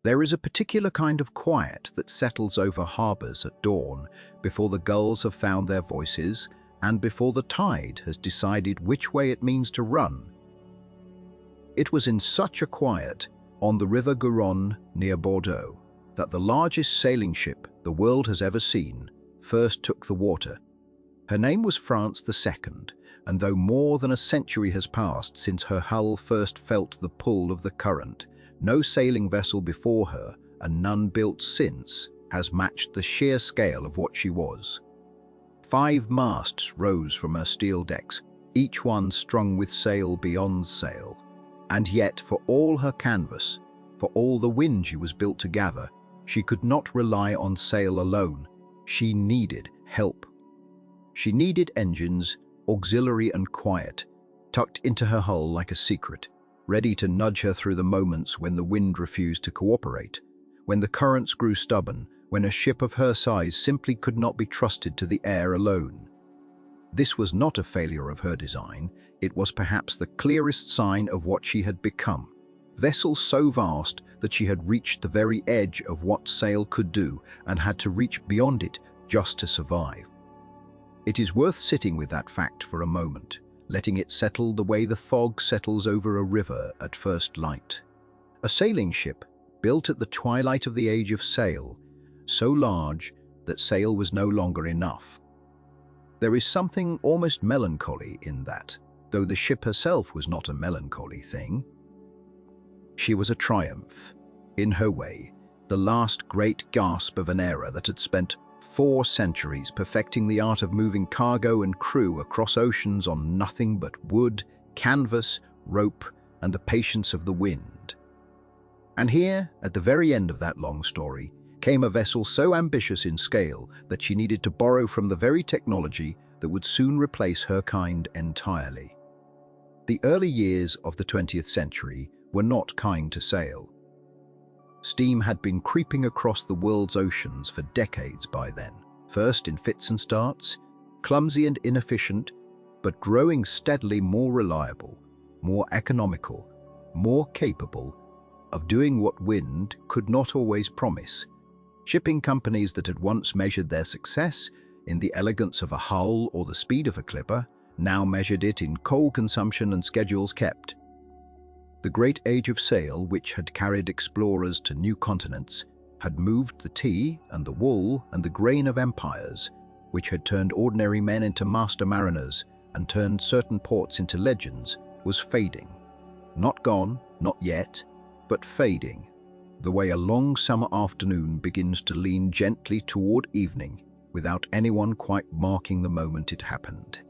There is a particular kind of quiet that settles over harbours at dawn, before the gulls have found their voices and before the tide has decided which way it means to run. It was in such a quiet, on the river Garonne near Bordeaux, that the largest sailing ship the world has ever seen first took the water. Her name was France II, and though more than a century has passed since her hull first felt the pull of the current, no sailing vessel before her, and none built since, has matched the sheer scale of what she was. 5 masts rose from her steel decks, each one strung with sail beyond sail. And yet, for all her canvas, for all the wind she was built to gather, she could not rely on sail alone. She needed help. She needed engines, auxiliary and quiet, tucked into her hull like a secret, ready to nudge her through the moments when the wind refused to cooperate, when the currents grew stubborn, when a ship of her size simply could not be trusted to the air alone. This was not a failure of her design. It was perhaps the clearest sign of what she had become. Vessel so vast that she had reached the very edge of what sail could do and had to reach beyond it just to survive. It is worth sitting with that fact for a moment, letting it settle the way the fog settles over a river at first light. A sailing ship, built at the twilight of the age of sail, so large that sail was no longer enough. There is something almost melancholy in that, though the ship herself was not a melancholy thing. She was a triumph, in her way, the last great gasp of an era that had spent 4 centuries perfecting the art of moving cargo and crew across oceans on nothing but wood, canvas, rope, and the patience of the wind. And here, at the very end of that long story, came a vessel so ambitious in scale that she needed to borrow from the very technology that would soon replace her kind entirely. The early years of the 20th century were not kind to sail. Steam had been creeping across the world's oceans for decades by then, first in fits and starts, clumsy and inefficient, but growing steadily more reliable, more economical, more capable of doing what wind could not always promise. Shipping companies that had once measured their success in the elegance of a hull or the speed of a clipper now measured it in coal consumption and schedules kept. The great age of sail, which had carried explorers to new continents, had moved the tea and the wool and the grain of empires, which had turned ordinary men into master mariners and turned certain ports into legends, was fading. Not gone, not yet, but fading, the way a long summer afternoon begins to lean gently toward evening without anyone quite marking the moment it happened.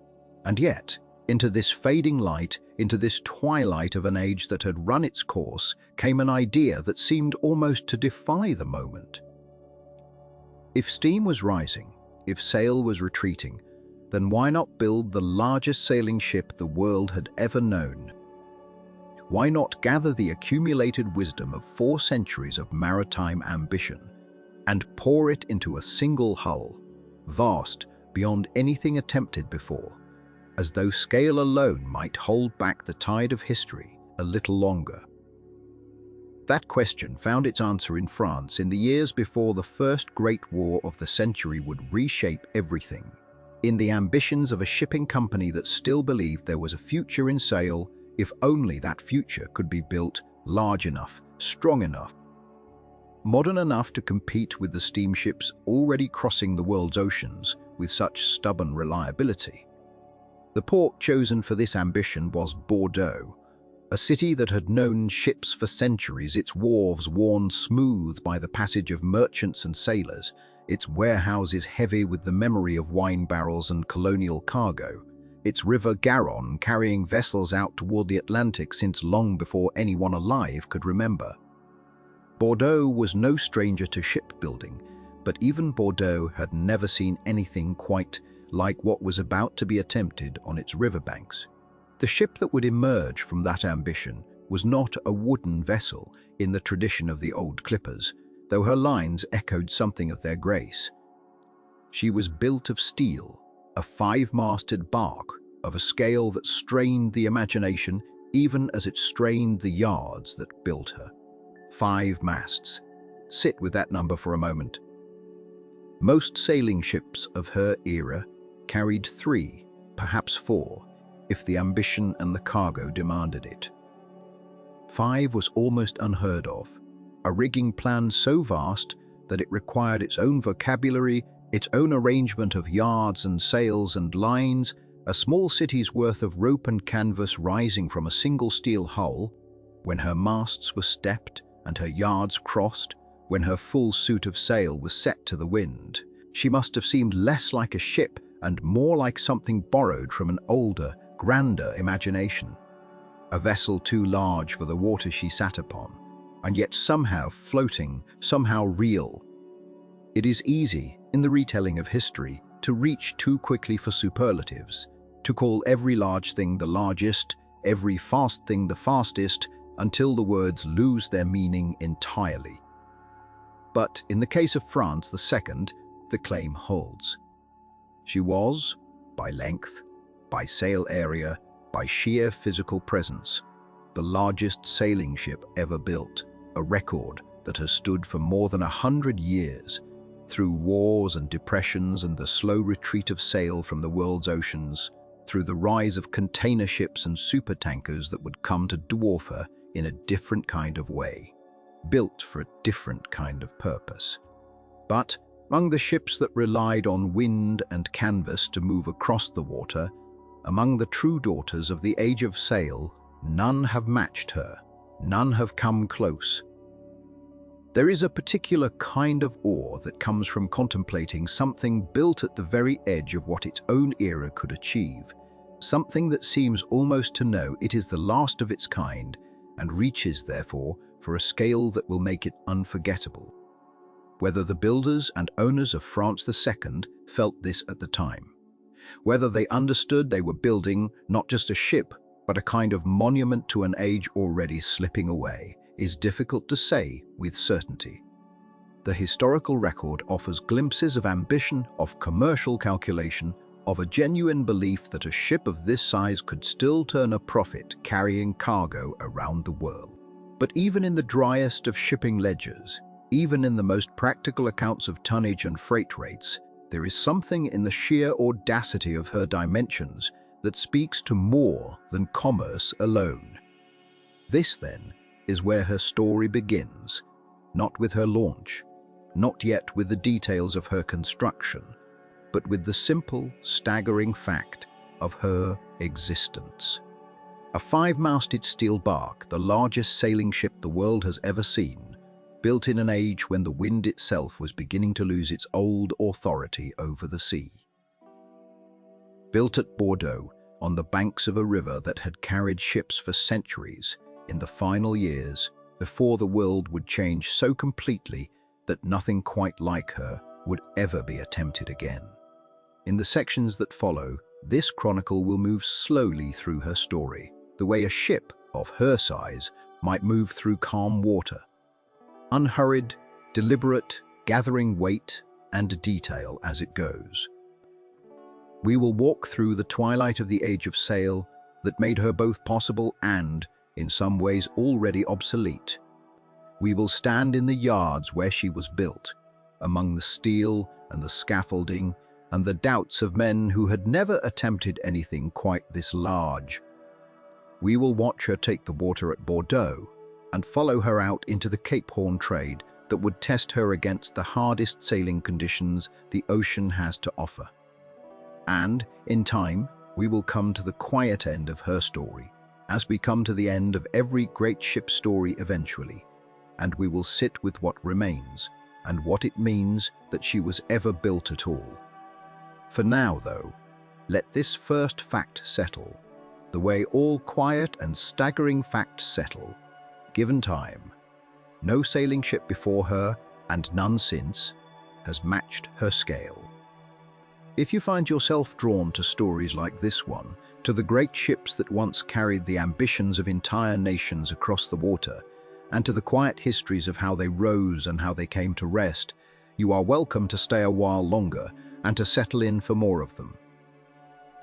And yet, into this fading light, into this twilight of an age that had run its course, came an idea that seemed almost to defy the moment. If steam was rising, if sail was retreating, then why not build the largest sailing ship the world had ever known? Why not gather the accumulated wisdom of 4 centuries of maritime ambition and pour it into a single hull, vast beyond anything attempted before, as though scale alone might hold back the tide of history a little longer? That question found its answer in France in the years before the first great war of the century would reshape everything, in the ambitions of a shipping company that still believed there was a future in sail, if only that future could be built large enough, strong enough, modern enough to compete with the steamships already crossing the world's oceans with such stubborn reliability. The port chosen for this ambition was Bordeaux, a city that had known ships for centuries, its wharves worn smooth by the passage of merchants and sailors, its warehouses heavy with the memory of wine barrels and colonial cargo, its river Garonne carrying vessels out toward the Atlantic since long before anyone alive could remember. Bordeaux was no stranger to shipbuilding, but even Bordeaux had never seen anything quite like what was about to be attempted on its riverbanks. The ship that would emerge from that ambition was not a wooden vessel in the tradition of the old clippers, though her lines echoed something of their grace. She was built of steel, a 5-masted bark of a scale that strained the imagination even as it strained the yards that built her. 5 masts. Sit with that number for a moment. Most sailing ships of her era carried 3, perhaps 4, if the ambition and the cargo demanded it. 5 was almost unheard of, a rigging plan so vast that it required its own vocabulary, its own arrangement of yards and sails and lines, a small city's worth of rope and canvas rising from a single steel hull. When her masts were stepped and her yards crossed, when her full suit of sail was set to the wind, she must have seemed less like a ship and more like something borrowed from an older, grander imagination. A vessel too large for the water she sat upon, and yet somehow floating, somehow real. It is easy, in the retelling of history, to reach too quickly for superlatives, to call every large thing the largest, every fast thing the fastest, until the words lose their meaning entirely. But in the case of France II, the claim holds. She was, by length, by sail area, by sheer physical presence, the largest sailing ship ever built, a record that has stood for more than 100 years, through wars and depressions and the slow retreat of sail from the world's oceans, through the rise of container ships and supertankers that would come to dwarf her in a different kind of way, built for a different kind of purpose. But among the ships that relied on wind and canvas to move across the water, among the true daughters of the age of sail, none have matched her, none have come close. There is a particular kind of awe that comes from contemplating something built at the very edge of what its own era could achieve, something that seems almost to know it is the last of its kind and reaches, therefore, for a scale that will make it unforgettable. Whether the builders and owners of France II felt this at the time, whether they understood they were building not just a ship, but a kind of monument to an age already slipping away, is difficult to say with certainty. The historical record offers glimpses of ambition, of commercial calculation, of a genuine belief that a ship of this size could still turn a profit carrying cargo around the world. But even in the driest of shipping ledgers, even in the most practical accounts of tonnage and freight rates, there is something in the sheer audacity of her dimensions that speaks to more than commerce alone. This, then, is where her story begins, not with her launch, not yet with the details of her construction, but with the simple, staggering fact of her existence. A 5-masted steel bark, the largest sailing ship the world has ever seen, built in an age when the wind itself was beginning to lose its old authority over the sea. Built at Bordeaux, on the banks of a river that had carried ships for centuries, in the final years, before the world would change so completely that nothing quite like her would ever be attempted again. In the sections that follow, this chronicle will move slowly through her story, the way a ship of her size might move through calm water. Unhurried, deliberate, gathering weight and detail as it goes. We will walk through the twilight of the age of sail that made her both possible and, in some ways, already obsolete. We will stand in the yards where she was built, among the steel and the scaffolding and the doubts of men who had never attempted anything quite this large. We will watch her take the water at Bordeaux and follow her out into the Cape Horn trade that would test her against the hardest sailing conditions the ocean has to offer. And, in time, we will come to the quiet end of her story, as we come to the end of every great ship story eventually, and we will sit with what remains, and what it means that she was ever built at all. For now, though, let this first fact settle, the way all quiet and staggering facts settle, given time. No sailing ship before her, and none since, has matched her scale. If you find yourself drawn to stories like this one, to the great ships that once carried the ambitions of entire nations across the water, and to the quiet histories of how they rose and how they came to rest, you are welcome to stay a while longer and to settle in for more of them.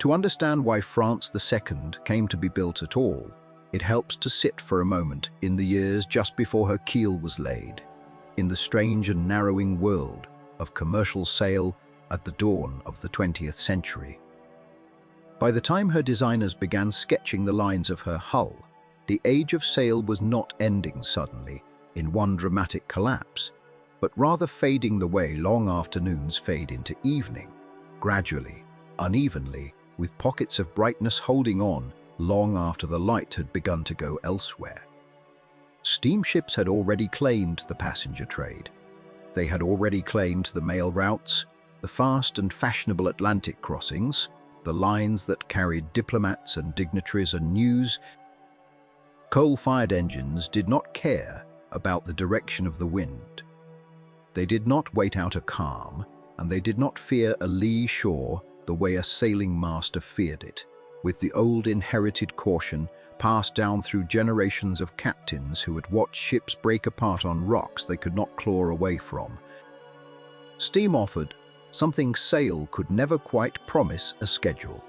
To understand why France II came to be built at all, It helps to sit for a moment in the years just before her keel was laid, in the strange and narrowing world of commercial sail at the dawn of the 20th century. By the time her designers began sketching the lines of her hull, the age of sail was not ending suddenly in one dramatic collapse, but rather fading the way long afternoons fade into evening, gradually, unevenly, with pockets of brightness holding on long after the light had begun to go elsewhere. Steamships had already claimed the passenger trade. They had already claimed the mail routes, the fast and fashionable Atlantic crossings, the lines that carried diplomats and dignitaries and news. Coal-fired engines did not care about the direction of the wind. They did not wait out a calm, and they did not fear a lee shore the way a sailing master feared it, with the old inherited caution passed down through generations of captains who had watched ships break apart on rocks they could not claw away from. Steam offered something sail could never quite promise: a schedule.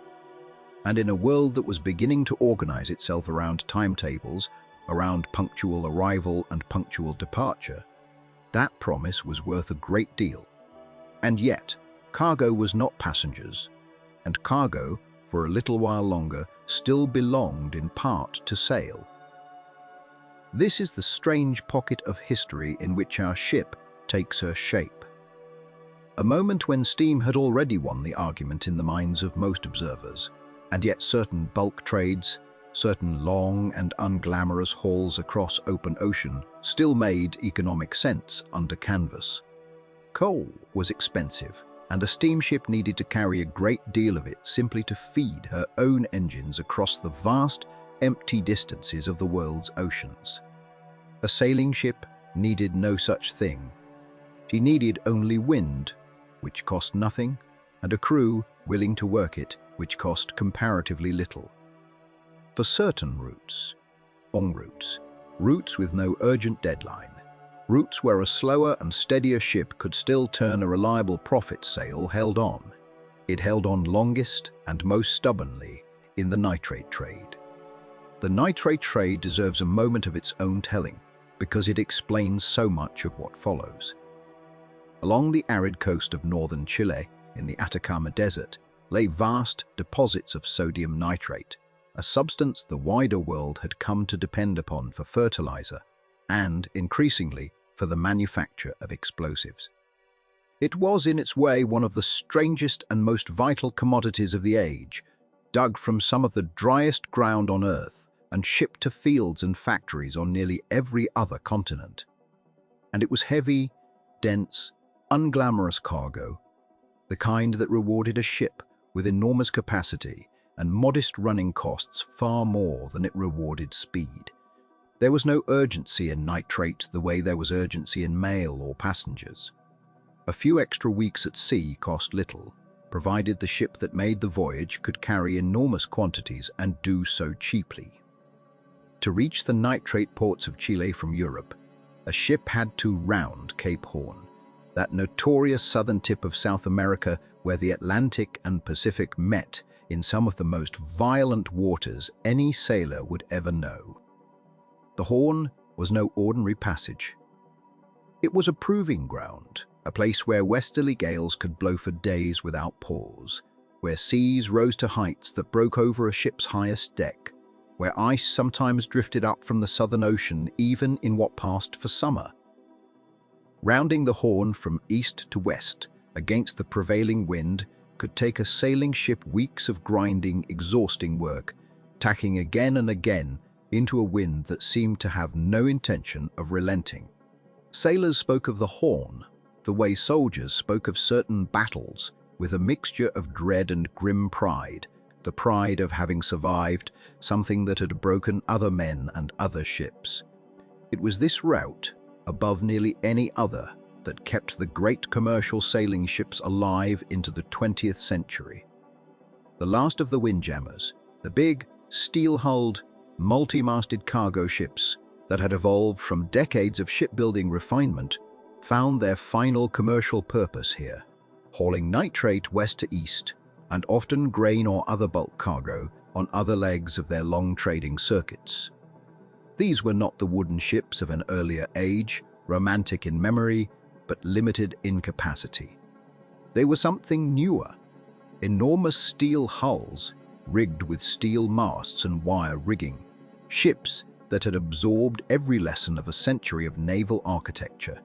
And in a world that was beginning to organize itself around timetables, around punctual arrival and punctual departure, that promise was worth a great deal. And yet, cargo was not passengers, and cargo, for a little while longer, still belonged in part to sail. This is the strange pocket of history in which our ship takes her shape. A moment when steam had already won the argument in the minds of most observers, and yet certain bulk trades, certain long and unglamorous hauls across open ocean still made economic sense under canvas. Coal was expensive, and a steamship needed to carry a great deal of it simply to feed her own engines across the vast, empty distances of the world's oceans. A sailing ship needed no such thing. She needed only wind, which cost nothing, and a crew willing to work it, which cost comparatively little. For certain routes, en routes, routes with no urgent deadline, routes where a slower and steadier ship could still turn a reliable profit, sail held on. It held on longest and most stubbornly in the nitrate trade. The nitrate trade deserves a moment of its own telling, because it explains so much of what follows. Along the arid coast of northern Chile, in the Atacama Desert, lay vast deposits of sodium nitrate, a substance the wider world had come to depend upon for fertilizer and, increasingly, for the manufacture of explosives. It was in its way one of the strangest and most vital commodities of the age, dug from some of the driest ground on Earth and shipped to fields and factories on nearly every other continent. And it was heavy, dense, unglamorous cargo, the kind that rewarded a ship with enormous capacity and modest running costs far more than it rewarded speed. There was no urgency in nitrate the way there was urgency in mail or passengers. A few extra weeks at sea cost little, provided the ship that made the voyage could carry enormous quantities and do so cheaply. To reach the nitrate ports of Chile from Europe, a ship had to round Cape Horn, that notorious southern tip of South America where the Atlantic and Pacific met in some of the most violent waters any sailor would ever know. The Horn was no ordinary passage. It was a proving ground, a place where westerly gales could blow for days without pause, where seas rose to heights that broke over a ship's highest deck, where ice sometimes drifted up from the Southern Ocean even in what passed for summer. Rounding the Horn from east to west against the prevailing wind could take a sailing ship weeks of grinding, exhausting work, tacking again and again into a wind that seemed to have no intention of relenting. Sailors spoke of the Horn the way soldiers spoke of certain battles, with a mixture of dread and grim pride, the pride of having survived something that had broken other men and other ships. It was this route, above nearly any other, that kept the great commercial sailing ships alive into the 20th century. The last of the windjammers, the big, steel-hulled, multi-masted cargo ships that had evolved from decades of shipbuilding refinement, found their final commercial purpose here, hauling nitrate west to east, and often grain or other bulk cargo, on other legs of their long trading circuits. These were not the wooden ships of an earlier age, romantic in memory, but limited in capacity. They were something newer, enormous steel hulls rigged with steel masts and wire rigging, ships that had absorbed every lesson of a century of naval architecture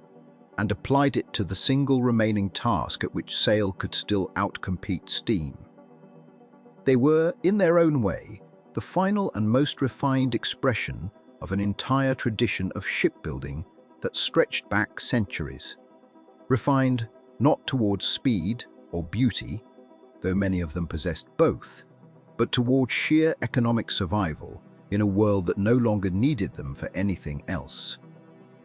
and applied it to the single remaining task at which sail could still outcompete steam. They were, in their own way, the final and most refined expression of an entire tradition of shipbuilding that stretched back centuries. Refined not towards speed or beauty, though many of them possessed both, but towards sheer economic survival in a world that no longer needed them for anything else.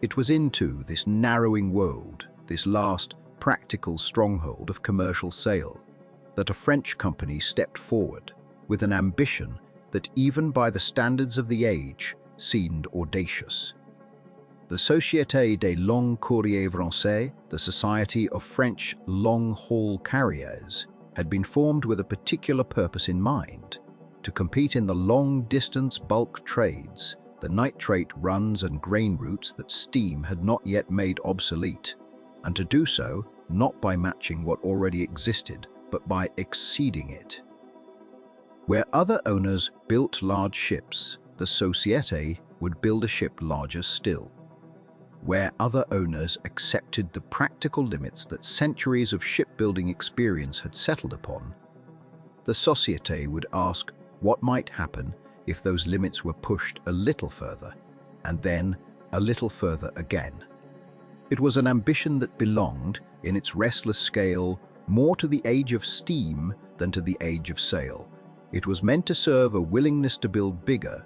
It was into this narrowing world, this last practical stronghold of commercial sail, that a French company stepped forward with an ambition that even by the standards of the age seemed audacious. The Société des Longs Courriers Français, the Society of French Long-Haul Carriers, had been formed with a particular purpose in mind: to compete in the long-distance bulk trades, the nitrate runs and grain routes that steam had not yet made obsolete, and to do so not by matching what already existed, but by exceeding it. Where other owners built large ships, the Société would build a ship larger still. Where other owners accepted the practical limits that centuries of shipbuilding experience had settled upon, the Société would ask what might happen if those limits were pushed a little further, and then a little further again. It was an ambition that belonged, in its restless scale, more to the age of steam than to the age of sail. It was meant to serve a willingness to build bigger,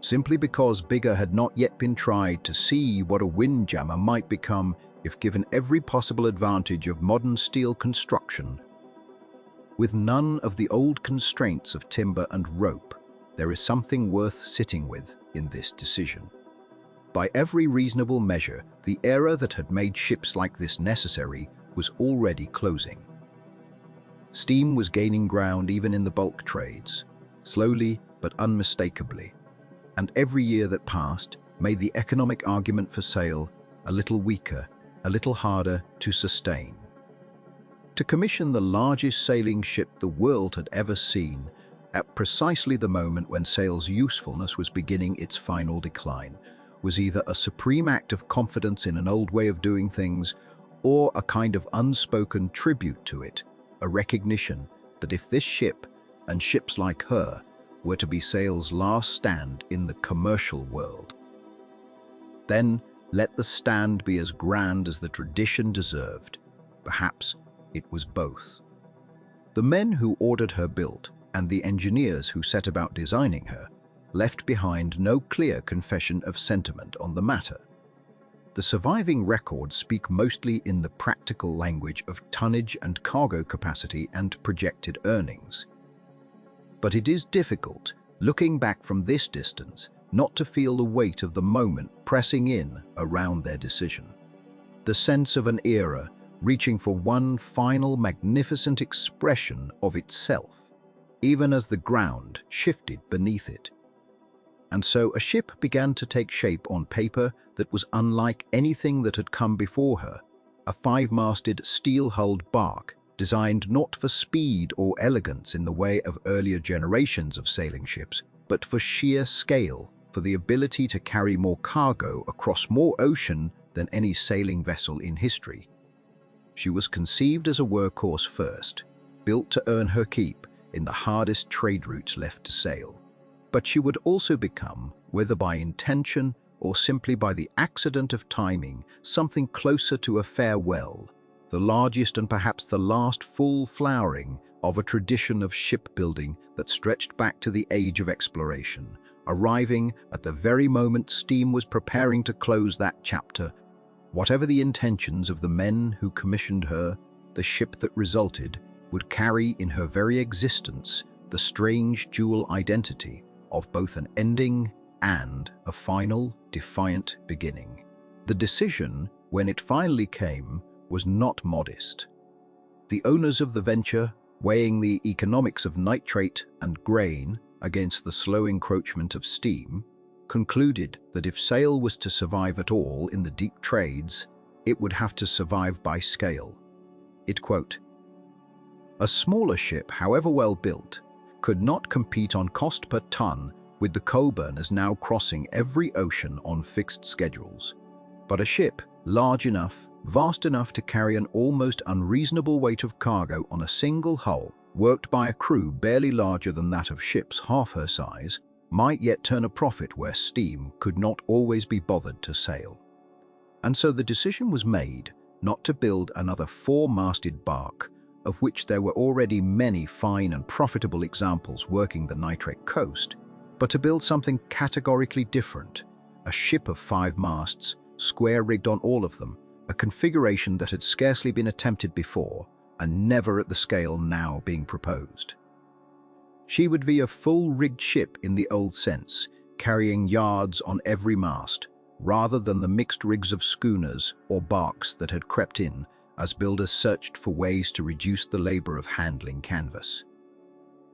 simply because bigger had not yet been tried, to see what a windjammer might become if given every possible advantage of modern steel construction. With none of the old constraints of timber and rope, there is something worth sitting with in this decision. By every reasonable measure, the era that had made ships like this necessary was already closing. Steam was gaining ground even in the bulk trades, slowly but unmistakably, and every year that passed made the economic argument for sail a little weaker, a little harder to sustain. To commission the largest sailing ship the world had ever seen, at precisely the moment when sail's usefulness was beginning its final decline, was either a supreme act of confidence in an old way of doing things, or a kind of unspoken tribute to it, a recognition that if this ship, and ships like her, were to be sail's last stand in the commercial world, then let the stand be as grand as the tradition deserved. Perhaps it was both. The men who ordered her built, and the engineers who set about designing her, left behind no clear confession of sentiment on the matter. The surviving records speak mostly in the practical language of tonnage and cargo capacity and projected earnings. But it is difficult, looking back from this distance, not to feel the weight of the moment pressing in around their decision. The sense of an era reaching for one final magnificent expression of itself, even as the ground shifted beneath it. And so a ship began to take shape on paper that was unlike anything that had come before her, a five-masted, steel-hulled bark designed not for speed or elegance in the way of earlier generations of sailing ships, but for sheer scale, for the ability to carry more cargo across more ocean than any sailing vessel in history. She was conceived as a workhorse first, built to earn her keep in the hardest trade routes left to sail. But she would also become, whether by intention or simply by the accident of timing, something closer to a farewell, the largest and perhaps the last full flowering of a tradition of shipbuilding that stretched back to the age of exploration, arriving at the very moment steam was preparing to close that chapter. Whatever the intentions of the men who commissioned her, the ship that resulted would carry in her very existence the strange dual identity of both an ending and a final, defiant beginning. The decision, when it finally came, was not modest. The owners of the venture, weighing the economics of nitrate and grain, against the slow encroachment of steam, concluded that if sail was to survive at all in the deep trades, it would have to survive by scale. It quote, "A smaller ship, however well built, could not compete on cost per ton with the coal-burners now crossing every ocean on fixed schedules. But a ship large enough, vast enough to carry an almost unreasonable weight of cargo on a single hull, worked by a crew barely larger than that of ships half her size, might yet turn a profit where steam could not always be bothered to sail." And so the decision was made not to build another four-masted bark, of which there were already many fine and profitable examples working the nitrate coast, but to build something categorically different, a ship of 5 masts, square-rigged on all of them, a configuration that had scarcely been attempted before and never at the scale now being proposed. She would be a full-rigged ship in the old sense, carrying yards on every mast, rather than the mixed rigs of schooners or barks that had crept in as builders searched for ways to reduce the labor of handling canvas.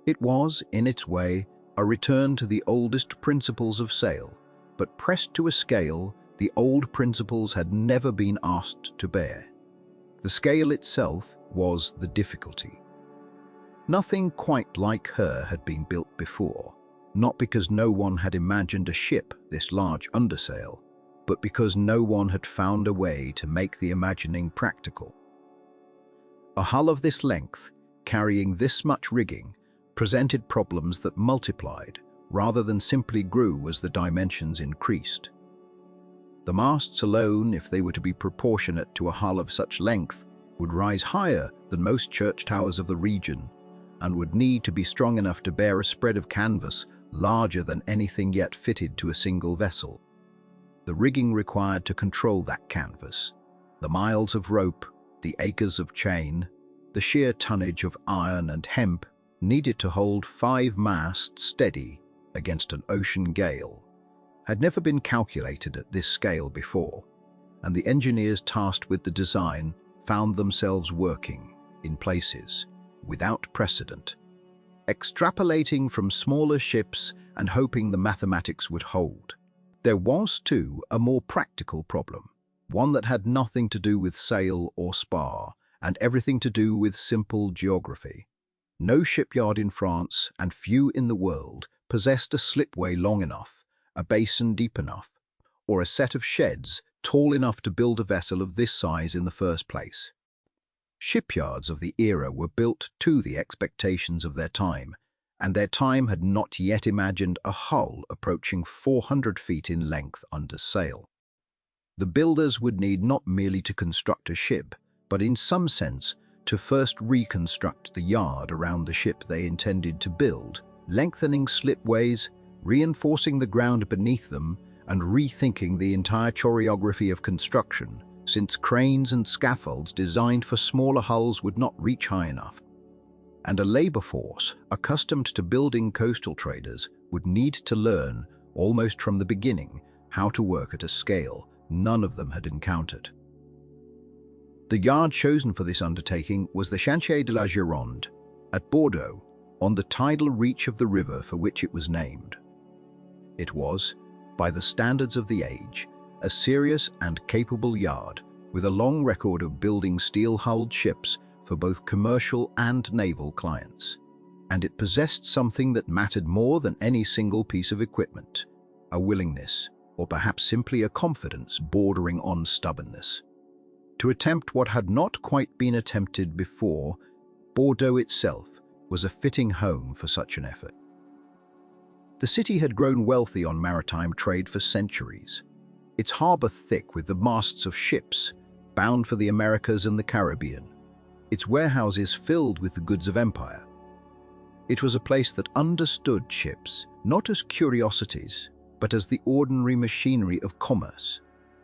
It was, in its way, a return to the oldest principles of sail, but pressed to a scale the old principles had never been asked to bear. The scale itself was the difficulty. Nothing quite like her had been built before, not because no one had imagined a ship this large under sail, but because no one had found a way to make the imagining practical. A hull of this length, carrying this much rigging, presented problems that multiplied rather than simply grew as the dimensions increased. The masts alone, if they were to be proportionate to a hull of such length, would rise higher than most church towers of the region and would need to be strong enough to bear a spread of canvas larger than anything yet fitted to a single vessel. The rigging required to control that canvas, the miles of rope, the acres of chain, the sheer tonnage of iron and hemp needed to hold 5 masts steady against an ocean gale, had never been calculated at this scale before, and the engineers tasked with the design found themselves working, in places, without precedent, extrapolating from smaller ships and hoping the mathematics would hold. There was, too, a more practical problem, one that had nothing to do with sail or spar, and everything to do with simple geography. No shipyard in France, and few in the world, possessed a slipway long enough, a basin deep enough, or a set of sheds tall enough to build a vessel of this size in the first place. Shipyards of the era were built to the expectations of their time, and their time had not yet imagined a hull approaching 400 feet in length under sail. The builders would need not merely to construct a ship, but in some sense to first reconstruct the yard around the ship they intended to build, lengthening slipways, reinforcing the ground beneath them, and rethinking the entire choreography of construction, since cranes and scaffolds designed for smaller hulls would not reach high enough. And a labor force accustomed to building coastal traders would need to learn, almost from the beginning, how to work at a scale none of them had encountered. The yard chosen for this undertaking was the Chantier de la Gironde, at Bordeaux, on the tidal reach of the river for which it was named. It was, by the standards of the age, a serious and capable yard with a long record of building steel-hulled ships for both commercial and naval clients. And it possessed something that mattered more than any single piece of equipment, a willingness, or perhaps simply a confidence bordering on stubbornness, to attempt what had not quite been attempted before. Bordeaux itself was a fitting home for such an effort. The city had grown wealthy on maritime trade for centuries, its harbour thick with the masts of ships bound for the Americas and the Caribbean, its warehouses filled with the goods of empire. It was a place that understood ships not as curiosities, but as the ordinary machinery of commerce,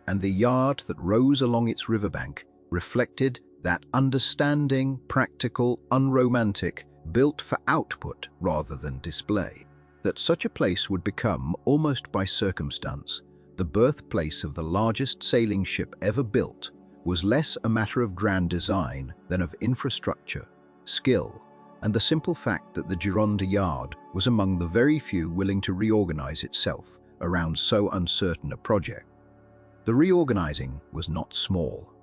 and the yard that rose along its riverbank reflected that understanding, practical, unromantic, built for output rather than display. That such a place would become, almost by circumstance, the birthplace of the largest sailing ship ever built was less a matter of grand design than of infrastructure, skill, and the simple fact that the Gironde yard was among the very few willing to reorganize itself around so uncertain a project. The reorganizing was not small.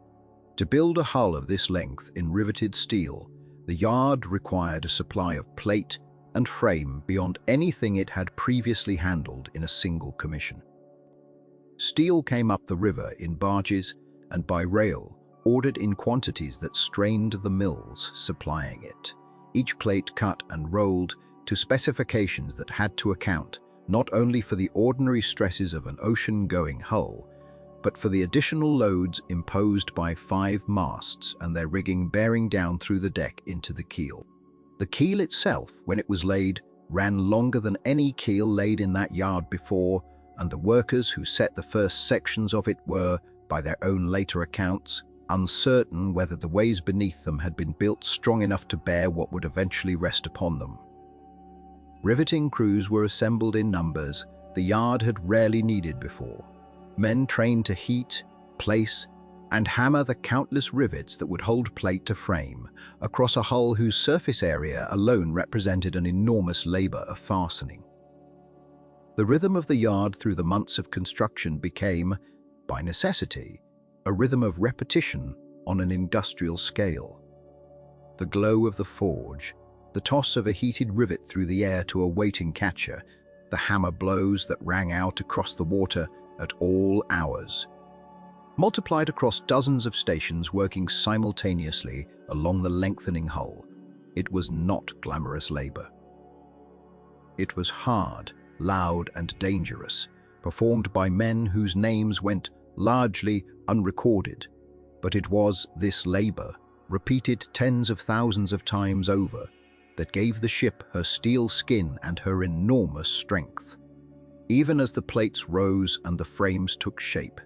To build a hull of this length in riveted steel, the yard required a supply of plate and frame beyond anything it had previously handled in a single commission. Steel came up the river in barges and by rail, ordered in quantities that strained the mills supplying it, each plate cut and rolled to specifications that had to account not only for the ordinary stresses of an ocean-going hull, but for the additional loads imposed by 5 masts and their rigging bearing down through the deck into the keel. The keel itself, when it was laid, ran longer than any keel laid in that yard before, and the workers who set the first sections of it were, by their own later accounts, uncertain whether the ways beneath them had been built strong enough to bear what would eventually rest upon them. Riveting crews were assembled in numbers the yard had rarely needed before, men trained to heat, place, and hammer the countless rivets that would hold plate to frame across a hull whose surface area alone represented an enormous labor of fastening. The rhythm of the yard through the months of construction became, by necessity, a rhythm of repetition on an industrial scale. The glow of the forge, the toss of a heated rivet through the air to a waiting catcher, the hammer blows that rang out across the water at all hours, multiplied across dozens of stations working simultaneously along the lengthening hull. It was not glamorous labor. It was hard, loud, and dangerous, performed by men whose names went largely unrecorded, but it was this labor, repeated tens of thousands of times over, that gave the ship her steel skin and her enormous strength. Even as the plates rose and the frames took shape,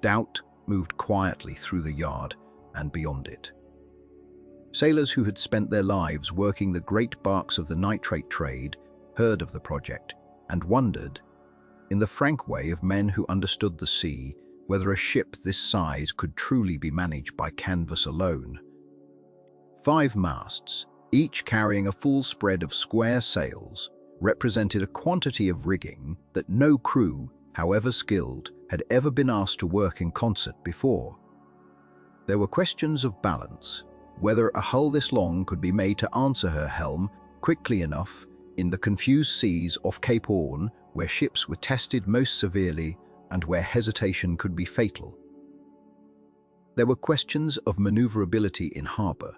doubt moved quietly through the yard and beyond it. Sailors who had spent their lives working the great barks of the nitrate trade heard of the project and wondered, in the frank way of men who understood the sea, whether a ship this size could truly be managed by canvas alone. 5 masts, each carrying a full spread of square sails, represented a quantity of rigging that no crew, however skilled, had ever been asked to work in concert before. There were questions of balance, whether a hull this long could be made to answer her helm quickly enough in the confused seas off Cape Horn, where ships were tested most severely and where hesitation could be fatal. There were questions of maneuverability in harbour,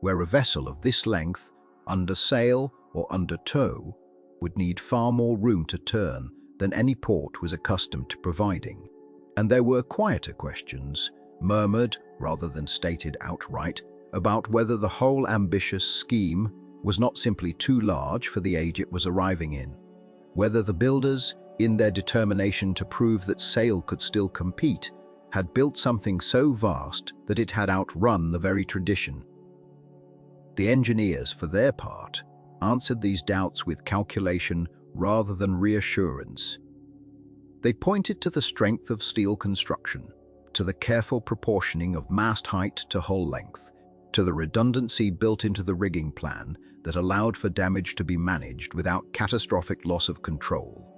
where a vessel of this length, under sail or under tow, would need far more room to turn than any port was accustomed to providing. And there were quieter questions, murmured rather than stated outright, about whether the whole ambitious scheme was not simply too large for the age it was arriving in, whether the builders, in their determination to prove that sail could still compete, had built something so vast that it had outrun the very tradition. The engineers, for their part, answered these doubts with calculation rather than reassurance. They pointed to the strength of steel construction, to the careful proportioning of mast height to hull length, to the redundancy built into the rigging plan that allowed for damage to be managed without catastrophic loss of control.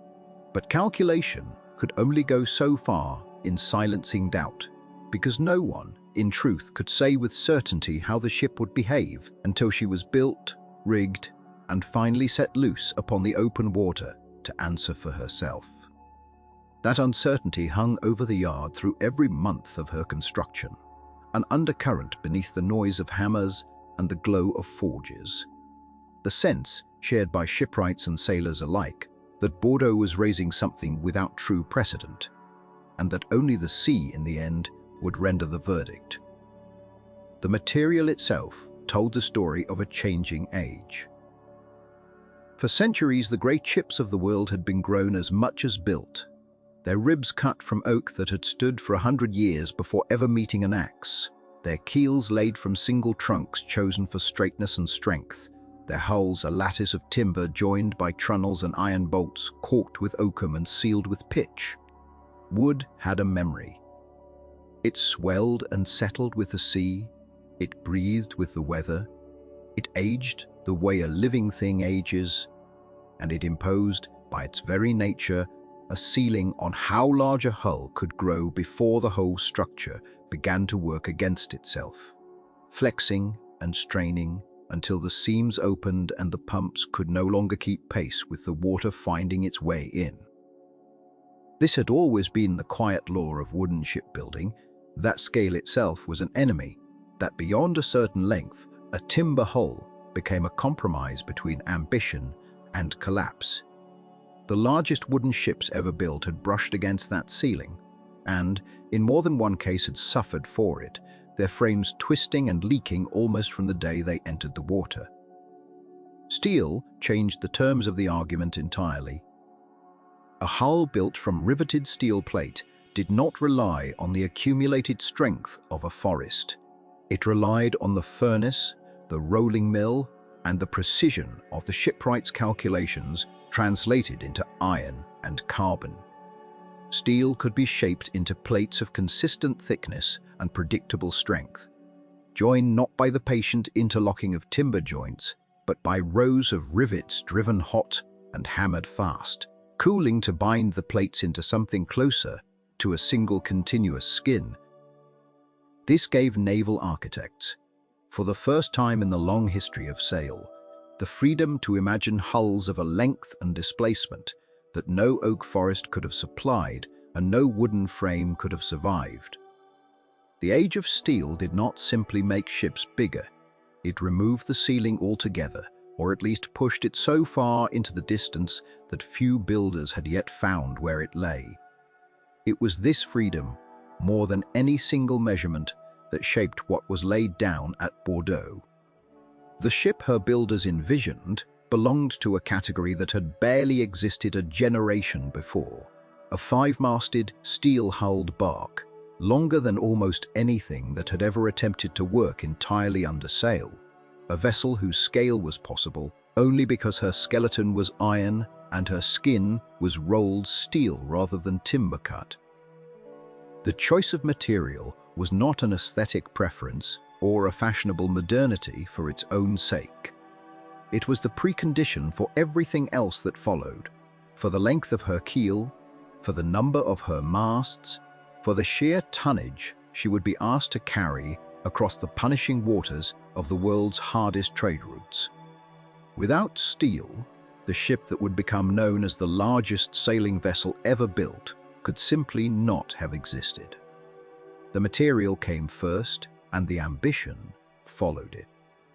But calculation could only go so far in silencing doubt, because no one, in truth, could say with certainty how the ship would behave until she was built, rigged, and finally set loose upon the open water to answer for herself. That uncertainty hung over the yard through every month of her construction, an undercurrent beneath the noise of hammers and the glow of forges. The sense, shared by shipwrights and sailors alike, that Bordeaux was raising something without true precedent, and that only the sea, in the end, would render the verdict. The material itself told the story of a changing age. For centuries, the great ships of the world had been grown as much as built, their ribs cut from oak that had stood for 100 years before ever meeting an axe, their keels laid from single trunks chosen for straightness and strength, their hulls a lattice of timber joined by trunnels and iron bolts caulked with oakum and sealed with pitch. Wood had a memory. It swelled and settled with the sea, it breathed with the weather, it aged the way a living thing ages, and it imposed, by its very nature, a ceiling on how large a hull could grow before the whole structure began to work against itself, flexing and straining until the seams opened and the pumps could no longer keep pace with the water finding its way in. This had always been the quiet law of wooden shipbuilding, that scale itself was an enemy, that beyond a certain length, a timber hull became a compromise between ambition and collapse. The largest wooden ships ever built had brushed against that ceiling, and, in more than one case, had suffered for it, their frames twisting and leaking almost from the day they entered the water. Steel changed the terms of the argument entirely. A hull built from riveted steel plate did not rely on the accumulated strength of a forest. It relied on the furnace, the rolling mill, and the precision of the shipwright's calculations translated into iron and carbon. Steel could be shaped into plates of consistent thickness and predictable strength, joined not by the patient interlocking of timber joints, but by rows of rivets driven hot and hammered fast, cooling to bind the plates into something closer to a single continuous skin. This gave naval architects, for the first time in the long history of sail, the freedom to imagine hulls of a length and displacement that no oak forest could have supplied and no wooden frame could have survived. The age of steel did not simply make ships bigger. It removed the ceiling altogether, or at least pushed it so far into the distance that few builders had yet found where it lay. It was this freedom, more than any single measurement, that shaped what was laid down at Bordeaux. The ship her builders envisioned belonged to a category that had barely existed a generation before, a five-masted, steel-hulled bark, longer than almost anything that had ever attempted to work entirely under sail, a vessel whose scale was possible only because her skeleton was iron and her skin was rolled steel rather than timber cut. The choice of material was not an aesthetic preference or a fashionable modernity for its own sake. It was the precondition for everything else that followed, for the length of her keel, for the number of her masts, for the sheer tonnage she would be asked to carry across the punishing waters of the world's hardest trade routes. Without steel, the ship that would become known as the largest sailing vessel ever built could simply not have existed. The material came first, and the ambition followed it.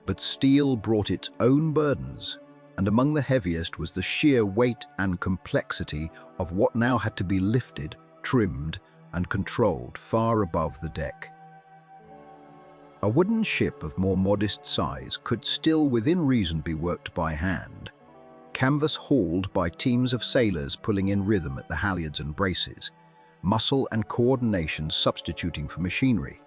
But steel brought its own burdens, and among the heaviest was the sheer weight and complexity of what now had to be lifted, trimmed, and controlled far above the deck. A wooden ship of more modest size could still within reason be worked by hand, canvas hauled by teams of sailors pulling in rhythm at the halyards and braces, muscle and coordination substituting for machinery.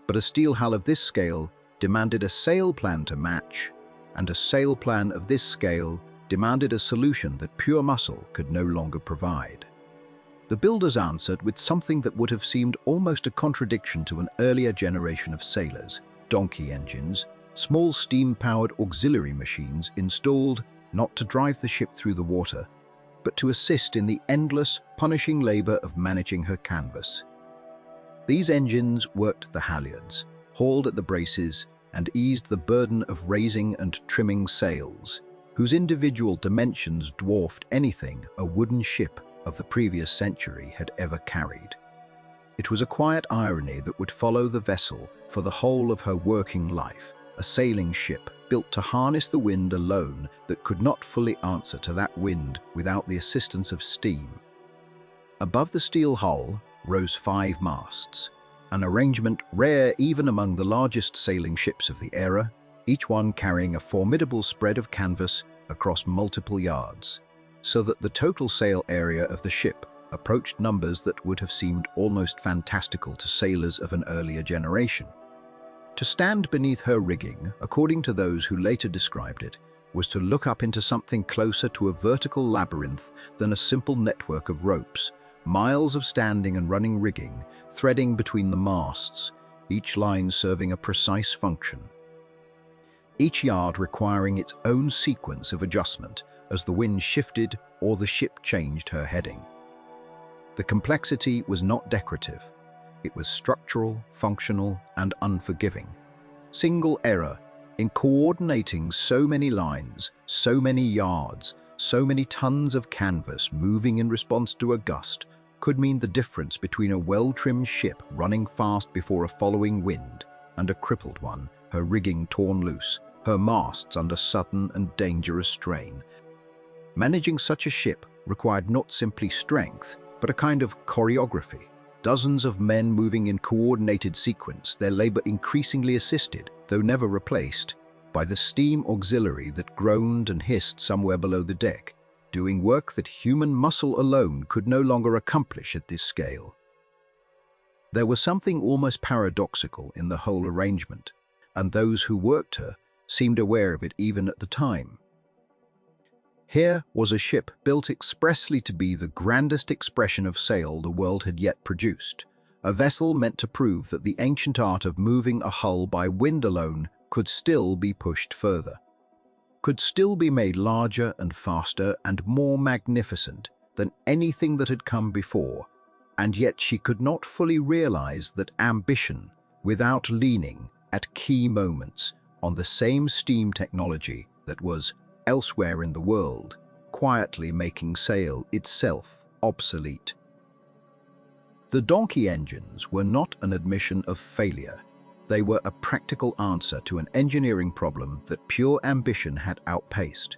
But a steel hull of this scale demanded a sail plan to match, and a sail plan of this scale demanded a solution that pure muscle could no longer provide. The builders answered with something that would have seemed almost a contradiction to an earlier generation of sailors: donkey engines, small steam-powered auxiliary machines installed not to drive the ship through the water, but to assist in the endless, punishing labor of managing her canvas. These engines worked the halyards, hauled at the braces, and eased the burden of raising and trimming sails, whose individual dimensions dwarfed anything a wooden ship of the previous century had ever carried. It was a quiet irony that would follow the vessel for the whole of her working life, a sailing ship built to harness the wind alone that could not fully answer to that wind without the assistance of steam. Above the steel hull rose 5 masts, an arrangement rare even among the largest sailing ships of the era, each one carrying a formidable spread of canvas across multiple yards, so that the total sail area of the ship approached numbers that would have seemed almost fantastical to sailors of an earlier generation. To stand beneath her rigging, according to those who later described it, was to look up into something closer to a vertical labyrinth than a simple network of ropes, miles of standing and running rigging, threading between the masts, each line serving a precise function. each yard requiring its own sequence of adjustment as the wind shifted or the ship changed her heading. The complexity was not decorative. It was structural, functional, and unforgiving. Single error in coordinating so many lines, so many yards, so many tons of canvas moving in response to a gust could mean the difference between a well-trimmed ship running fast before a following wind and a crippled one, her rigging torn loose, her masts under sudden and dangerous strain. Managing such a ship required not simply strength, but a kind of choreography. Dozens of men moving in coordinated sequence, their labor increasingly assisted, though never replaced, by the steam auxiliary that groaned and hissed somewhere below the deck, doing work that human muscle alone could no longer accomplish at this scale. There was something almost paradoxical in the whole arrangement, and those who worked her seemed aware of it even at the time. Here was a ship built expressly to be the grandest expression of sail the world had yet produced, a vessel meant to prove that the ancient art of moving a hull by wind alone could still be pushed further, could still be made larger and faster and more magnificent than anything that had come before, and yet she could not fully realize that ambition, without leaning at key moments on the same steam technology that was elsewhere in the world, quietly making sail itself obsolete. The donkey engines were not an admission of failure. They were a practical answer to an engineering problem that pure ambition had outpaced.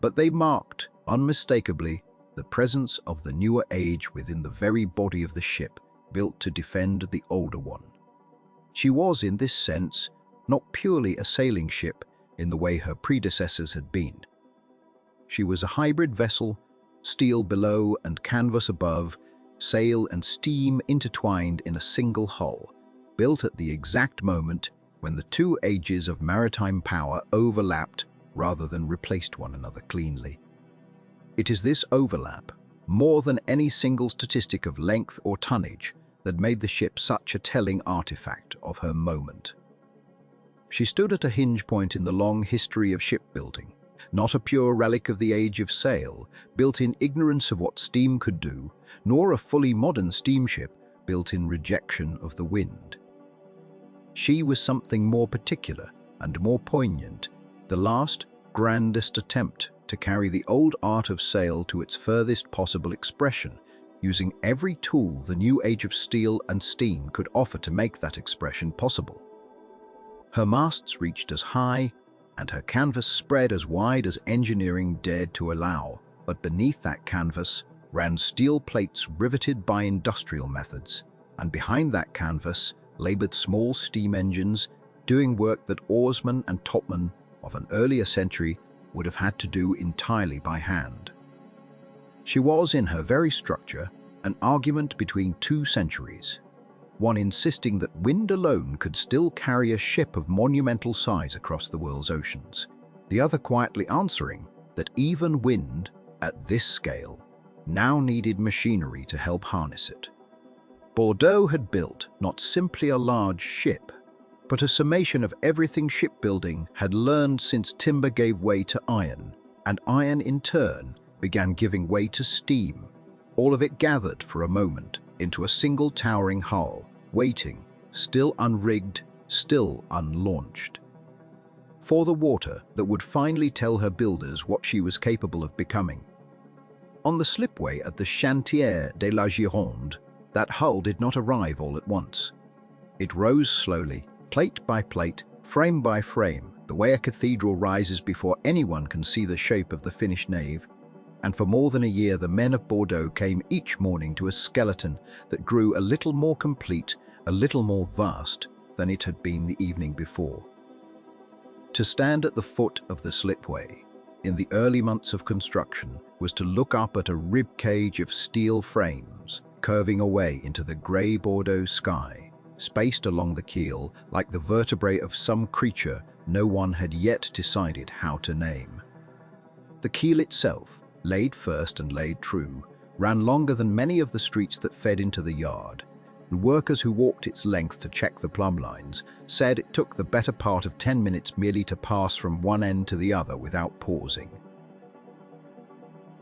But they marked, unmistakably, the presence of the newer age within the very body of the ship built to defend the older one. She was, in this sense, not purely a sailing ship in the way her predecessors had been. She was a hybrid vessel, steel below and canvas above, sail and steam intertwined in a single hull, built at the exact moment when the two ages of maritime power overlapped rather than replaced one another cleanly. It is this overlap, more than any single statistic of length or tonnage, that made the ship such a telling artifact of her moment. She stood at a hinge point in the long history of shipbuilding, not a pure relic of the age of sail, built in ignorance of what steam could do, nor a fully modern steamship built in rejection of the wind. She was something more particular and more poignant, the last, grandest attempt to carry the old art of sail to its furthest possible expression, using every tool the new age of steel and steam could offer to make that expression possible. Her masts reached as high, and her canvas spread as wide as engineering dared to allow, but beneath that canvas ran steel plates riveted by industrial methods, and behind that canvas labored small steam engines doing work that oarsmen and topmen of an earlier century would have had to do entirely by hand. She was, in her very structure, an argument between two centuries, one insisting that wind alone could still carry a ship of monumental size across the world's oceans, the other quietly answering that even wind, at this scale, now needed machinery to help harness it. Bordeaux had built not simply a large ship, but a summation of everything shipbuilding had learned since timber gave way to iron, and iron in turn began giving way to steam, all of it gathered for a moment into a single towering hull, waiting, still unrigged, still unlaunched, for the water that would finally tell her builders what she was capable of becoming. On the slipway at the Chantier de la Gironde, that hull did not arrive all at once. It rose slowly, plate by plate, frame by frame, the way a cathedral rises before anyone can see the shape of the finished nave, and for more than a year the men of Bordeaux came each morning to a skeleton that grew a little more complete, a little more vast than it had been the evening before. To stand at the foot of the slipway in the early months of construction was to look up at a rib cage of steel frames curving away into the grey Bordeaux sky, spaced along the keel like the vertebrae of some creature no one had yet decided how to name. The keel itself, laid first and laid true, ran longer than many of the streets that fed into the yard, and workers who walked its length to check the plumb lines said it took the better part of 10 minutes merely to pass from one end to the other without pausing.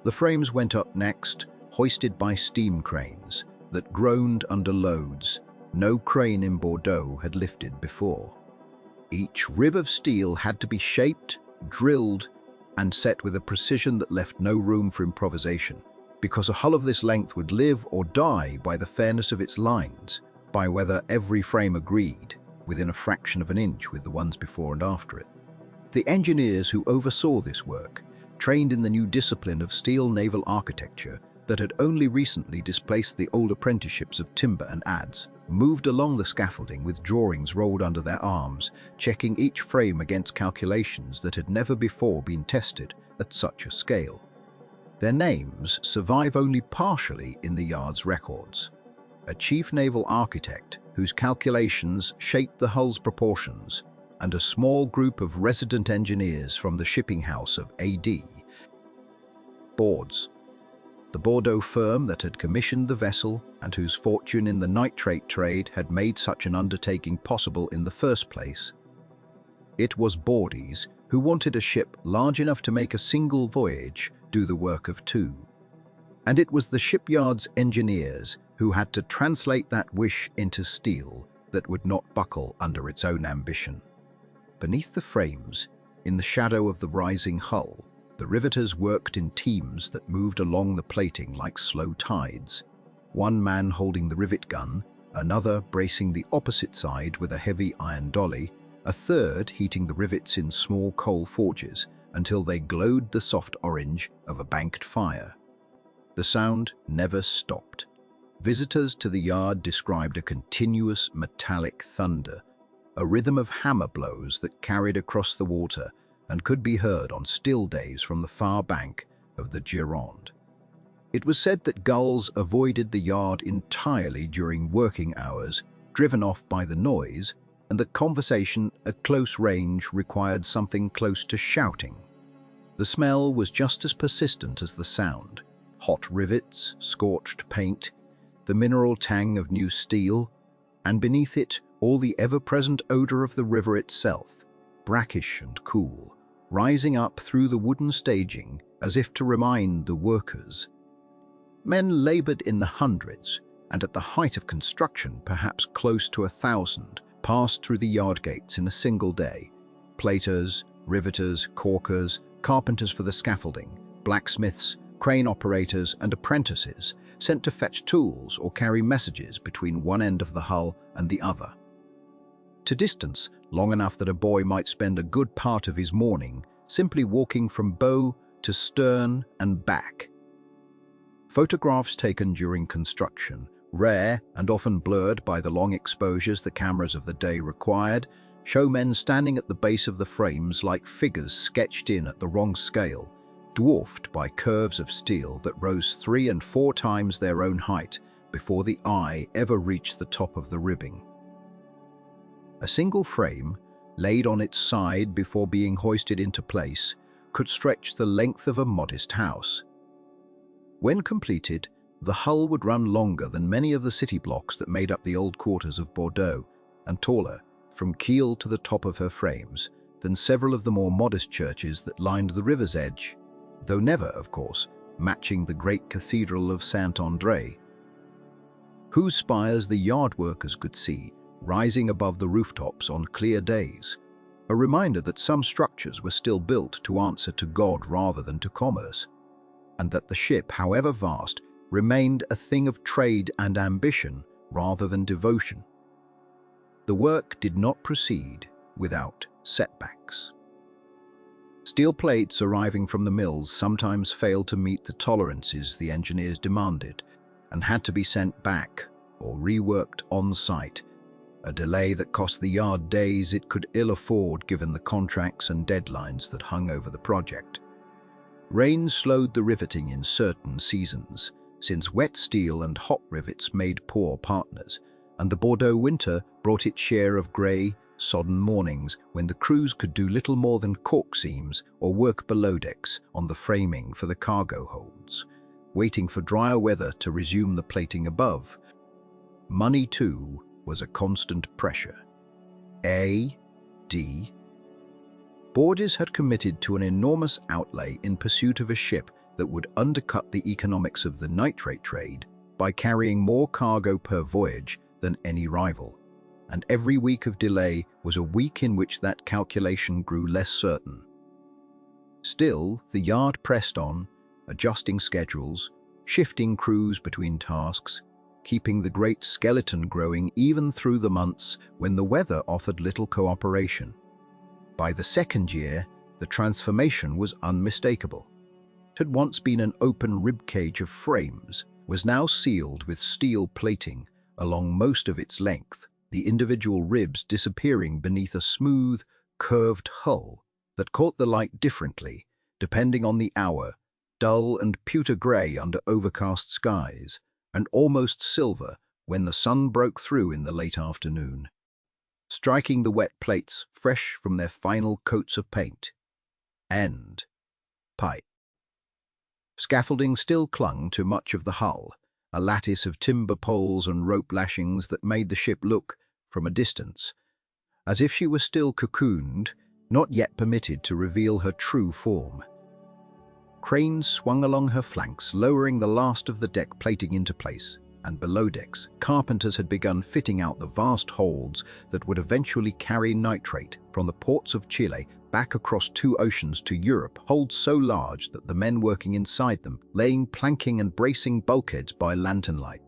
The frames went up next, hoisted by steam cranes that groaned under loads no crane in Bordeaux had lifted before. Each rib of steel had to be shaped, drilled, and set with a precision that left no room for improvisation, because a hull of this length would live or die by the fairness of its lines, by whether every frame agreed, within a fraction of an inch with the ones before and after it. The engineers who oversaw this work, trained in the new discipline of steel naval architecture that had only recently displaced the old apprenticeships of timber and adze, moved along the scaffolding with drawings rolled under their arms, checking each frame against calculations that had never before been tested at such a scale. Their names survive only partially in the yard's records. A chief naval architect whose calculations shaped the hull's proportions, and a small group of resident engineers from the shipping house of A.D. Boards, the Bordeaux firm that had commissioned the vessel and whose fortune in the nitrate trade had made such an undertaking possible in the first place. It was Bordes who wanted a ship large enough to make a single voyage do the work of two. And it was the shipyard's engineers who had to translate that wish into steel that would not buckle under its own ambition. Beneath the frames, in the shadow of the rising hull, the riveters worked in teams that moved along the plating like slow tides, one man holding the rivet gun, another bracing the opposite side with a heavy iron dolly, a third heating the rivets in small coal forges until they glowed the soft orange of a banked fire. The sound never stopped. Visitors to the yard described a continuous metallic thunder, a rhythm of hammer blows that carried across the water and could be heard on still days from the far bank of the Gironde. It was said that gulls avoided the yard entirely during working hours, driven off by the noise, and that conversation at close range required something close to shouting. The smell was just as persistent as the sound: hot rivets, scorched paint, the mineral tang of new steel, and beneath it all the ever-present odor of the river itself, brackish and cool, rising up through the wooden staging as if to remind the workers. Men labored in the hundreds, and at the height of construction perhaps close to 1,000 passed through the yard gates in a single day. Platers, riveters, caulkers, carpenters for the scaffolding, blacksmiths, crane operators and apprentices sent to fetch tools or carry messages between one end of the hull and the other. To distance long enough that a boy might spend a good part of his morning simply walking from bow to stern and back. Photographs taken during construction, rare and often blurred by the long exposures the cameras of the day required, show men standing at the base of the frames like figures sketched in at the wrong scale, dwarfed by curves of steel that rose 3 and 4 times their own height before the eye ever reached the top of the ribbing. A single frame, laid on its side before being hoisted into place, could stretch the length of a modest house. When completed, the hull would run longer than many of the city blocks that made up the old quarters of Bordeaux, and taller, from keel to the top of her frames, than several of the more modest churches that lined the river's edge, though never, of course, matching the great cathedral of Saint-André, whose spires the yard workers could see rising above the rooftops on clear days, a reminder that some structures were still built to answer to God rather than to commerce, and that the ship, however vast, remained a thing of trade and ambition rather than devotion. The work did not proceed without setbacks. Steel plates arriving from the mills sometimes failed to meet the tolerances the engineers demanded and had to be sent back or reworked on site, a delay that cost the yard days it could ill afford given the contracts and deadlines that hung over the project. Rain slowed the riveting in certain seasons, since wet steel and hot rivets made poor partners, and the Bordeaux winter brought its share of grey, sodden mornings when the crews could do little more than caulk seams or work below decks on the framing for the cargo holds, waiting for drier weather to resume the plating above. Money, too, was a constant pressure. A.D. Boards had committed to an enormous outlay in pursuit of a ship that would undercut the economics of the nitrate trade by carrying more cargo per voyage than any rival, and every week of delay was a week in which that calculation grew less certain. Still, the yard pressed on, adjusting schedules, shifting crews between tasks, keeping the great skeleton growing even through the months when the weather offered little cooperation. By the second year, the transformation was unmistakable. It had once been an open ribcage of frames, was now sealed with steel plating along most of its length, the individual ribs disappearing beneath a smooth, curved hull that caught the light differently, depending on the hour, dull and pewter grey under overcast skies, and almost silver when the sun broke through in the late afternoon, striking the wet plates fresh from their final coats of paint. End. Pipe. Scaffolding still clung to much of the hull, a lattice of timber poles and rope lashings that made the ship look, from a distance, as if she were still cocooned, not yet permitted to reveal her true form. Cranes swung along her flanks, lowering the last of the deck plating into place, and below decks, carpenters had begun fitting out the vast holds that would eventually carry nitrate from the ports of Chile back across 2 oceans to Europe, holds so large that the men working inside them, laying planking and bracing bulkheads by lantern light,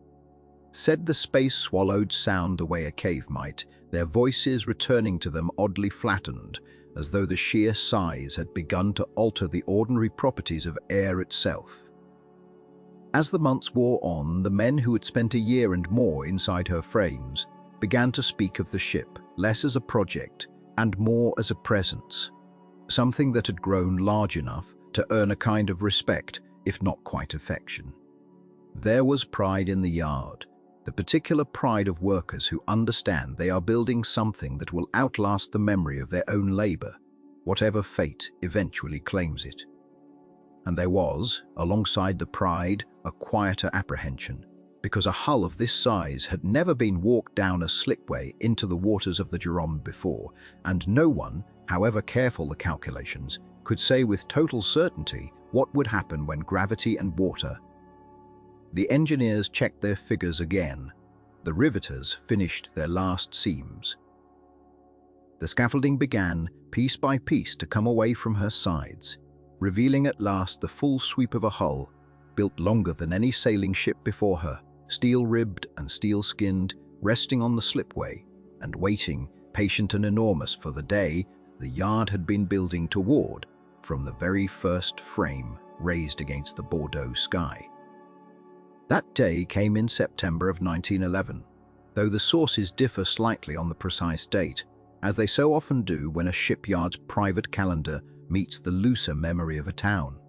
said the space-swallowed sound the way a cave might, their voices returning to them oddly flattened, as though the sheer size had begun to alter the ordinary properties of air itself. As the months wore on, the men who had spent a year and more inside her frames began to speak of the ship less as a project and more as a presence, something that had grown large enough to earn a kind of respect, if not quite affection. There was pride in the yard, the particular pride of workers who understand they are building something that will outlast the memory of their own labor, whatever fate eventually claims it. And there was, alongside the pride, a quieter apprehension, because a hull of this size had never been walked down a slipway into the waters of the Gironde before, and no one, however careful the calculations, could say with total certainty what would happen when gravity and water. The engineers checked their figures again. The riveters finished their last seams. The scaffolding began, piece by piece, to come away from her sides, revealing at last the full sweep of a hull, built longer than any sailing ship before her, steel-ribbed and steel-skinned, resting on the slipway, and waiting, patient and enormous, for the day the yard had been building toward from the very first frame raised against the Bordeaux sky. That day came in September of 1911, though the sources differ slightly on the precise date, as they so often do when a shipyard's private calendar meets the looser memory of a town.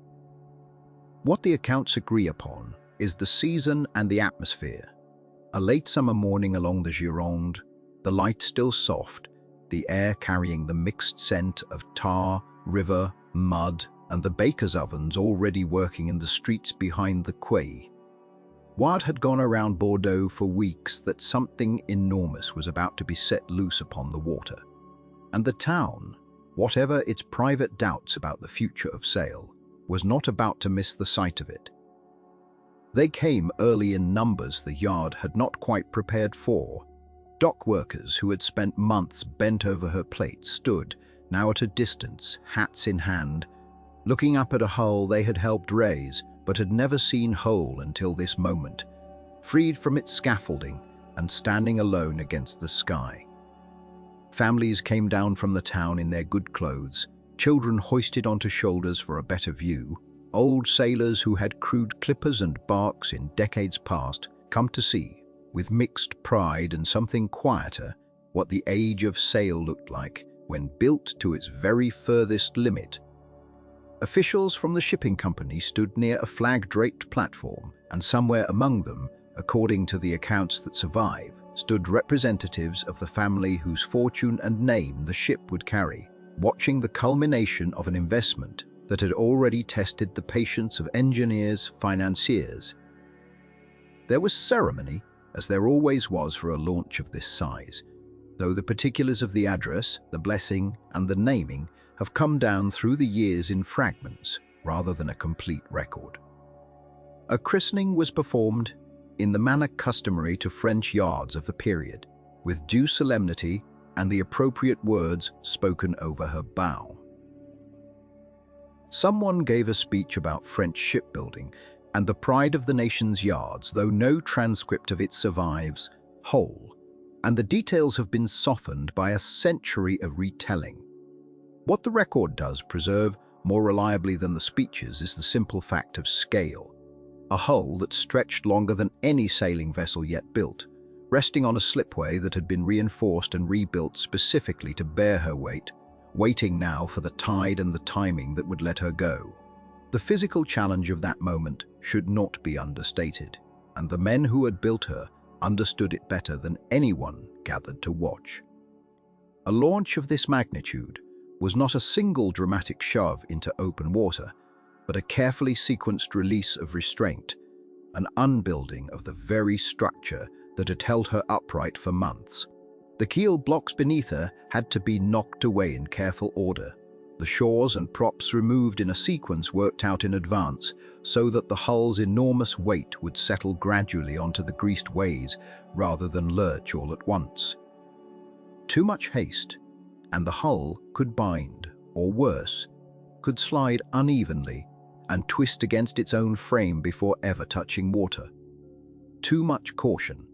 What the accounts agree upon is the season and the atmosphere. A late summer morning along the Gironde, the light still soft, the air carrying the mixed scent of tar, river, mud, and the bakers' ovens already working in the streets behind the quay. Word had gone around Bordeaux for weeks that something enormous was about to be set loose upon the water, and the town, whatever its private doubts about the future of sail, was not about to miss the sight of it. They came early in numbers the yard had not quite prepared for. Dock workers who had spent months bent over her plate stood, now at a distance, hats in hand, looking up at a hull they had helped raise, but had never seen whole until this moment, freed from its scaffolding and standing alone against the sky. Families came down from the town in their good clothes, children hoisted onto shoulders for a better view, old sailors who had crewed clippers and barks in decades past come to see, with mixed pride and something quieter, what the age of sail looked like when built to its very furthest limit. Officials from the shipping company stood near a flag-draped platform, and somewhere among them, according to the accounts that survive, stood representatives of the family whose fortune and name the ship would carry, watching the culmination of an investment that had already tested the patience of engineers, financiers. There was ceremony, as there always was for a launch of this size, though the particulars of the address, the blessing, and the naming have come down through the years in fragments rather than a complete record. A christening was performed in the manner customary to French yards of the period, with due solemnity and the appropriate words spoken over her bow. Someone gave a speech about French shipbuilding and the pride of the nation's yards, though no transcript of it survives whole, and the details have been softened by a century of retelling. What the record does preserve more reliably than the speeches is the simple fact of scale. A hull that stretched longer than any sailing vessel yet built, resting on a slipway that had been reinforced and rebuilt specifically to bear her weight, waiting now for the tide and the timing that would let her go. The physical challenge of that moment should not be understated, and the men who had built her understood it better than anyone gathered to watch. A launch of this magnitude was not a single dramatic shove into open water, but a carefully sequenced release of restraint, an unbuilding of the very structure that had held her upright for months. The keel blocks beneath her had to be knocked away in careful order, the shores and props removed in a sequence worked out in advance so that the hull's enormous weight would settle gradually onto the greased ways rather than lurch all at once. Too much haste, and the hull could bind, or worse, could slide unevenly and twist against its own frame before ever touching water. Too much caution,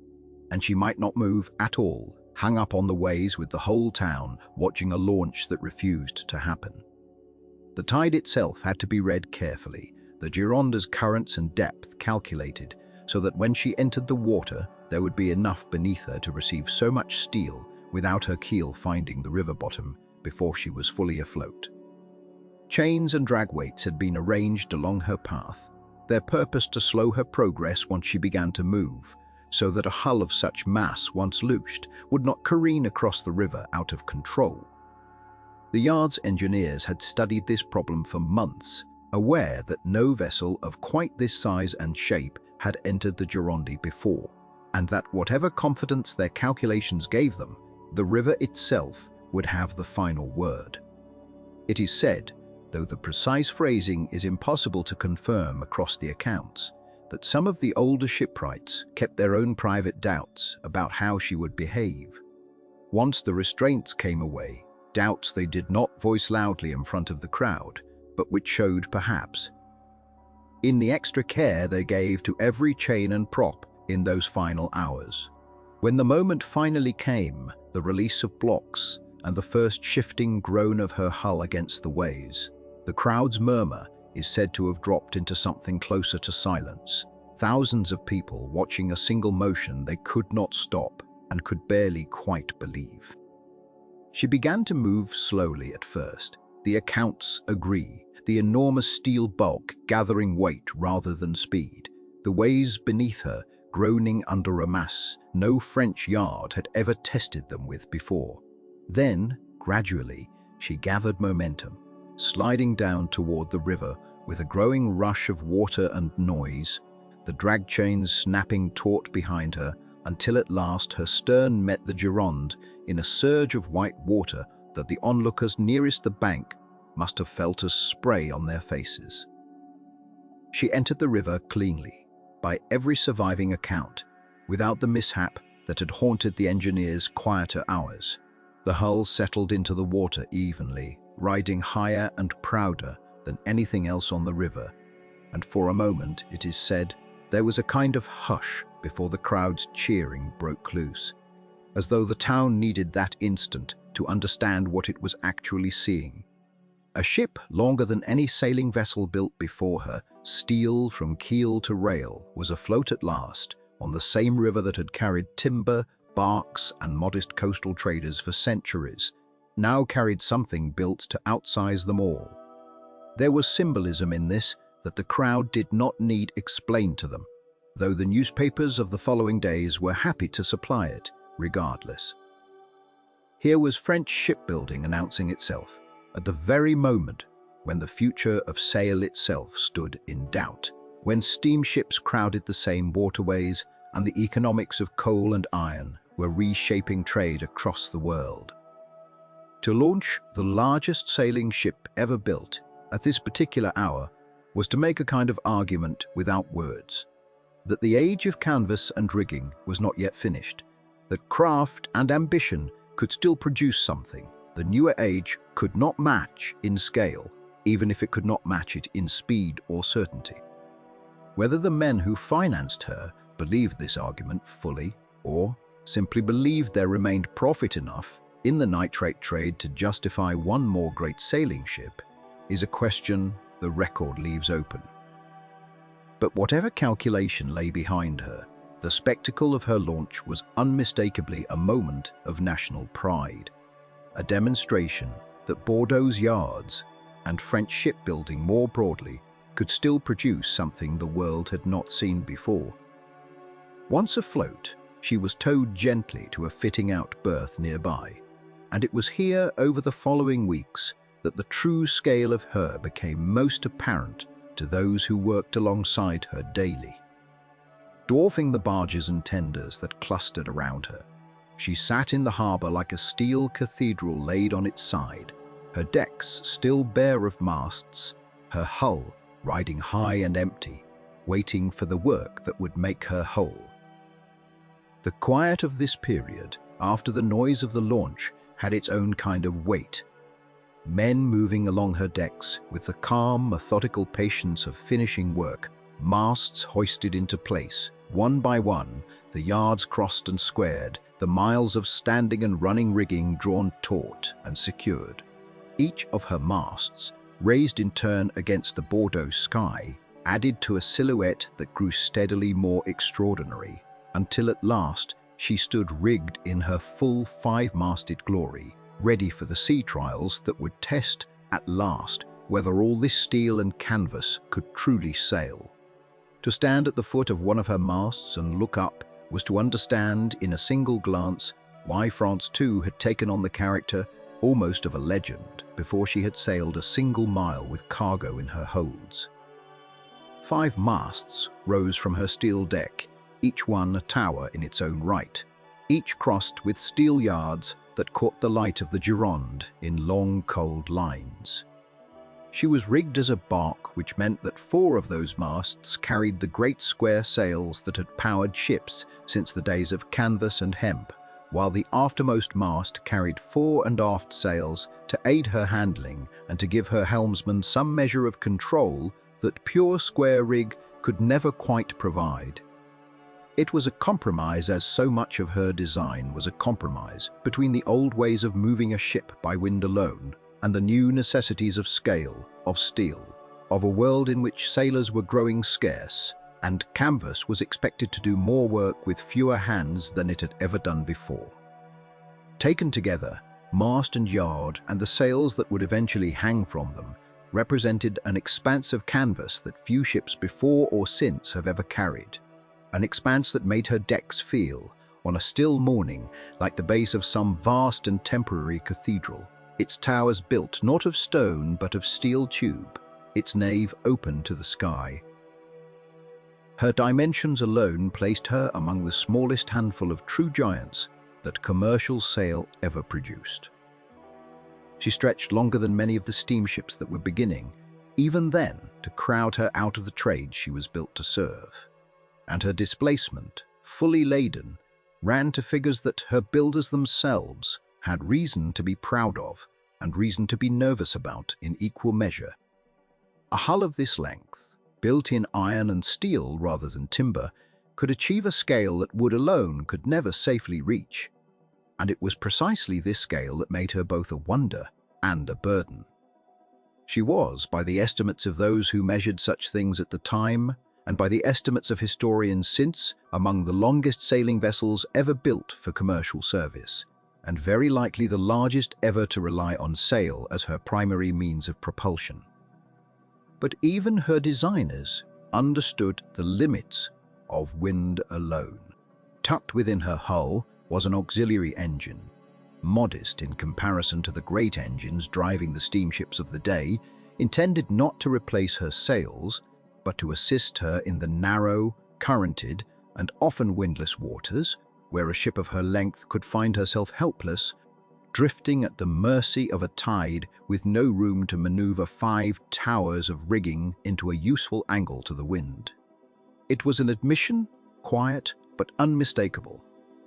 and she might not move at all, hung up on the ways with the whole town watching a launch that refused to happen. The tide itself had to be read carefully, the Gironda's currents and depth calculated, so that when she entered the water, there would be enough beneath her to receive so much steel without her keel finding the river bottom before she was fully afloat. Chains and drag weights had been arranged along her path, their purpose to slow her progress once she began to move, so that a hull of such mass, once loosed, would not careen across the river out of control. The yard's engineers had studied this problem for months, aware that no vessel of quite this size and shape had entered the Gironde before, and that whatever confidence their calculations gave them, the river itself would have the final word. It is said, though the precise phrasing is impossible to confirm across the accounts, that some of the older shipwrights kept their own private doubts about how she would behave. Once the restraints came away, doubts they did not voice loudly in front of the crowd, but which showed perhaps in the extra care they gave to every chain and prop in those final hours. When the moment finally came, the release of blocks and the first shifting groan of her hull against the waves, the crowd's murmur is said to have dropped into something closer to silence. Thousands of people watching a single motion they could not stop and could barely quite believe. She began to move slowly at first. The accounts agree, the enormous steel bulk gathering weight rather than speed, the waves beneath her groaning under a mass no French yard had ever tested them with before. Then, gradually, she gathered momentum, sliding down toward the river with a growing rush of water and noise, the drag chains snapping taut behind her, until at last her stern met the Gironde in a surge of white water that the onlookers nearest the bank must have felt as spray on their faces. She entered the river cleanly, by every surviving account, without the mishap that had haunted the engineers' quieter hours. The hull settled into the water evenly, riding higher and prouder than anything else on the river, and for a moment, it is said, there was a kind of hush before the crowd's cheering broke loose, as though the town needed that instant to understand what it was actually seeing. A ship longer than any sailing vessel built before her, steel from keel to rail, was afloat at last on the same river that had carried timber, barks, and modest coastal traders for centuries, now carried something built to outsize them all. There was symbolism in this that the crowd did not need explained to them, though the newspapers of the following days were happy to supply it, regardless. Here was French shipbuilding announcing itself, at the very moment when the future of sail itself stood in doubt, when steamships crowded the same waterways and the economics of coal and iron were reshaping trade across the world. To launch the largest sailing ship ever built at this particular hour was to make a kind of argument without words, that the age of canvas and rigging was not yet finished, that craft and ambition could still produce something the newer age could not match in scale, even if it could not match it in speed or certainty. Whether the men who financed her believed this argument fully or simply believed there remained profit enough in the nitrate trade to justify one more great sailing ship is a question the record leaves open. But whatever calculation lay behind her, the spectacle of her launch was unmistakably a moment of national pride, a demonstration that Bordeaux's yards and French shipbuilding more broadly could still produce something the world had not seen before. Once afloat, she was towed gently to a fitting-out berth nearby, and it was here over the following weeks that the true scale of her became most apparent to those who worked alongside her daily. Dwarfing the barges and tenders that clustered around her, she sat in the harbour like a steel cathedral laid on its side, her decks still bare of masts, her hull riding high and empty, waiting for the work that would make her whole. The quiet of this period, after the noise of the launch, had its own kind of weight. Men moving along her decks with the calm, methodical patience of finishing work, masts hoisted into place, one by one, the yards crossed and squared, the miles of standing and running rigging drawn taut and secured. Each of her masts, raised in turn against the Bordeaux sky, added to a silhouette that grew steadily more extraordinary, until at last she stood rigged in her full five-masted glory, ready for the sea trials that would test, at last, whether all this steel and canvas could truly sail. To stand at the foot of one of her masts and look up was to understand in a single glance why France too had taken on the character almost of a legend before she had sailed a single mile with cargo in her holds. 5 masts rose from her steel deck, each one a tower in its own right, each crossed with steel yards that caught the light of the Gironde in long, cold lines. She was rigged as a bark, which meant that 4 of those masts carried the great square sails that had powered ships since the days of canvas and hemp, while the aftermost mast carried fore and aft sails to aid her handling and to give her helmsman some measure of control that pure square rig could never quite provide. It was a compromise, as so much of her design was a compromise between the old ways of moving a ship by wind alone and the new necessities of scale, of steel, of a world in which sailors were growing scarce, and canvas was expected to do more work with fewer hands than it had ever done before. Taken together, mast and yard and the sails that would eventually hang from them represented an expanse of canvas that few ships before or since have ever carried, an expanse that made her decks feel, on a still morning, like the base of some vast and temporary cathedral, its towers built not of stone but of steel tube, its nave open to the sky. Her dimensions alone placed her among the smallest handful of true giants that commercial sail ever produced. She stretched longer than many of the steamships that were beginning, even then, to crowd her out of the trade she was built to serve. And her displacement, fully laden, ran to figures that her builders themselves had reason to be proud of and reason to be nervous about in equal measure. A hull of this length, built in iron and steel rather than timber, could achieve a scale that wood alone could never safely reach. And it was precisely this scale that made her both a wonder and a burden. She was, by the estimates of those who measured such things at the time, and by the estimates of historians since, among the longest sailing vessels ever built for commercial service, and very likely the largest ever to rely on sail as her primary means of propulsion. But even her designers understood the limits of wind alone. Tucked within her hull was an auxiliary engine, modest in comparison to the great engines driving the steamships of the day, intended not to replace her sails, but to assist her in the narrow, currented, and often windless waters, where a ship of her length could find herself helpless, drifting at the mercy of a tide with no room to maneuver 5 towers of rigging into a useful angle to the wind. It was an admission, quiet but unmistakable,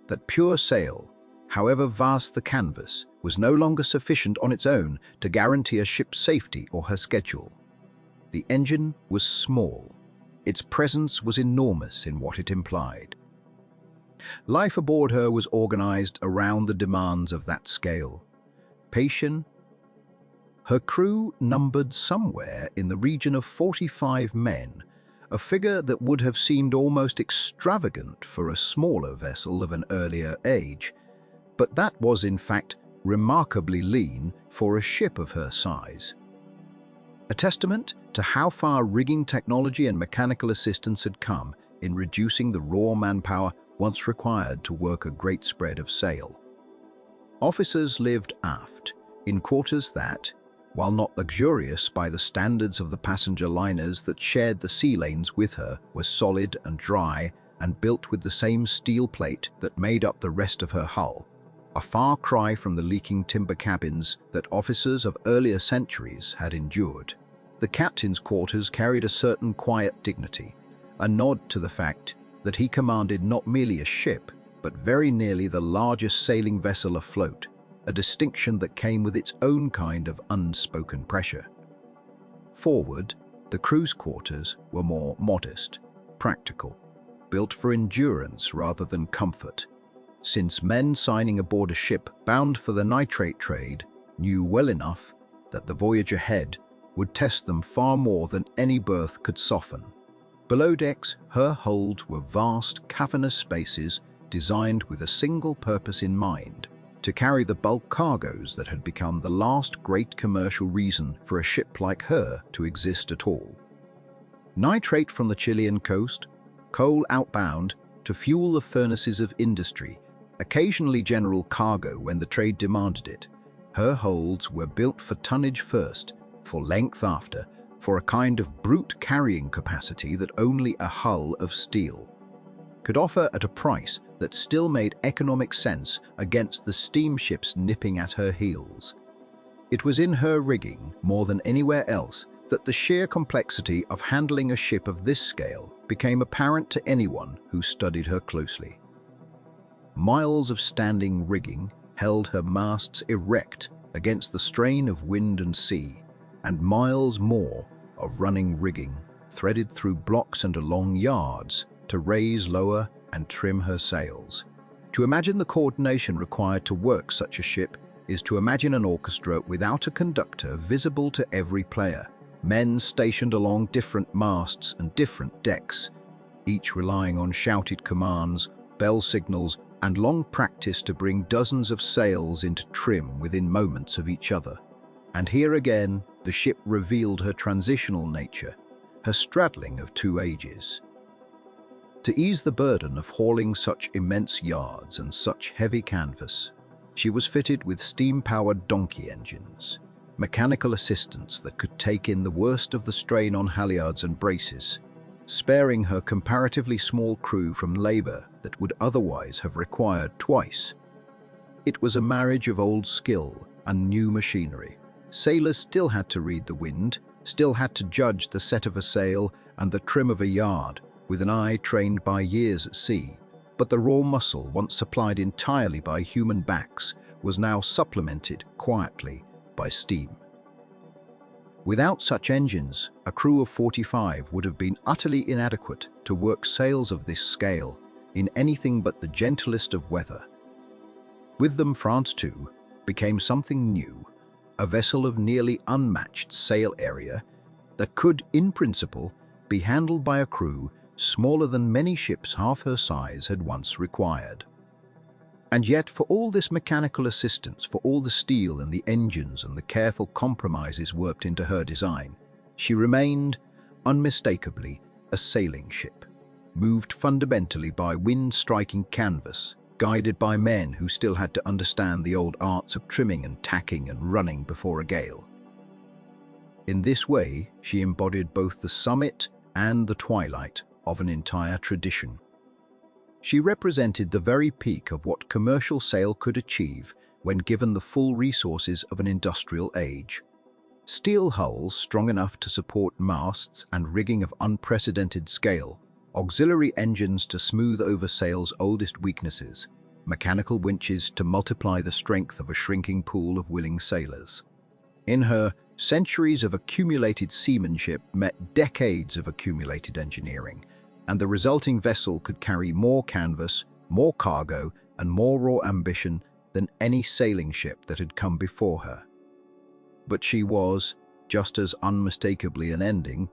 that pure sail, however vast the canvas, was no longer sufficient on its own to guarantee a ship's safety or her schedule. The engine was small. Its presence was enormous in what it implied. Life aboard her was organized around the demands of that scale. Patient. Her crew numbered somewhere in the region of 45 men, a figure that would have seemed almost extravagant for a smaller vessel of an earlier age, but that was in fact remarkably lean for a ship of her size. A testament to how far rigging technology and mechanical assistance had come in reducing the raw manpower once required to work a great spread of sail. Officers lived aft, in quarters that, while not luxurious by the standards of the passenger liners that shared the sea lanes with her, were solid and dry and built with the same steel plate that made up the rest of her hull, a far cry from the leaking timber cabins that officers of earlier centuries had endured. The captain's quarters carried a certain quiet dignity, a nod to the fact that he commanded not merely a ship, but very nearly the largest sailing vessel afloat, a distinction that came with its own kind of unspoken pressure. Forward, the crew's quarters were more modest, practical, built for endurance rather than comfort, since men signing aboard a ship bound for the nitrate trade knew well enough that the voyage ahead would test them far more than any berth could soften. Below decks, her holds were vast, cavernous spaces designed with a single purpose in mind: to carry the bulk cargoes that had become the last great commercial reason for a ship like her to exist at all. Nitrate from the Chilean coast, coal outbound to fuel the furnaces of industry, occasionally general cargo when the trade demanded it. Her holds were built for tonnage first, for length after, for a kind of brute carrying capacity that only a hull of steel could offer at a price that still made economic sense against the steamships nipping at her heels. It was in her rigging, more than anywhere else, that the sheer complexity of handling a ship of this scale became apparent to anyone who studied her closely. Miles of standing rigging held her masts erect against the strain of wind and sea, and miles more of running rigging threaded through blocks and along yards to raise, lower, and trim her sails. To imagine the coordination required to work such a ship is to imagine an orchestra without a conductor visible to every player, men stationed along different masts and different decks, each relying on shouted commands, bell signals, and long practice to bring dozens of sails into trim within moments of each other. And here again, the ship revealed her transitional nature, her straddling of two ages. To ease the burden of hauling such immense yards and such heavy canvas, she was fitted with steam-powered donkey engines, mechanical assistance that could take in the worst of the strain on halyards and braces, sparing her comparatively small crew from labor that would otherwise have required twice. It was a marriage of old skill and new machinery. Sailors still had to read the wind, still had to judge the set of a sail and the trim of a yard, with an eye trained by years at sea, but the raw muscle once supplied entirely by human backs was now supplemented quietly by steam. Without such engines, a crew of 45 would have been utterly inadequate to work sails of this scale in anything but the gentlest of weather. With them, France too became something new, a vessel of nearly unmatched sail area that could, in principle, be handled by a crew smaller than many ships half her size had once required. And yet, for all this mechanical assistance, for all the steel and the engines and the careful compromises worked into her design, she remained, unmistakably, a sailing ship, moved fundamentally by wind-striking canvas, guided by men who still had to understand the old arts of trimming and tacking and running before a gale. In this way, she embodied both the summit and the twilight of an entire tradition. She represented the very peak of what commercial sail could achieve when given the full resources of an industrial age. Steel hulls strong enough to support masts and rigging of unprecedented scale, auxiliary engines to smooth over sail's oldest weaknesses, mechanical winches to multiply the strength of a shrinking pool of willing sailors. In her, centuries of accumulated seamanship met decades of accumulated engineering, and the resulting vessel could carry more canvas, more cargo, and more raw ambition than any sailing ship that had come before her. But she was, just as unmistakably, an ending.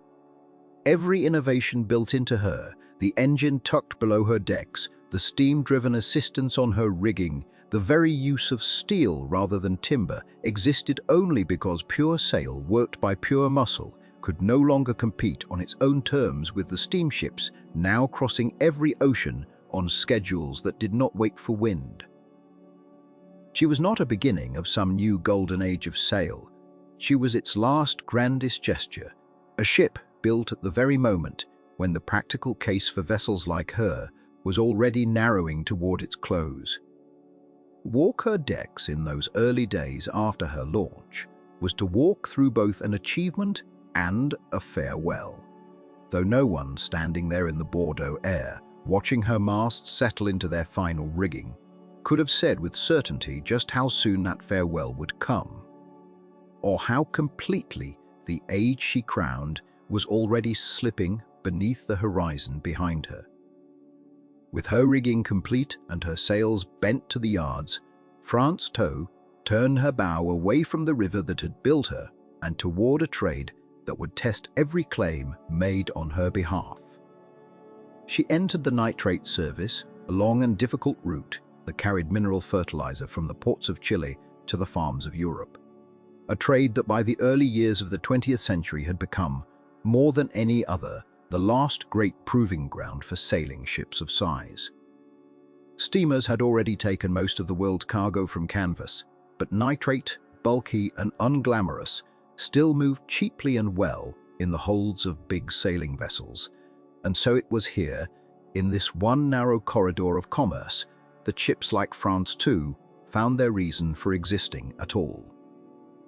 Every innovation built into her, the engine tucked below her decks, the steam-driven assistance on her rigging, the very use of steel rather than timber, existed only because pure sail, worked by pure muscle, could no longer compete on its own terms with the steamships now crossing every ocean on schedules that did not wait for wind. She was not a beginning of some new golden age of sail. She was its last grandest gesture, a ship built at the very moment when the practical case for vessels like her was already narrowing toward its close. Walk her decks in those early days after her launch was to walk through both an achievement and a farewell. Though no one standing there in the Bordeaux air, watching her masts settle into their final rigging, could have said with certainty just how soon that farewell would come, or how completely the age she crowned was already slipping beneath the horizon behind her. With her rigging complete and her sails bent to the yards, France Tow turned her bow away from the river that had built her and toward a trade that would test every claim made on her behalf. She entered the nitrate service, a long and difficult route that carried mineral fertilizer from the ports of Chile to the farms of Europe. A trade that by the early years of the 20th century had become, more than any other, the last great proving ground for sailing ships of size. Steamers had already taken most of the world's cargo from canvas, but nitrate, bulky and unglamorous, still moved cheaply and well in the holds of big sailing vessels. And so it was here, in this one narrow corridor of commerce, that ships like France Tow found their reason for existing at all.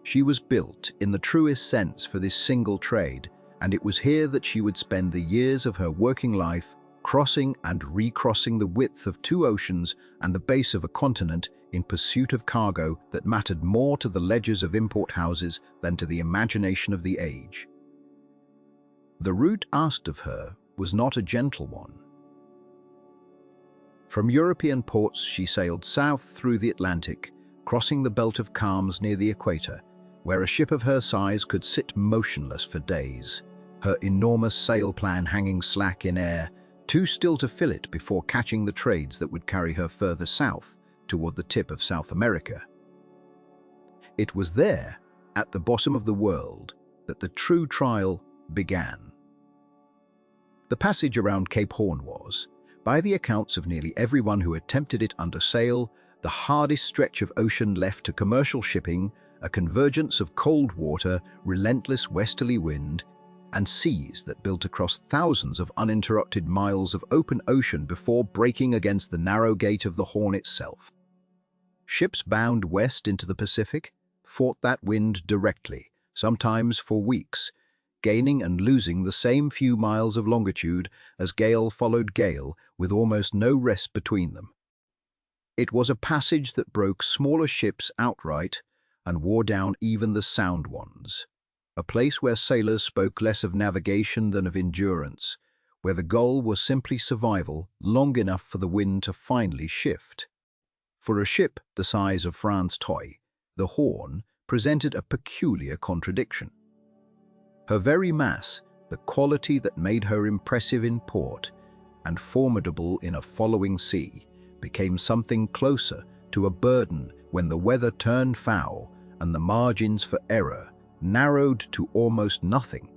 She was built in the truest sense for this single trade, and it was here that she would spend the years of her working life, crossing and recrossing the width of 2 oceans and the base of a continent in pursuit of cargo that mattered more to the ledgers of import houses than to the imagination of the age. The route asked of her was not a gentle one. From European ports she sailed south through the Atlantic, crossing the belt of calms near the equator, where a ship of her size could sit motionless for days, her enormous sail plan hanging slack in air, too still to fill it before catching the trades that would carry her further south toward the tip of South America. It was there, at the bottom of the world, that the true trial began. The passage around Cape Horn was, by the accounts of nearly everyone who attempted it under sail, the hardest stretch of ocean left to commercial shipping, a convergence of cold water, relentless westerly wind, and seas that built across thousands of uninterrupted miles of open ocean before breaking against the narrow gate of the Horn itself. Ships bound west into the Pacific fought that wind directly, sometimes for weeks, gaining and losing the same few miles of longitude as gale followed gale, with almost no rest between them. It was a passage that broke smaller ships outright and wore down even the sound ones. A place where sailors spoke less of navigation than of endurance, where the goal was simply survival long enough for the wind to finally shift. For a ship the size of France Tow, the Horn presented a peculiar contradiction. Her very mass, the quality that made her impressive in port and formidable in a following sea, became something closer to a burden when the weather turned foul and the margins for error narrowed to almost nothing.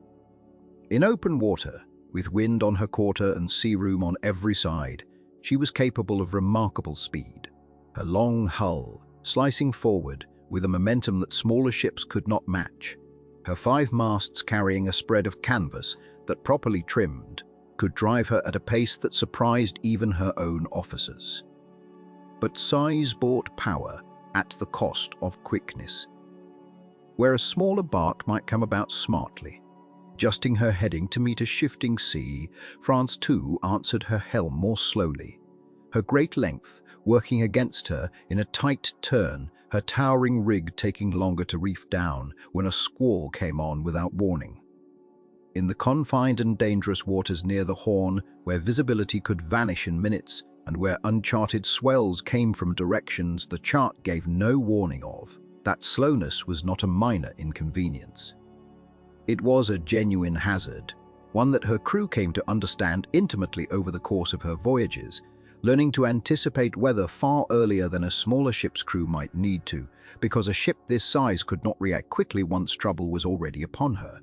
In open water, with wind on her quarter and sea room on every side, she was capable of remarkable speed, her long hull slicing forward with a momentum that smaller ships could not match, her 5 masts carrying a spread of canvas that, properly trimmed, could drive her at a pace that surprised even her own officers. But size bought power at the cost of quickness. Where a smaller bark might come about smartly, adjusting her heading to meet a shifting sea, France too answered her helm more slowly, her great length working against her in a tight turn, her towering rig taking longer to reef down when a squall came on without warning. In the confined and dangerous waters near the Horn, where visibility could vanish in minutes and where uncharted swells came from directions the chart gave no warning of, that slowness was not a minor inconvenience. It was a genuine hazard, one that her crew came to understand intimately over the course of her voyages, learning to anticipate weather far earlier than a smaller ship's crew might need to, because a ship this size could not react quickly once trouble was already upon her.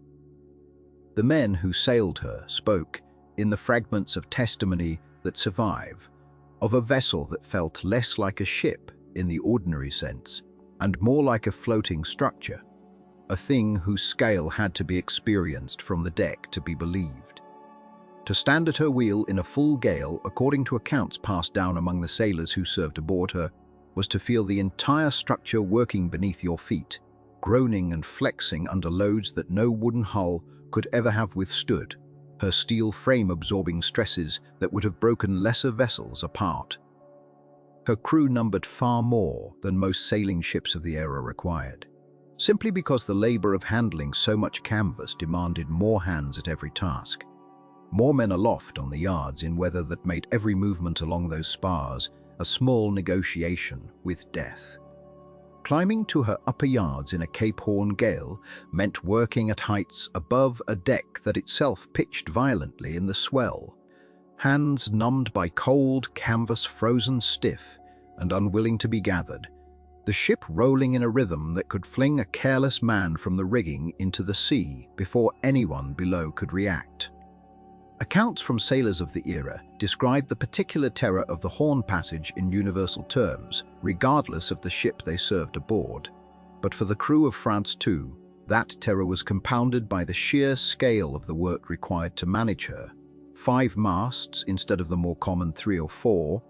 The men who sailed her spoke, in the fragments of testimony that survive, of a vessel that felt less like a ship in the ordinary sense, and more like a floating structure, a thing whose scale had to be experienced from the deck to be believed. To stand at her wheel in a full gale, according to accounts passed down among the sailors who served aboard her, was to feel the entire structure working beneath your feet, groaning and flexing under loads that no wooden hull could ever have withstood, her steel frame absorbing stresses that would have broken lesser vessels apart. Her crew numbered far more than most sailing ships of the era required, simply because the labor of handling so much canvas demanded more hands at every task. More men aloft on the yards in weather that made every movement along those spars a small negotiation with death. Climbing to her upper yards in a Cape Horn gale meant working at heights above a deck that itself pitched violently in the swell, hands numbed by cold canvas frozen stiff and unwilling to be gathered, the ship rolling in a rhythm that could fling a careless man from the rigging into the sea before anyone below could react. Accounts from sailors of the era described the particular terror of the Horn Passage in universal terms, regardless of the ship they served aboard. But for the crew of France too, that terror was compounded by the sheer scale of the work required to manage her. 5 masts instead of the more common 3 or 4,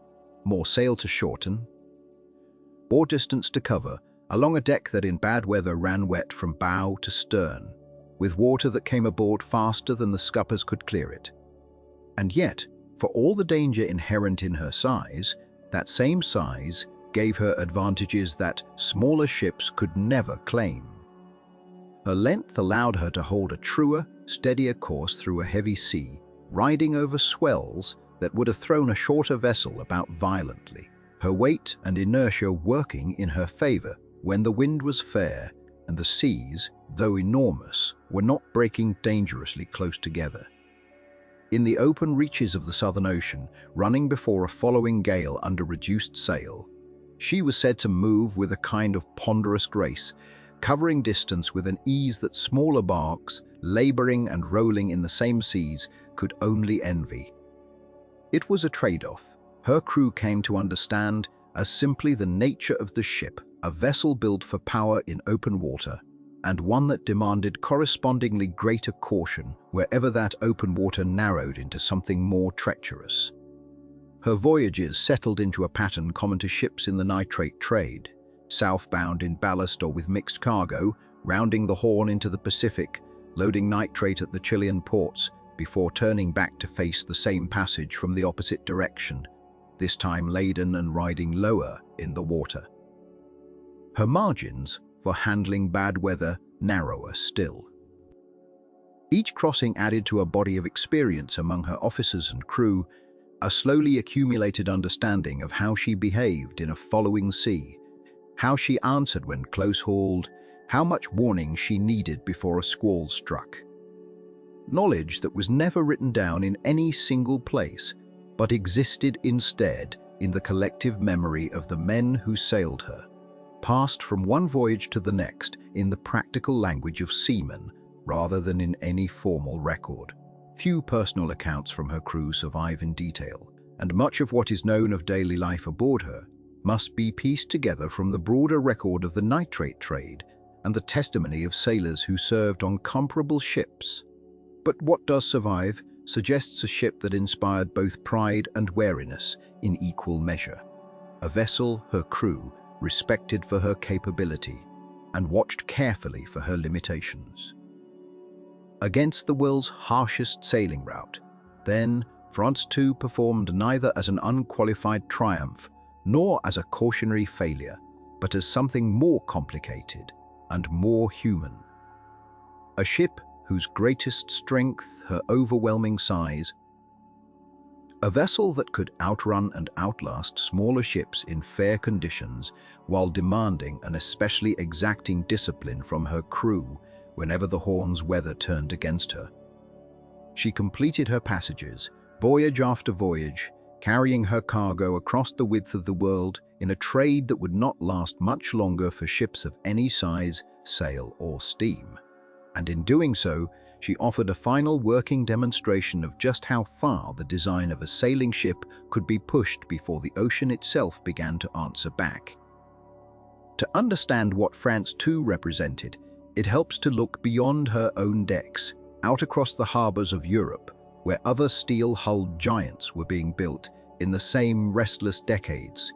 more sail to shorten, more distance to cover, along a deck that in bad weather ran wet from bow to stern, with water that came aboard faster than the scuppers could clear it. And yet, for all the danger inherent in her size, that same size gave her advantages that smaller ships could never claim. Her length allowed her to hold a truer, steadier course through a heavy sea, riding over swells that would have thrown a shorter vessel about violently, her weight and inertia working in her favor when the wind was fair and the seas, though enormous, were not breaking dangerously close together. In the open reaches of the Southern Ocean, running before a following gale under reduced sail, she was said to move with a kind of ponderous grace, covering distance with an ease that smaller barks, laboring and rolling in the same seas, could only envy. It was a trade-off her crew came to understand as simply the nature of the ship, a vessel built for power in open water, and one that demanded correspondingly greater caution wherever that open water narrowed into something more treacherous. Her voyages settled into a pattern common to ships in the nitrate trade, southbound in ballast or with mixed cargo, rounding the Horn into the Pacific, loading nitrate at the Chilean ports, before turning back to face the same passage from the opposite direction, this time laden and riding lower in the water. Her margins for handling bad weather narrower still. Each crossing added to a body of experience among her officers and crew, a slowly accumulated understanding of how she behaved in a following sea, how she answered when close-hauled, how much warning she needed before a squall struck. Knowledge that was never written down in any single place, but existed instead in the collective memory of the men who sailed her, passed from one voyage to the next in the practical language of seamen rather than in any formal record. Few personal accounts from her crew survive in detail, and much of what is known of daily life aboard her must be pieced together from the broader record of the nitrate trade and the testimony of sailors who served on comparable ships. But what does survive suggests a ship that inspired both pride and wariness in equal measure. A vessel her crew respected for her capability and watched carefully for her limitations. Against the world's harshest sailing route, then, France too performed neither as an unqualified triumph nor as a cautionary failure, but as something more complicated and more human. A ship whose greatest strength, her overwhelming size, a vessel that could outrun and outlast smaller ships in fair conditions while demanding an especially exacting discipline from her crew whenever the Horn's weather turned against her. She completed her passages, voyage after voyage, carrying her cargo across the width of the world in a trade that would not last much longer for ships of any size, sail, or steam. And in doing so, she offered a final working demonstration of just how far the design of a sailing ship could be pushed before the ocean itself began to answer back. To understand what France too represented, it helps to look beyond her own decks, out across the harbors of Europe, where other steel-hulled giants were being built in the same restless decades.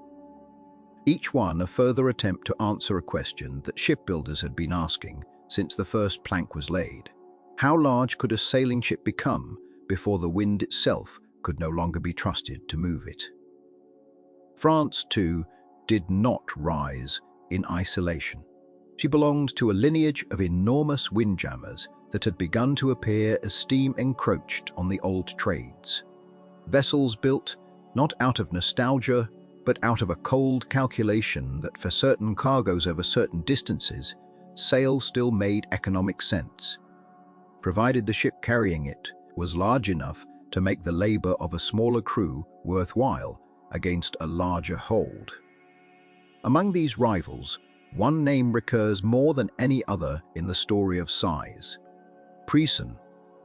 Each one a further attempt to answer a question that shipbuilders had been asking since the first plank was laid. How large could a sailing ship become before the wind itself could no longer be trusted to move it? France, too, did not rise in isolation. She belonged to a lineage of enormous windjammers that had begun to appear as steam encroached on the old trades. Vessels built not out of nostalgia, but out of a cold calculation that for certain cargoes over certain distances, sail still made economic sense, provided the ship carrying it was large enough to make the labor of a smaller crew worthwhile against a larger hold. Among these rivals, one name recurs more than any other in the story of size. Preußen,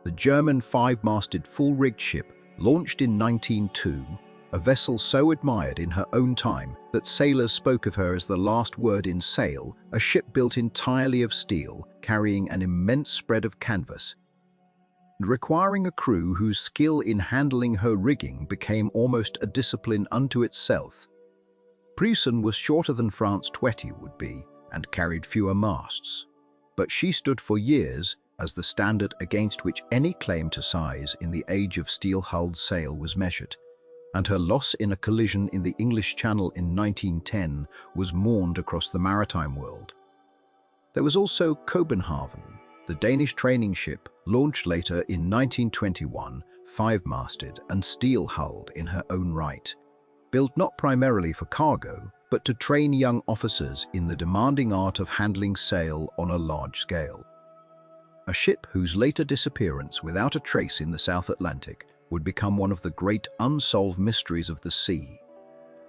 the German five-masted full-rigged ship launched in 1902, a vessel so admired in her own time that sailors spoke of her as the last word in sail, a ship built entirely of steel, carrying an immense spread of canvas, and requiring a crew whose skill in handling her rigging became almost a discipline unto itself. Preußen was shorter than France 20 would be and carried fewer masts, but she stood for years as the standard against which any claim to size in the age of steel-hulled sail was measured, and her loss in a collision in the English Channel in 1910 was mourned across the maritime world. There was also Copenhagen, the Danish training ship, launched later in 1921, five-masted and steel-hulled in her own right, built not primarily for cargo, but to train young officers in the demanding art of handling sail on a large scale. A ship whose later disappearance without a trace in the South Atlantic would become one of the great unsolved mysteries of the sea.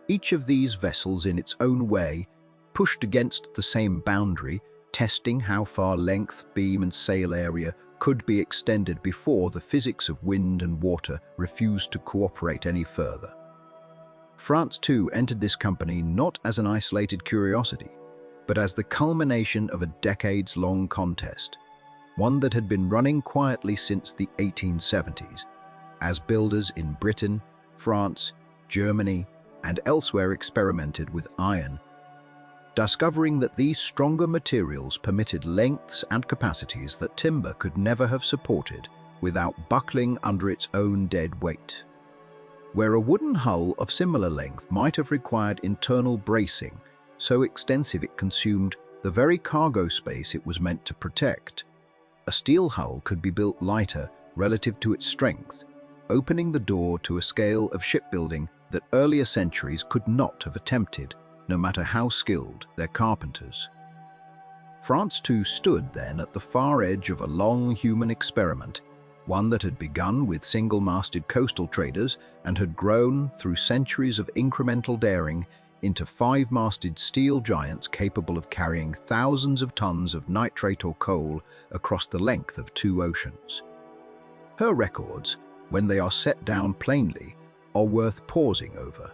Each of these vessels in its own way pushed against the same boundary, testing how far length, beam and sail area could be extended before the physics of wind and water refused to cooperate any further. France too entered this company not as an isolated curiosity, but as the culmination of a decades-long contest, one that had been running quietly since the 1870s, as builders in Britain, France, Germany, and elsewhere experimented with iron, discovering that these stronger materials permitted lengths and capacities that timber could never have supported without buckling under its own dead weight. Where a wooden hull of similar length might have required internal bracing, so extensive it consumed the very cargo space it was meant to protect, a steel hull could be built lighter relative to its strength, opening the door to a scale of shipbuilding that earlier centuries could not have attempted, no matter how skilled their carpenters. France too stood then at the far edge of a long human experiment, one that had begun with single-masted coastal traders and had grown through centuries of incremental daring into five-masted steel giants capable of carrying thousands of tons of nitrate or coal across the length of two oceans. Her records, when they are set down plainly, are worth pausing over,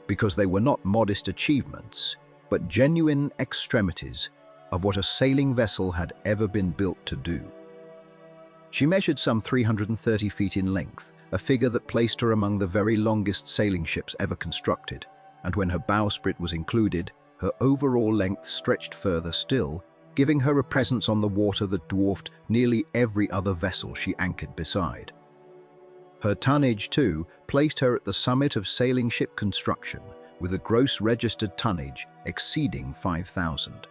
because they were not modest achievements, but genuine extremities of what a sailing vessel had ever been built to do. She measured some 330 feet in length, a figure that placed her among the very longest sailing ships ever constructed, and when her bowsprit was included, her overall length stretched further still, giving her a presence on the water that dwarfed nearly every other vessel she anchored beside. Her tonnage, too, placed her at the summit of sailing ship construction, with a gross registered tonnage exceeding 5,000.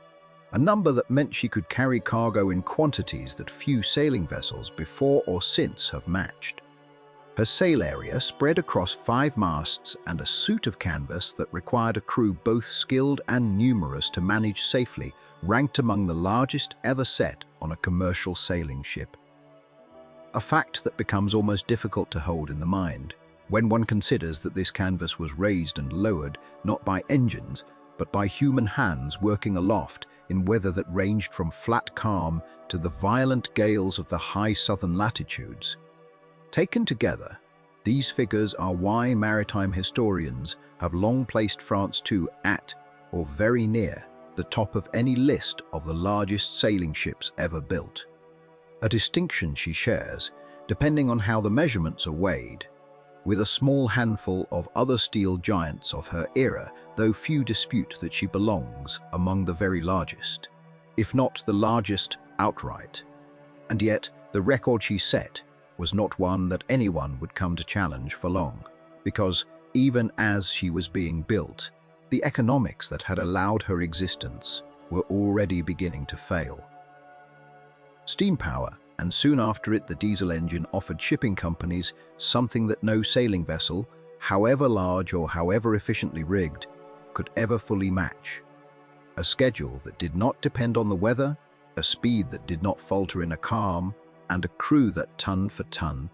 A number that meant she could carry cargo in quantities that few sailing vessels before or since have matched. Her sail area spread across 5 masts and a suit of canvas that required a crew both skilled and numerous to manage safely, ranked among the largest ever set on a commercial sailing ship. A fact that becomes almost difficult to hold in the mind when one considers that this canvas was raised and lowered not by engines, but by human hands working aloft in weather that ranged from flat calm to the violent gales of the high southern latitudes. Taken together, these figures are why maritime historians have long placed France too at, or very near, the top of any list of the largest sailing ships ever built. A distinction she shares, depending on how the measurements are weighed, with a small handful of other steel giants of her era, though few dispute that she belongs among the very largest, if not the largest outright. And yet, the record she set was not one that anyone would come to challenge for long, because even as she was being built, the economics that had allowed her existence were already beginning to fail. Steam power, and soon after it the diesel engine, offered shipping companies something that no sailing vessel, however large or however efficiently rigged, could ever fully match. A schedule that did not depend on the weather, a speed that did not falter in a calm, and a crew that, ton for ton,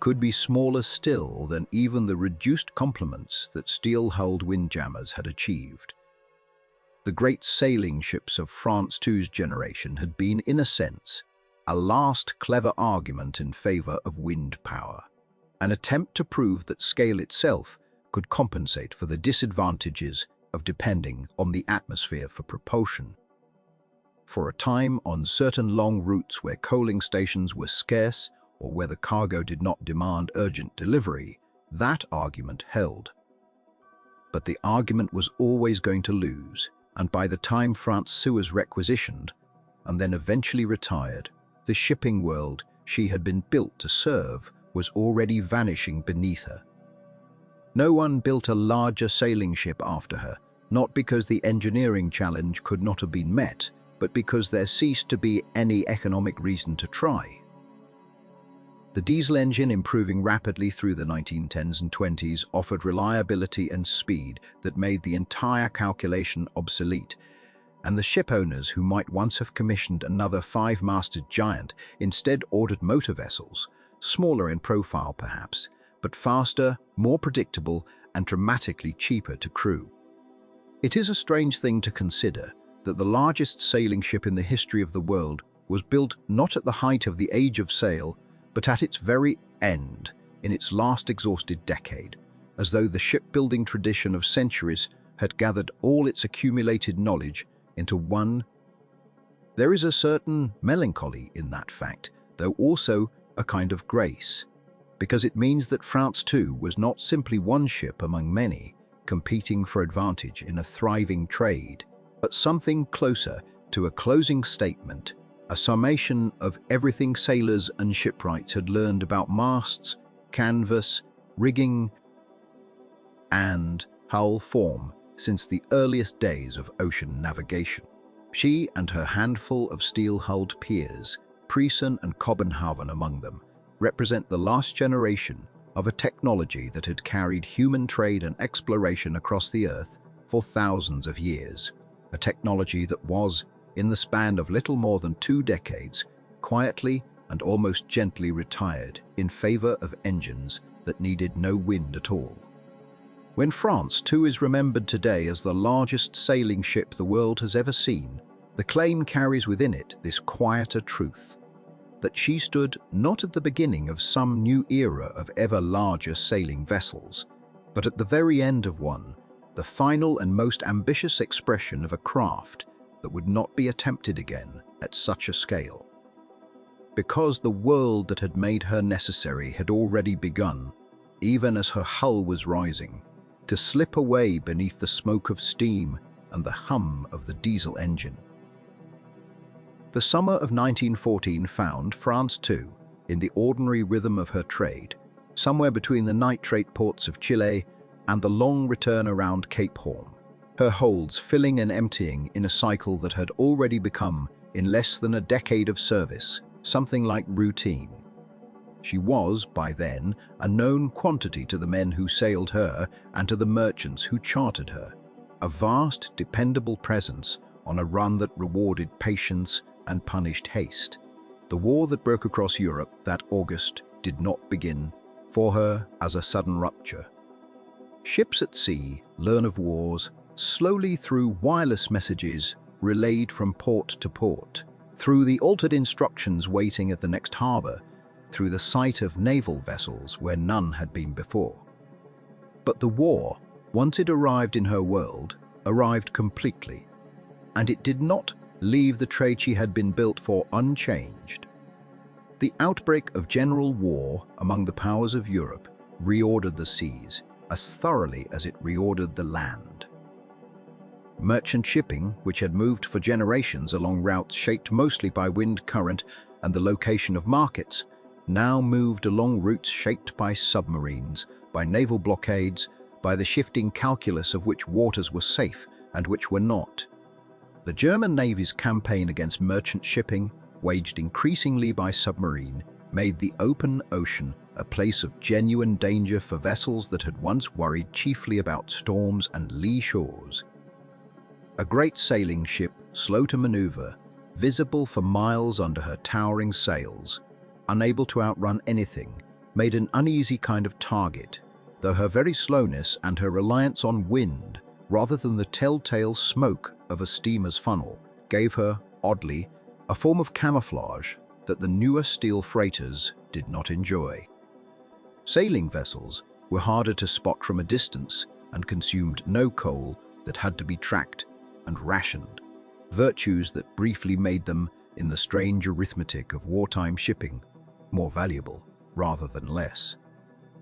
could be smaller still than even the reduced complements that steel-hulled windjammers had achieved. The great sailing ships of France II's generation had been, in a sense, a last clever argument in favor of wind power, an attempt to prove that scale itself could compensate for the disadvantages of depending on the atmosphere for propulsion. For a time, on certain long routes where coaling stations were scarce or where the cargo did not demand urgent delivery, that argument held. But the argument was always going to lose, and by the time France II was requisitioned, and then eventually retired, the shipping world she had been built to serve was already vanishing beneath her. No one built a larger sailing ship after her, not because the engineering challenge could not have been met, but because there ceased to be any economic reason to try. The diesel engine, improving rapidly through the 1910s and 20s, offered reliability and speed that made the entire calculation obsolete, and the ship owners who might once have commissioned another 5-masted giant instead ordered motor vessels, smaller in profile perhaps, but faster, more predictable, and dramatically cheaper to crew. It is a strange thing to consider that the largest sailing ship in the history of the world was built not at the height of the age of sail, but at its very end, in its last exhausted decade, as though the shipbuilding tradition of centuries had gathered all its accumulated knowledge into one. There is a certain melancholy in that fact, though also a kind of grace, because it means that France too was not simply one ship among many, competing for advantage in a thriving trade, but something closer to a closing statement, a summation of everything sailors and shipwrights had learned about masts, canvas, rigging, and hull form since the earliest days of ocean navigation. She and her handful of steel-hulled peers, Preesen and Kobenhaven among them, represent the last generation of a technology that had carried human trade and exploration across the earth for thousands of years, a technology that was, in the span of little more than 2 decades, quietly and almost gently retired in favor of engines that needed no wind at all. When France too is remembered today as the largest sailing ship the world has ever seen, the claim carries within it this quieter truth, that she stood not at the beginning of some new era of ever larger sailing vessels, but at the very end of one, the final and most ambitious expression of a craft that would not be attempted again at such a scale. because the world that had made her necessary had already begun, even as her hull was rising, to slip away beneath the smoke of steam and the hum of the diesel engine. The summer of 1914 found France too, in the ordinary rhythm of her trade, somewhere between the nitrate ports of Chile and the long return around Cape Horn, her holds filling and emptying in a cycle that had already become, in less than a decade of service, something like routine. She was, by then, a known quantity to the men who sailed her and to the merchants who chartered her, a vast, dependable presence on a run that rewarded patience and punished haste. The war that broke across Europe that August did not begin for her as a sudden rupture. Ships at sea learn of wars slowly through wireless messages relayed from port to port, through the altered instructions waiting at the next harbor, through the sight of naval vessels where none had been before. But the war, once it arrived in her world, arrived completely, and it did not leave the trade she had been built for unchanged. The outbreak of general war among the powers of Europe reordered the seas as thoroughly as it reordered the land. Merchant shipping, which had moved for generations along routes shaped mostly by wind current and the location of markets, now moved along routes shaped by submarines, by naval blockades, by the shifting calculus of which waters were safe and which were not. The German Navy's campaign against merchant shipping, waged increasingly by submarine, made the open ocean a place of genuine danger for vessels that had once worried chiefly about storms and lee shores. A great sailing ship, slow to maneuver, visible for miles under her towering sails, unable to outrun anything, made an uneasy kind of target, though her very slowness and her reliance on wind, rather than the telltale smoke of a steamer's funnel, gave her, oddly, a form of camouflage that the newer steel freighters did not enjoy. Sailing vessels were harder to spot from a distance and consumed no coal that had to be tracked and rationed, virtues that briefly made them, in the strange arithmetic of wartime shipping, more valuable rather than less.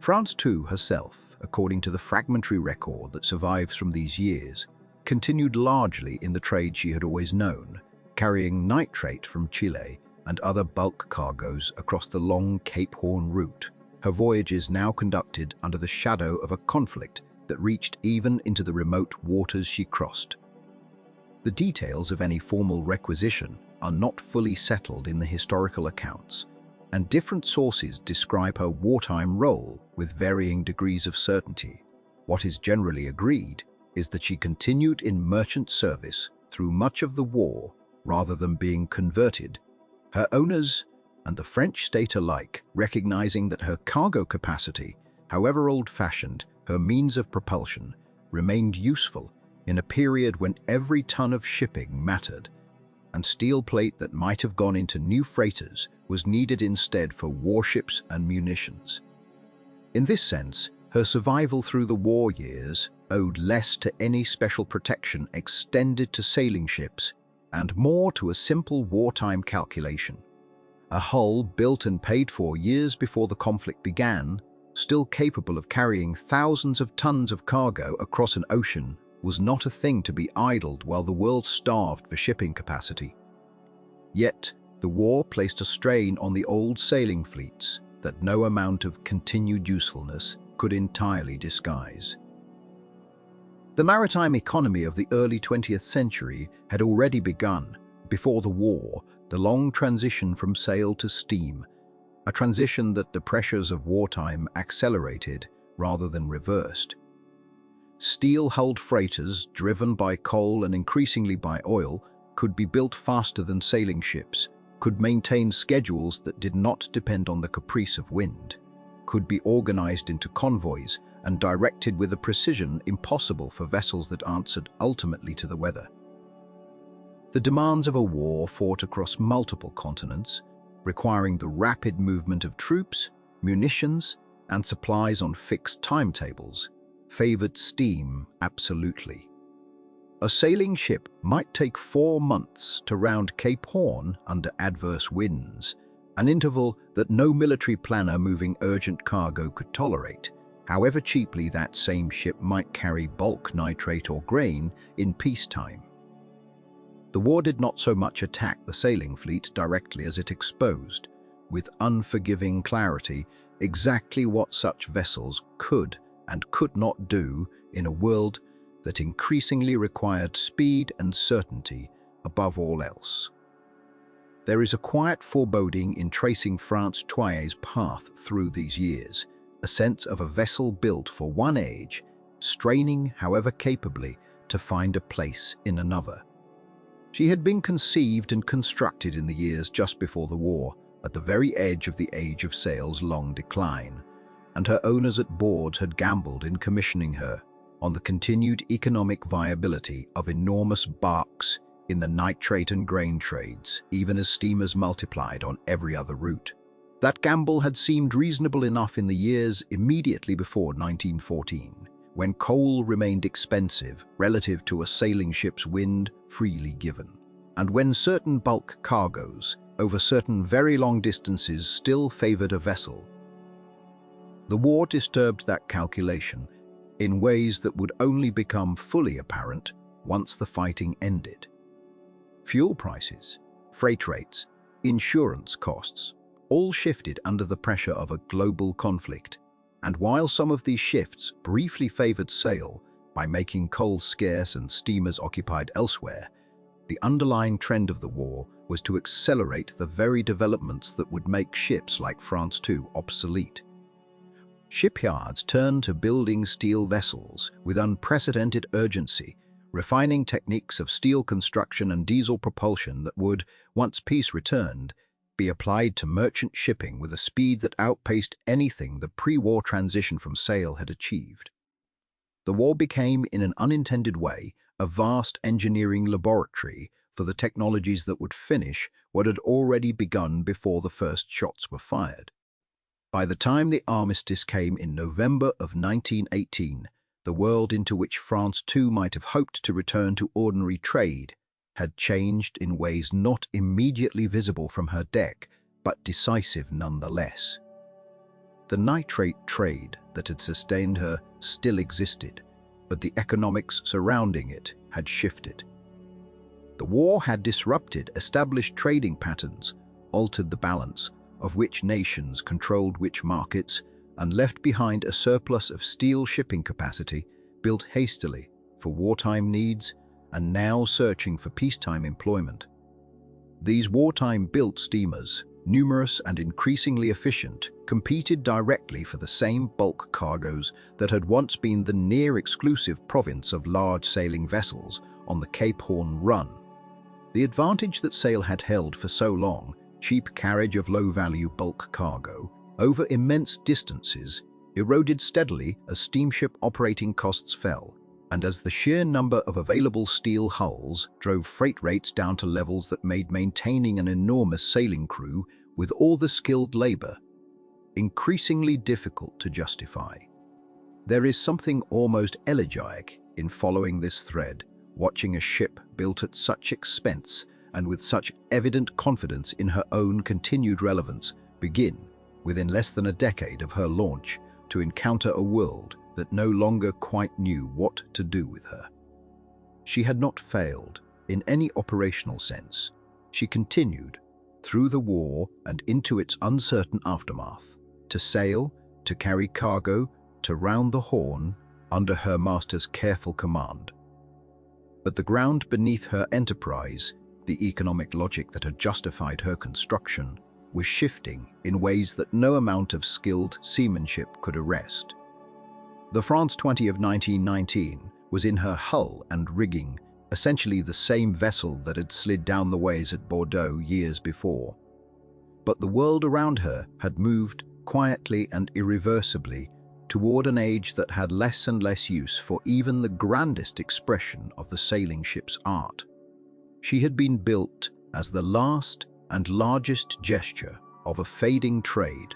France too herself, according to the fragmentary record that survives from these years, continued largely in the trade she had always known, carrying nitrate from Chile and other bulk cargoes across the long Cape Horn route, her voyages now conducted under the shadow of a conflict that reached even into the remote waters she crossed. The details of any formal requisition are not fully settled in the historical accounts, and different sources describe her wartime role with varying degrees of certainty. What is generally agreed is that she continued in merchant service through much of the war rather than being converted, her owners and the French state alike recognizing that her cargo capacity, however old-fashioned her means of propulsion, remained useful in a period when every ton of shipping mattered, and steel plate that might have gone into new freighters was needed instead for warships and munitions. In this sense, her survival through the war years owed less to any special protection extended to sailing ships and more to a simple wartime calculation. A hull built and paid for years before the conflict began, still capable of carrying thousands of tons of cargo across an ocean, was not a thing to be idled while the world starved for shipping capacity. Yet, the war placed a strain on the old sailing fleets that no amount of continued usefulness could entirely disguise. The maritime economy of the early 20th century had already begun, before the war, the long transition from sail to steam, a transition that the pressures of wartime accelerated rather than reversed. Steel-hulled freighters, driven by coal and increasingly by oil, could be built faster than sailing ships, could maintain schedules that did not depend on the caprice of wind, could be organized into convoys and directed with a precision impossible for vessels that answered ultimately to the weather. The demands of a war fought across multiple continents, requiring the rapid movement of troops, munitions, and supplies on fixed timetables, favored steam absolutely. A sailing ship might take 4 months to round Cape Horn under adverse winds, an interval that no military planner moving urgent cargo could tolerate, however cheaply that same ship might carry bulk nitrate or grain in peacetime. The war did not so much attack the sailing fleet directly as it exposed, with unforgiving clarity, exactly what such vessels could and could not do in a world that increasingly required speed and certainty above all else. There is a quiet foreboding in tracing France-Troyes' path through these years, a sense of a vessel built for one age, straining, however capably, to find a place in another. She had been conceived and constructed in the years just before the war, at the very edge of the age of sail's long decline, and her owners at board had gambled in commissioning her on the continued economic viability of enormous barques in the nitrate and grain trades, even as steamers multiplied on every other route. That gamble had seemed reasonable enough in the years immediately before 1914, when coal remained expensive relative to a sailing ship's wind freely given, and when certain bulk cargoes over certain very long distances still favored a vessel. The war disturbed that calculation in ways that would only become fully apparent once the fighting ended. Fuel prices, freight rates, insurance costs, all shifted under the pressure of a global conflict, and while some of these shifts briefly favored sail by making coal scarce and steamers occupied elsewhere, the underlying trend of the war was to accelerate the very developments that would make ships like France II obsolete. Shipyards turned to building steel vessels with unprecedented urgency, refining techniques of steel construction and diesel propulsion that would, once peace returned, be applied to merchant shipping with a speed that outpaced anything the pre-war transition from sail had achieved. The war became, in an unintended way, a vast engineering laboratory for the technologies that would finish what had already begun before the first shots were fired. By the time the armistice came in November of 1918, the world into which France too might have hoped to return to ordinary trade had changed in ways not immediately visible from her deck, but decisive nonetheless. The nitrate trade that had sustained her still existed, but the economics surrounding it had shifted. The war had disrupted established trading patterns, altered the balance of which nations controlled which markets, and left behind a surplus of steel shipping capacity built hastily for wartime needs and now searching for peacetime employment. These wartime-built steamers, numerous and increasingly efficient, competed directly for the same bulk cargoes that had once been the near-exclusive province of large sailing vessels on the Cape Horn run. The advantage that sail had held for so long, cheap carriage of low-value bulk cargo, over immense distances, eroded steadily as steamship operating costs fell, and as the sheer number of available steel hulls drove freight rates down to levels that made maintaining an enormous sailing crew with all the skilled labor increasingly difficult to justify. There is something almost elegiac in following this thread, watching a ship built at such expense and with such evident confidence in her own continued relevance begin, within less than a decade of her launch, to encounter a world that no longer quite knew what to do with her. She had not failed in any operational sense. She continued, through the war and into its uncertain aftermath, to sail, to carry cargo, to round the Horn under her master's careful command. But the ground beneath her enterprise, the economic logic that had justified her construction, was shifting in ways that no amount of skilled seamanship could arrest. The France 20 of 1919 was in her hull and rigging, essentially the same vessel that had slid down the ways at Bordeaux years before. But the world around her had moved quietly and irreversibly toward an age that had less and less use for even the grandest expression of the sailing ship's art. She had been built as the last and largest gesture of a fading trade,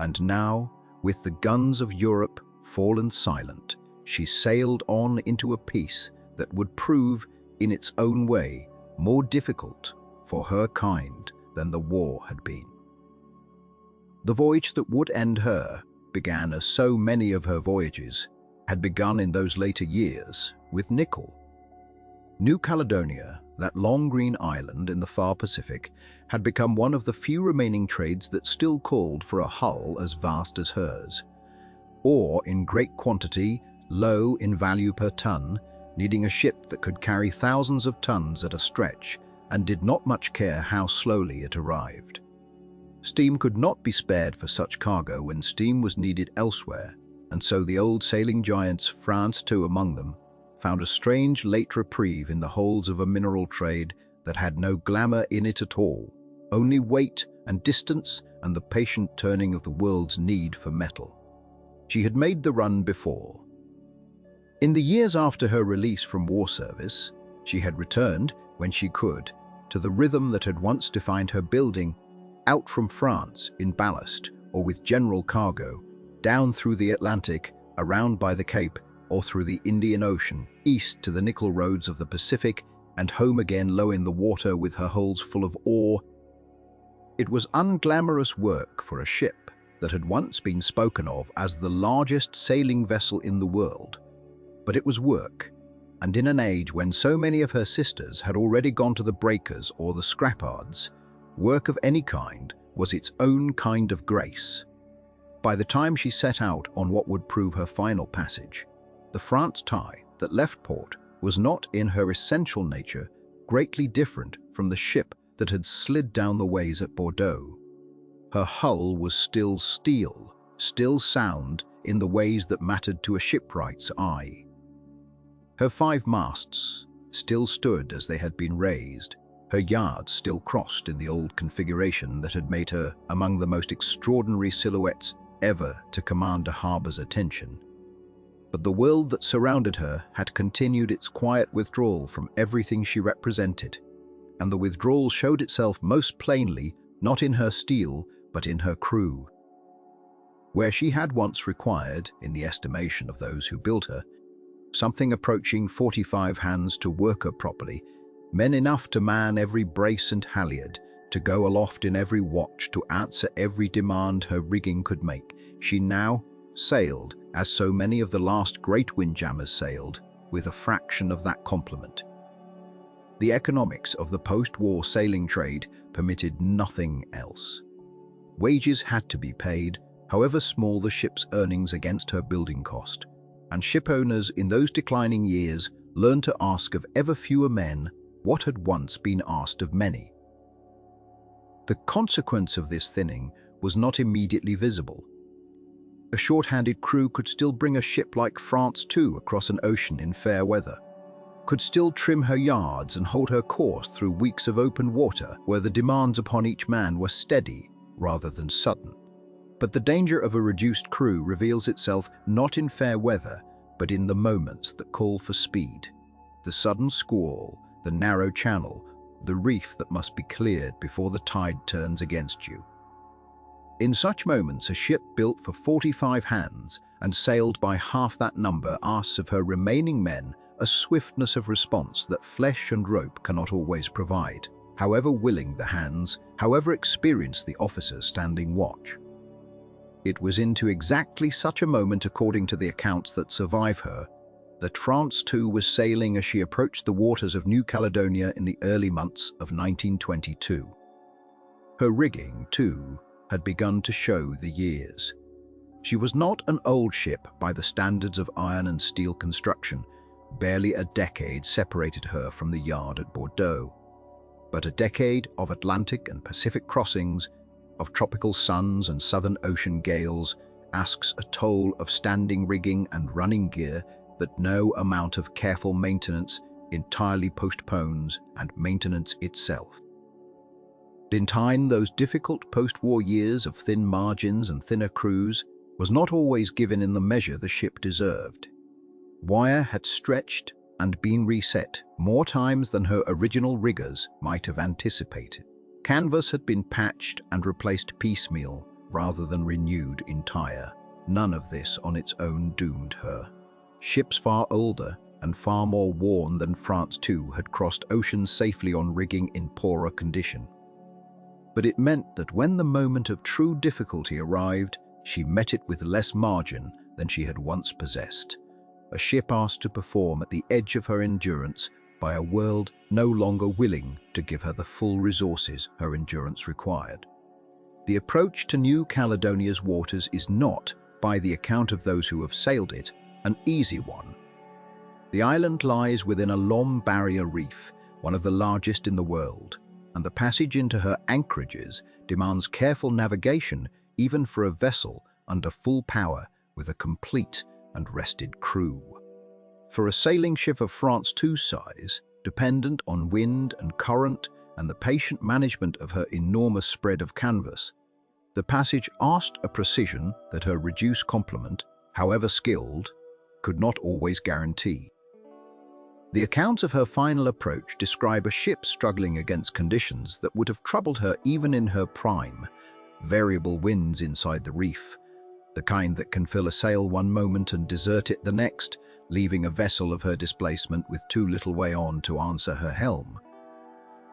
and now, with the guns of Europe fallen silent, she sailed on into a peace that would prove, in its own way, more difficult for her kind than the war had been. The voyage that would end her began, as so many of her voyages had begun in those later years, with nickel. New Caledonia, that long green island in the far Pacific, had become one of the few remaining trades that still called for a hull as vast as hers. Ore in great quantity, low in value per ton, needing a ship that could carry thousands of tons at a stretch and did not much care how slowly it arrived. Steam could not be spared for such cargo when steam was needed elsewhere, and so the old sailing giants, France too among them, found a strange late reprieve in the holds of a mineral trade that had no glamour in it at all, only weight and distance and the patient turning of the world's need for metal. She had made the run before. In the years after her release from war service, she had returned, when she could, to the rhythm that had once defined her building, out from France in ballast or with general cargo, down through the Atlantic, around by the Cape, or through the Indian Ocean, east to the nickel roads of the Pacific, and home again low in the water with her holds full of ore. It was unglamorous work for a ship that had once been spoken of as the largest sailing vessel in the world. But it was work, and in an age when so many of her sisters had already gone to the breakers or the scrapyards, work of any kind was its own kind of grace. By the time she set out on what would prove her final passage, the France tie that left port was not in her essential nature greatly different from the ship that had slid down the ways at Bordeaux. Her hull was still steel, still sound in the ways that mattered to a shipwright's eye. Her 5 masts still stood as they had been raised, her yards still crossed in the old configuration that had made her among the most extraordinary silhouettes ever to command a harbor's attention. But the world that surrounded her had continued its quiet withdrawal from everything she represented, and the withdrawal showed itself most plainly not in her steel but in her crew. Where she had once required, in the estimation of those who built her, something approaching 45 hands to work her properly, men enough to man every brace and halyard, to go aloft in every watch, to answer every demand her rigging could make, she now sailed, as so many of the last great windjammers sailed, with a fraction of that complement. The economics of the post-war sailing trade permitted nothing else. Wages had to be paid, however small the ship's earnings against her building cost, and shipowners in those declining years learned to ask of ever fewer men what had once been asked of many. The consequence of this thinning was not immediately visible. A short-handed crew could still bring a ship like France too across an ocean in fair weather, could still trim her yards and hold her course through weeks of open water where the demands upon each man were steady rather than sudden. But the danger of a reduced crew reveals itself not in fair weather, but in the moments that call for speed. The sudden squall, the narrow channel, the reef that must be cleared before the tide turns against you. In such moments, a ship built for 45 hands and sailed by half that number asks of her remaining men a swiftness of response that flesh and rope cannot always provide, however willing the hands, however experienced the officers standing watch. It was into exactly such a moment, according to the accounts that survive her, that France too was sailing as she approached the waters of New Caledonia in the early months of 1922. Her rigging, too, had begun to show the years. She was not an old ship by the standards of iron and steel construction. Barely a decade separated her from the yard at Bordeaux. But a decade of Atlantic and Pacific crossings, of tropical suns and southern ocean gales, asks a toll of standing rigging and running gear that no amount of careful maintenance entirely postpones, and maintenance itself. In time, those difficult post-war years of thin margins and thinner crews was not always given in the measure the ship deserved. Wire had stretched and been reset more times than her original riggers might have anticipated. Canvas had been patched and replaced piecemeal rather than renewed entire. None of this on its own doomed her. Ships far older and far more worn than France too had crossed oceans safely on rigging in poorer condition. but it meant that when the moment of true difficulty arrived, she met it with less margin than she had once possessed. A ship asked to perform at the edge of her endurance by a world no longer willing to give her the full resources her endurance required. The approach to New Caledonia's waters is not, by the account of those who have sailed it, an easy one. The island lies within a long barrier reef, one of the largest in the world, and the passage into her anchorages demands careful navigation even for a vessel under full power with a complete and rested crew. For a sailing ship of France II's size, dependent on wind and current and the patient management of her enormous spread of canvas, the passage asked a precision that her reduced complement, however skilled, could not always guarantee. The accounts of her final approach describe a ship struggling against conditions that would have troubled her even in her prime: variable winds inside the reef, the kind that can fill a sail one moment and desert it the next, leaving a vessel of her displacement with too little way on to answer her helm.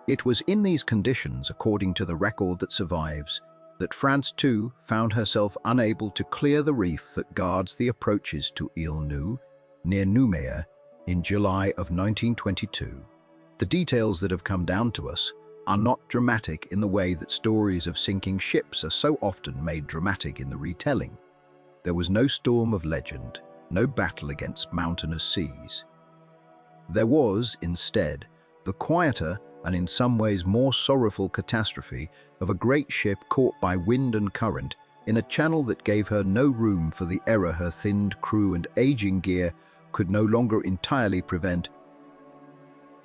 It was in these conditions, according to the record that survives, that France too found herself unable to clear the reef that guards the approaches to Ile Nou, near Noumea, in July of 1922. The details that have come down to us are not dramatic in the way that stories of sinking ships are so often made dramatic in the retelling. There was no storm of legend, no battle against mountainous seas. There was, instead, the quieter and in some ways more sorrowful catastrophe of a great ship caught by wind and current in a channel that gave her no room for the error her thinned crew and aging gear could no longer entirely prevent.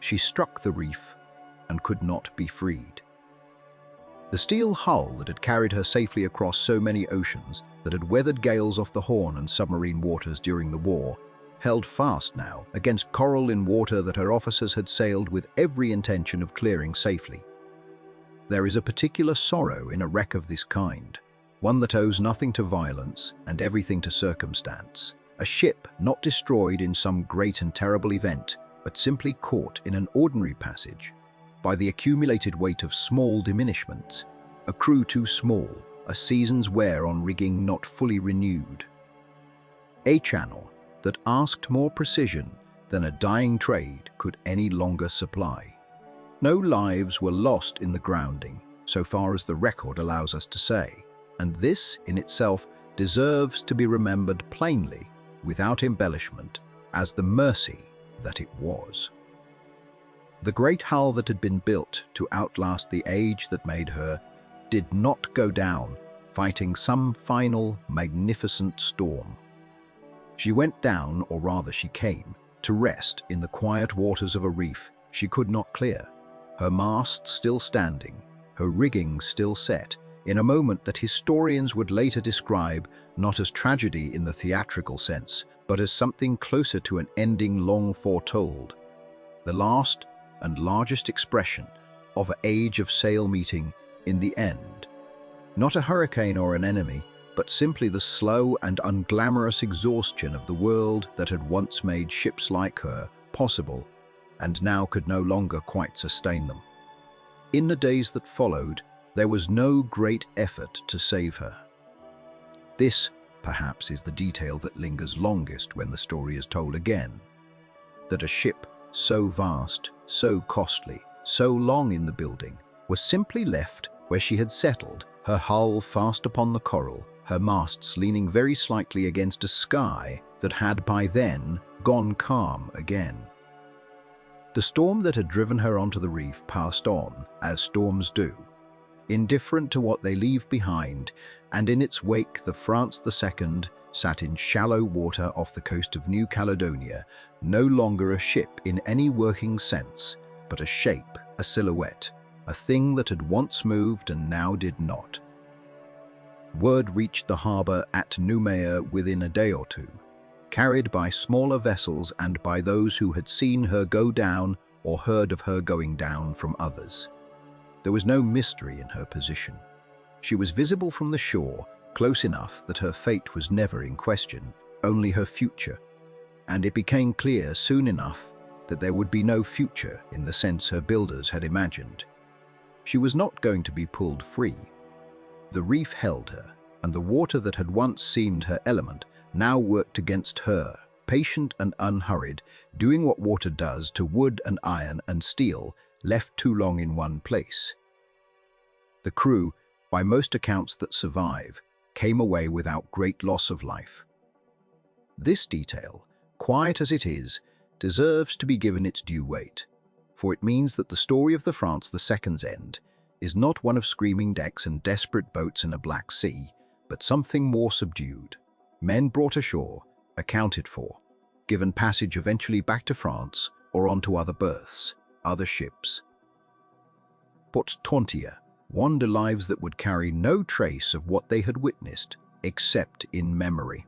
She struck the reef and could not be freed. The steel hull that had carried her safely across so many oceans, that had weathered gales off the Horn and submarine waters during the war, held fast now against coral in water that her officers had sailed with every intention of clearing safely. There is a particular sorrow in a wreck of this kind, one that owes nothing to violence and everything to circumstance. A ship not destroyed in some great and terrible event, but simply caught in an ordinary passage by the accumulated weight of small diminishments, a crew too small, a season's wear on rigging not fully renewed. A channel that asked more precision than a dying trade could any longer supply. No lives were lost in the grounding, so far as the record allows us to say, and this in itself deserves to be remembered plainly, without embellishment, as the mercy that it was. The great hull that had been built to outlast the age that made her did not go down fighting some final, magnificent storm. She went down, or rather she came, to rest in the quiet waters of a reef she could not clear, her masts still standing, her rigging still set, in a moment that historians would later describe not as tragedy in the theatrical sense, but as something closer to an ending long foretold, the last and largest expression of an age of sail meeting in the end. Not a hurricane or an enemy, but simply the slow and unglamorous exhaustion of the world that had once made ships like her possible and now could no longer quite sustain them. In the days that followed, there was no great effort to save her. This, perhaps, is the detail that lingers longest when the story is told again. That a ship so vast, so costly, so long in the building, was simply left where she had settled, her hull fast upon the coral, her masts leaning very slightly against a sky that had by then gone calm again. The storm that had driven her onto the reef passed on, as storms do, indifferent to what they leave behind, and in its wake the France II sat in shallow water off the coast of New Caledonia, no longer a ship in any working sense, but a shape, a silhouette, a thing that had once moved and now did not. Word reached the harbour at Noumea within a day or two, carried by smaller vessels and by those who had seen her go down or heard of her going down from others. There was no mystery in her position. She was visible from the shore, close enough that her fate was never in question, only her future, and it became clear soon enough that there would be no future in the sense her builders had imagined. She was not going to be pulled free. The reef held her, and the water that had once seemed her element now worked against her, patient and unhurried, doing what water does to wood and iron and steel left too long in one place. The crew, by most accounts that survive, came away without great loss of life. This detail, quiet as it is, deserves to be given its due weight, for it means that the story of the France II's end is not one of screaming decks and desperate boats in a black sea, but something more subdued. Men brought ashore, accounted for, given passage eventually back to France or onto other berths, other ships. But Tontia wander lives that would carry no trace of what they had witnessed, except in memory.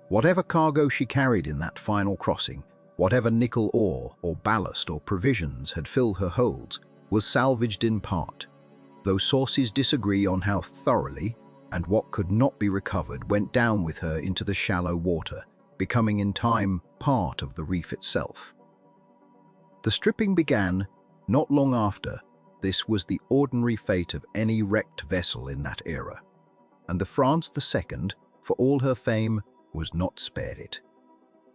Whatever cargo she carried in that final crossing, whatever nickel ore or ballast or provisions had filled her holds, was salvaged in part, though sources disagree on how thoroughly, and what could not be recovered went down with her into the shallow water, becoming in time part of the reef itself. The stripping began not long after. This was the ordinary fate of any wrecked vessel in that era, and the France II, for all her fame, was not spared it.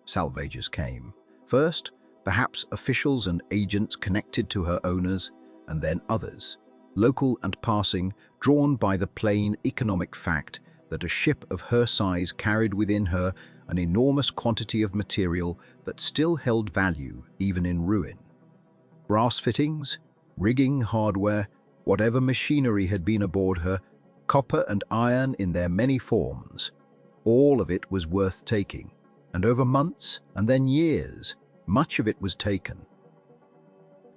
Salvagers came. First, perhaps officials and agents connected to her owners, and then others, local and passing, drawn by the plain economic fact that a ship of her size carried within her an enormous quantity of material that still held value even in ruin. Brass fittings, rigging, hardware, whatever machinery had been aboard her, copper and iron in their many forms, all of it was worth taking, and over months and then years, much of it was taken.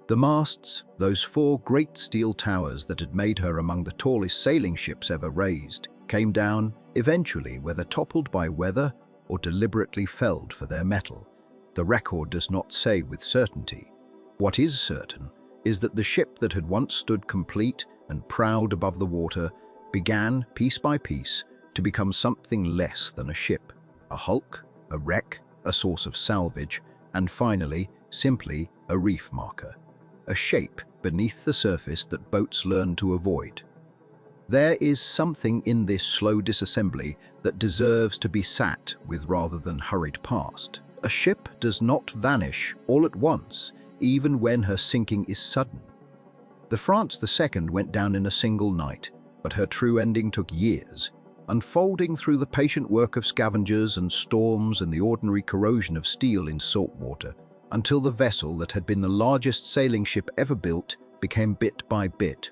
The masts, those 4 great steel towers that had made her among the tallest sailing ships ever raised, came down, eventually, whether toppled by weather or deliberately felled for their metal. The record does not say with certainty. What is certain is that the ship that had once stood complete and proud above the water began, piece by piece, to become something less than a ship, a hulk, a wreck, a source of salvage, and finally, simply a reef marker, a shape beneath the surface that boats learn to avoid. There is something in this slow disassembly that deserves to be sat with rather than hurried past. A ship does not vanish all at once, even when her sinking is sudden. The France II went down in a single night, but her true ending took years, unfolding through the patient work of scavengers and storms and the ordinary corrosion of steel in salt water, until the vessel that had been the largest sailing ship ever built became bit by bit,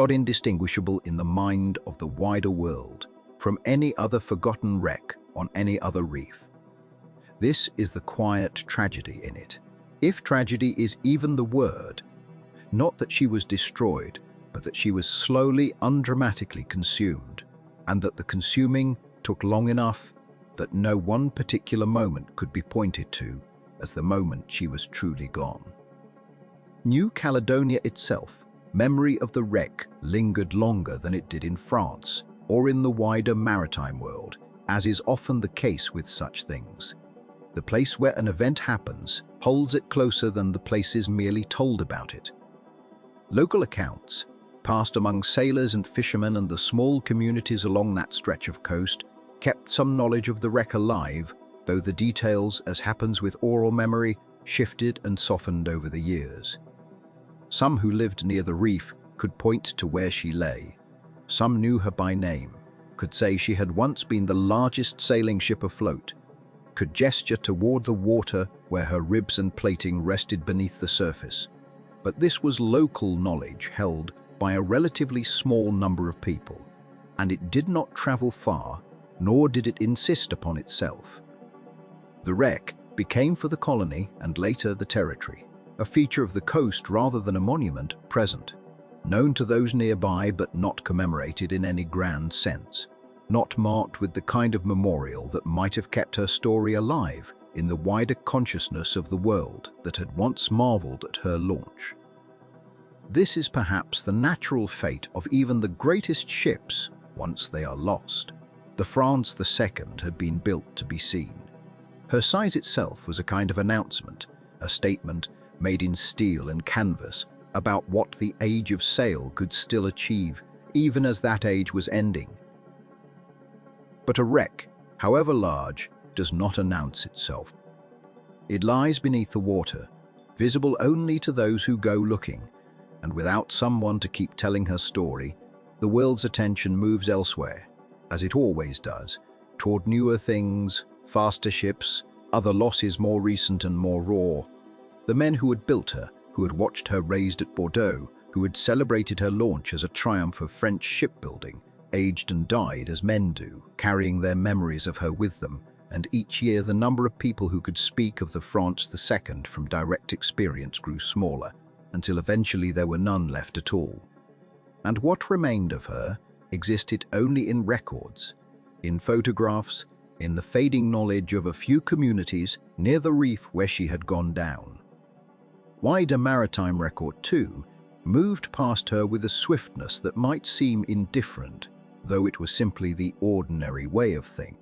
indistinguishable in the mind of the wider world from any other forgotten wreck on any other reef. This is the quiet tragedy in it, if tragedy is even the word. Not that she was destroyed, but that she was slowly, undramatically consumed, and that the consuming took long enough that no one particular moment could be pointed to as the moment she was truly gone. New Caledonia itself, memory of the wreck, lingered longer than it did in France or in the wider maritime world, as is often the case with such things. The place where an event happens holds it closer than the places merely told about it. Local accounts, passed among sailors and fishermen and the small communities along that stretch of coast, kept some knowledge of the wreck alive, though the details, as happens with oral memory, shifted and softened over the years. Some who lived near the reef could point to where she lay. Some knew her by name, could say she had once been the largest sailing ship afloat, could gesture toward the water where her ribs and plating rested beneath the surface. But this was local knowledge held by a relatively small number of people, and it did not travel far, nor did it insist upon itself. The wreck became for the colony, and later the territory, a feature of the coast rather than a monument present, known to those nearby but not commemorated in any grand sense, not marked with the kind of memorial that might have kept her story alive in the wider consciousness of the world that had once marveled at her launch. This is perhaps the natural fate of even the greatest ships once they are lost. The France II had been built to be seen. Her size itself was a kind of announcement, a statement made in steel and canvas, about what the age of sail could still achieve, even as that age was ending. But a wreck, however large, does not announce itself. It lies beneath the water, visible only to those who go looking, and without someone to keep telling her story, the world's attention moves elsewhere, as it always does, toward newer things, faster ships, other losses more recent and more raw. The men who had built her, who had watched her raised at Bordeaux, who had celebrated her launch as a triumph of French shipbuilding, aged and died as men do, carrying their memories of her with them, and each year the number of people who could speak of the France II from direct experience grew smaller, until eventually there were none left at all. And what remained of her existed only in records, in photographs, in the fading knowledge of a few communities near the reef where she had gone down. Wider maritime record, too, moved past her with a swiftness that might seem indifferent, though it was simply the ordinary way of things.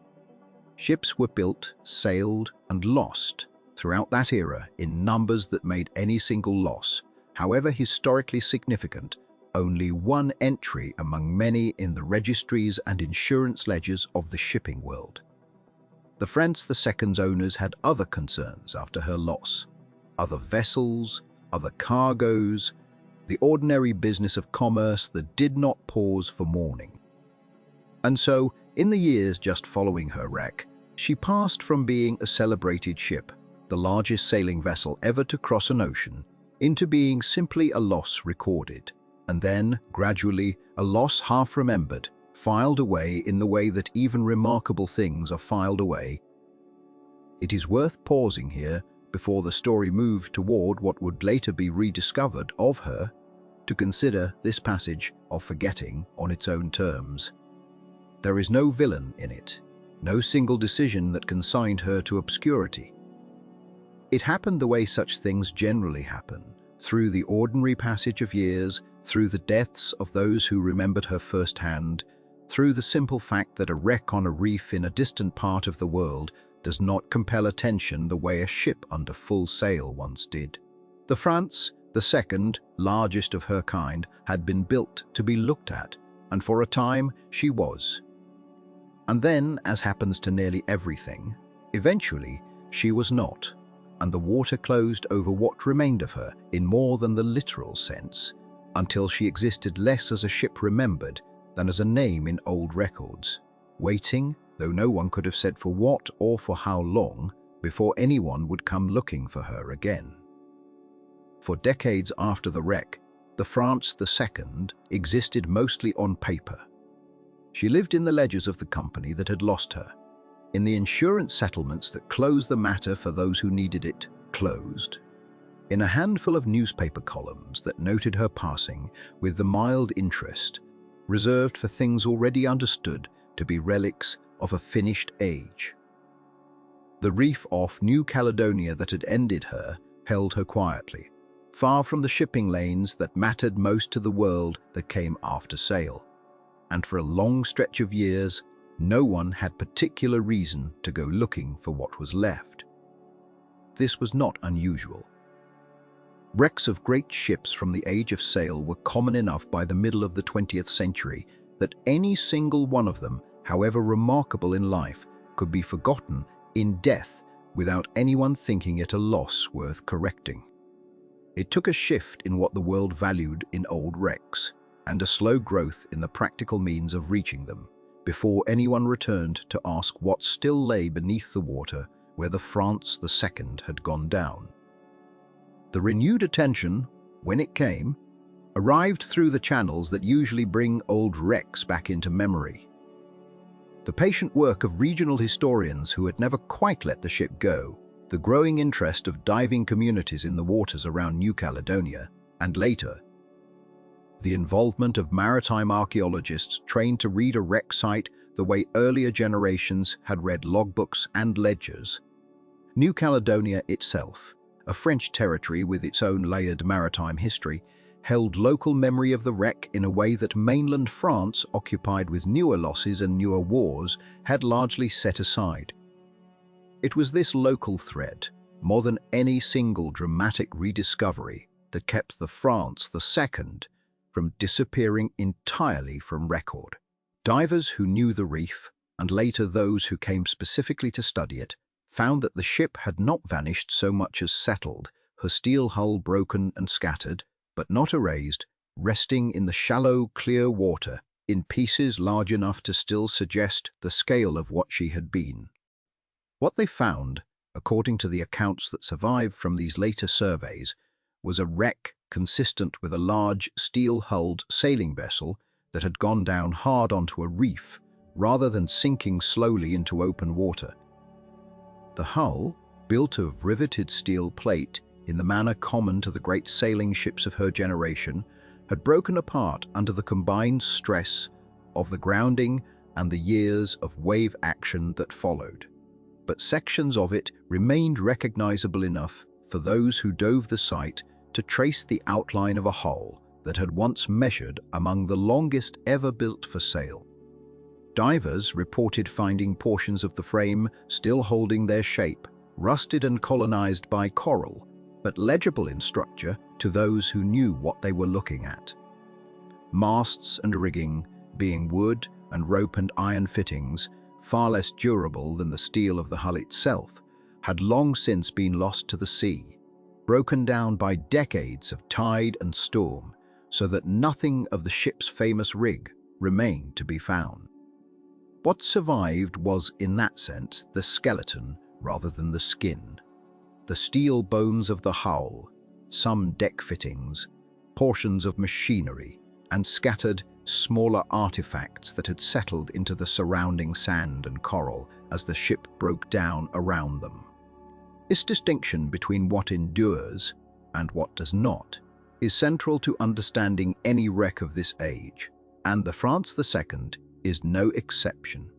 Ships were built, sailed, and lost throughout that era in numbers that made any single loss, however historically significant, only one entry among many in the registries and insurance ledgers of the shipping world. The France II's owners had other concerns after her loss, other vessels, other cargoes, the ordinary business of commerce that did not pause for mourning. And so, in the years just following her wreck, she passed from being a celebrated ship, the largest sailing vessel ever to cross an ocean, into being simply a loss recorded, and then, gradually, a loss half remembered, filed away in the way that even remarkable things are filed away. It is worth pausing here before the story moved toward what would later be rediscovered of her, to consider this passage of forgetting on its own terms. There is no villain in it, no single decision that consigned her to obscurity. It happened the way such things generally happen, through the ordinary passage of years, through the deaths of those who remembered her firsthand, through the simple fact that a wreck on a reef in a distant part of the world does not compel attention the way a ship under full sail once did. The France II, largest of her kind, had been built to be looked at, and for a time she was. And then, as happens to nearly everything, eventually she was not, and the water closed over what remained of her in more than the literal sense, until she existed less as a ship remembered than as a name in old records, waiting, though no one could have said for what or for how long, before anyone would come looking for her again. For decades after the wreck, the France II existed mostly on paper. She lived in the ledgers of the company that had lost her, in the insurance settlements that closed the matter for those who needed it closed, in a handful of newspaper columns that noted her passing with the mild interest reserved for things already understood to be relics of a finished age. The reef off New Caledonia that had ended her held her quietly, far from the shipping lanes that mattered most to the world that came after sail. And for a long stretch of years, no one had particular reason to go looking for what was left. This was not unusual. Wrecks of great ships from the age of sail were common enough by the middle of the 20th century that any single one of them, however remarkable in life, could be forgotten in death without anyone thinking it a loss worth correcting. It took a shift in what the world valued in old wrecks, and a slow growth in the practical means of reaching them, before anyone returned to ask what still lay beneath the water where the France II had gone down. The renewed attention, when it came, arrived through the channels that usually bring old wrecks back into memory. The patient work of regional historians who had never quite let the ship go, the growing interest of diving communities in the waters around New Caledonia, and later, the involvement of maritime archaeologists trained to read a wreck site the way earlier generations had read logbooks and ledgers. New Caledonia itself, a French territory with its own layered maritime history, held local memory of the wreck in a way that mainland France, occupied with newer losses and newer wars, had largely set aside. It was this local thread, more than any single dramatic rediscovery, that kept the France II from disappearing entirely from record. Divers who knew the reef, and later those who came specifically to study it, found that the ship had not vanished so much as settled, her steel hull broken and scattered, but not erased, resting in the shallow, clear water, in pieces large enough to still suggest the scale of what she had been. What they found, according to the accounts that survived from these later surveys, was a wreck consistent with a large, steel-hulled sailing vessel that had gone down hard onto a reef, rather than sinking slowly into open water. The hull, built of riveted steel plate in the manner common to the great sailing ships of her generation, had broken apart under the combined stress of the grounding and the years of wave action that followed. But sections of it remained recognizable enough for those who dove the site to trace the outline of a hull that had once measured among the longest ever built for sail. Divers reported finding portions of the frame still holding their shape, rusted and colonized by coral, but legible in structure to those who knew what they were looking at. Masts and rigging, being wood and rope and iron fittings, far less durable than the steel of the hull itself, had long since been lost to the sea, broken down by decades of tide and storm, so that nothing of the ship's famous rig remained to be found. What survived was, in that sense, the skeleton rather than the skin. The steel bones of the hull, some deck fittings, portions of machinery, and scattered, smaller artifacts that had settled into the surrounding sand and coral as the ship broke down around them. This distinction between what endures and what does not is central to understanding any wreck of this age, and the France II is no exception.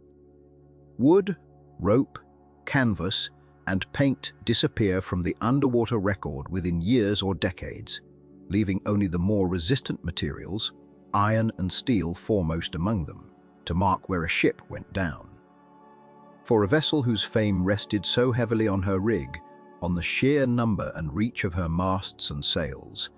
Wood, rope, canvas, and paint disappear from the underwater record within years or decades, leaving only the more resistant materials, iron and steel foremost among them, to mark where a ship went down. For a vessel whose fame rested so heavily on her rig, on the sheer number and reach of her masts and sails,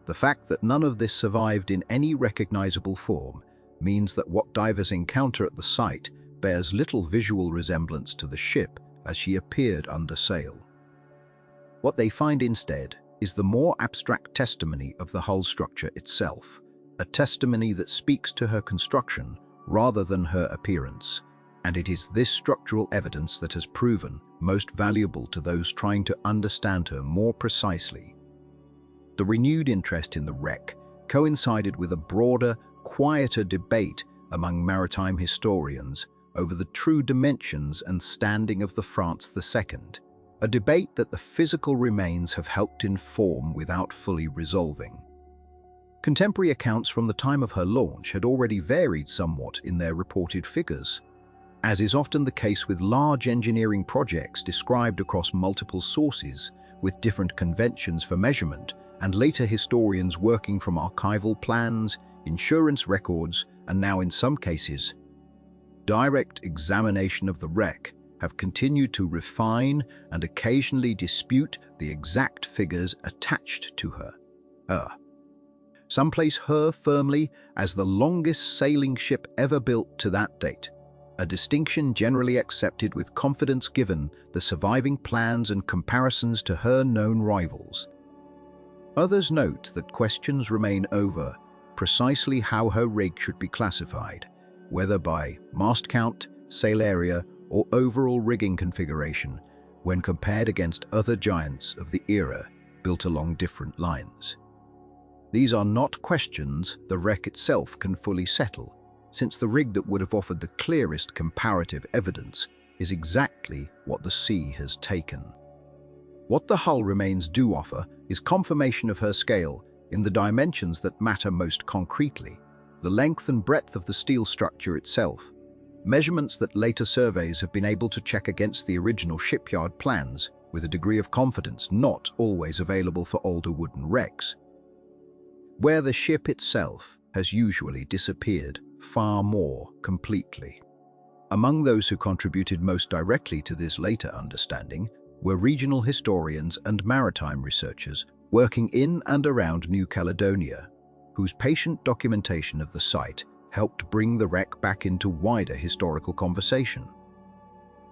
the fact that none of this survived in any recognizable form means that what divers encounter at the site bears little visual resemblance to the ship as she appeared under sail. What they find instead is the more abstract testimony of the hull structure itself, a testimony that speaks to her construction rather than her appearance, and it is this structural evidence that has proven most valuable to those trying to understand her more precisely. The renewed interest in the wreck coincided with a broader, quieter debate among maritime historians over the true dimensions and standing of the France II, a debate that the physical remains have helped inform without fully resolving. Contemporary accounts from the time of her launch had already varied somewhat in their reported figures. As is often the case with large engineering projects described across multiple sources, with different conventions for measurement, and later historians working from archival plans, insurance records, and now in some cases, direct examination of the wreck, have continued to refine and occasionally dispute the exact figures attached to her. Some place her firmly as the longest sailing ship ever built to that date, a distinction generally accepted with confidence given the surviving plans and comparisons to her known rivals. Others note that questions remain over precisely how her rig should be classified, whether by mast count, sail area, or overall rigging configuration, when compared against other giants of the era built along different lines. These are not questions the wreck itself can fully settle, since the rig that would have offered the clearest comparative evidence is exactly what the sea has taken. What the hull remains do offer is confirmation of her scale in the dimensions that matter most concretely, the length and breadth of the steel structure itself, measurements that later surveys have been able to check against the original shipyard plans with a degree of confidence not always available for older wooden wrecks, where the ship itself has usually disappeared far more completely. Among those who contributed most directly to this later understanding were regional historians and maritime researchers working in and around New Caledonia, whose patient documentation of the site helped bring the wreck back into wider historical conversation.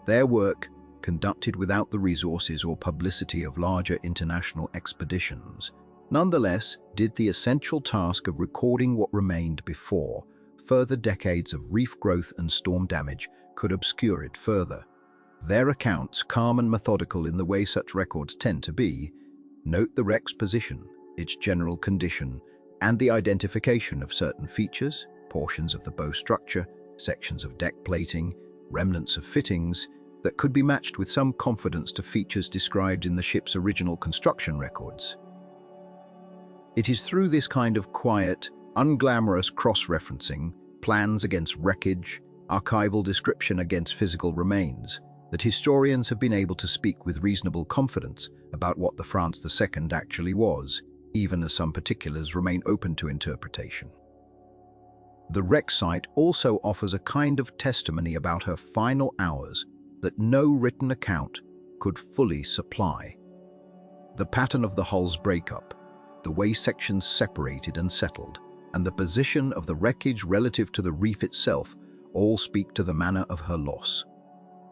Their work, conducted without the resources or publicity of larger international expeditions, nonetheless did the essential task of recording what remained before further decades of reef growth and storm damage could obscure it further. Their accounts, calm and methodical in the way such records tend to be, note the wreck's position, its general condition, and the identification of certain features, portions of the bow structure, sections of deck plating, remnants of fittings, that could be matched with some confidence to features described in the ship's original construction records. It is through this kind of quiet, unglamorous cross-referencing, plans against wreckage, archival description against physical remains, that historians have been able to speak with reasonable confidence about what the France II actually was, even as some particulars remain open to interpretation. The wreck site also offers a kind of testimony about her final hours that no written account could fully supply. The pattern of the hull's breakup, the way sections separated and settled, and the position of the wreckage relative to the reef itself all speak to the manner of her loss.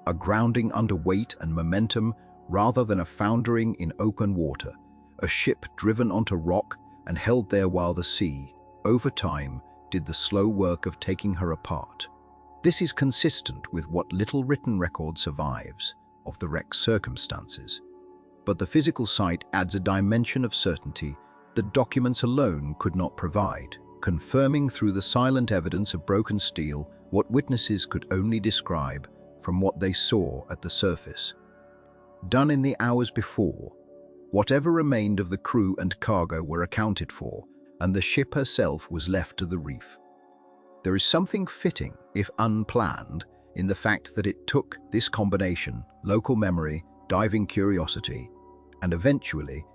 A grounding under weight and momentum rather than a foundering in open water, a ship driven onto rock and held there while the sea, over time, did the slow work of taking her apart. This is consistent with what little written record survives of the wreck's circumstances. But the physical site adds a dimension of certainty that documents alone could not provide, confirming through the silent evidence of broken steel what witnesses could only describe from what they saw at the surface. Done in the hours before, whatever remained of the crew and cargo were accounted for, and the ship herself was left to the reef. There is something fitting, if unplanned, in the fact that it took this combination, local memory, diving curiosity, and eventually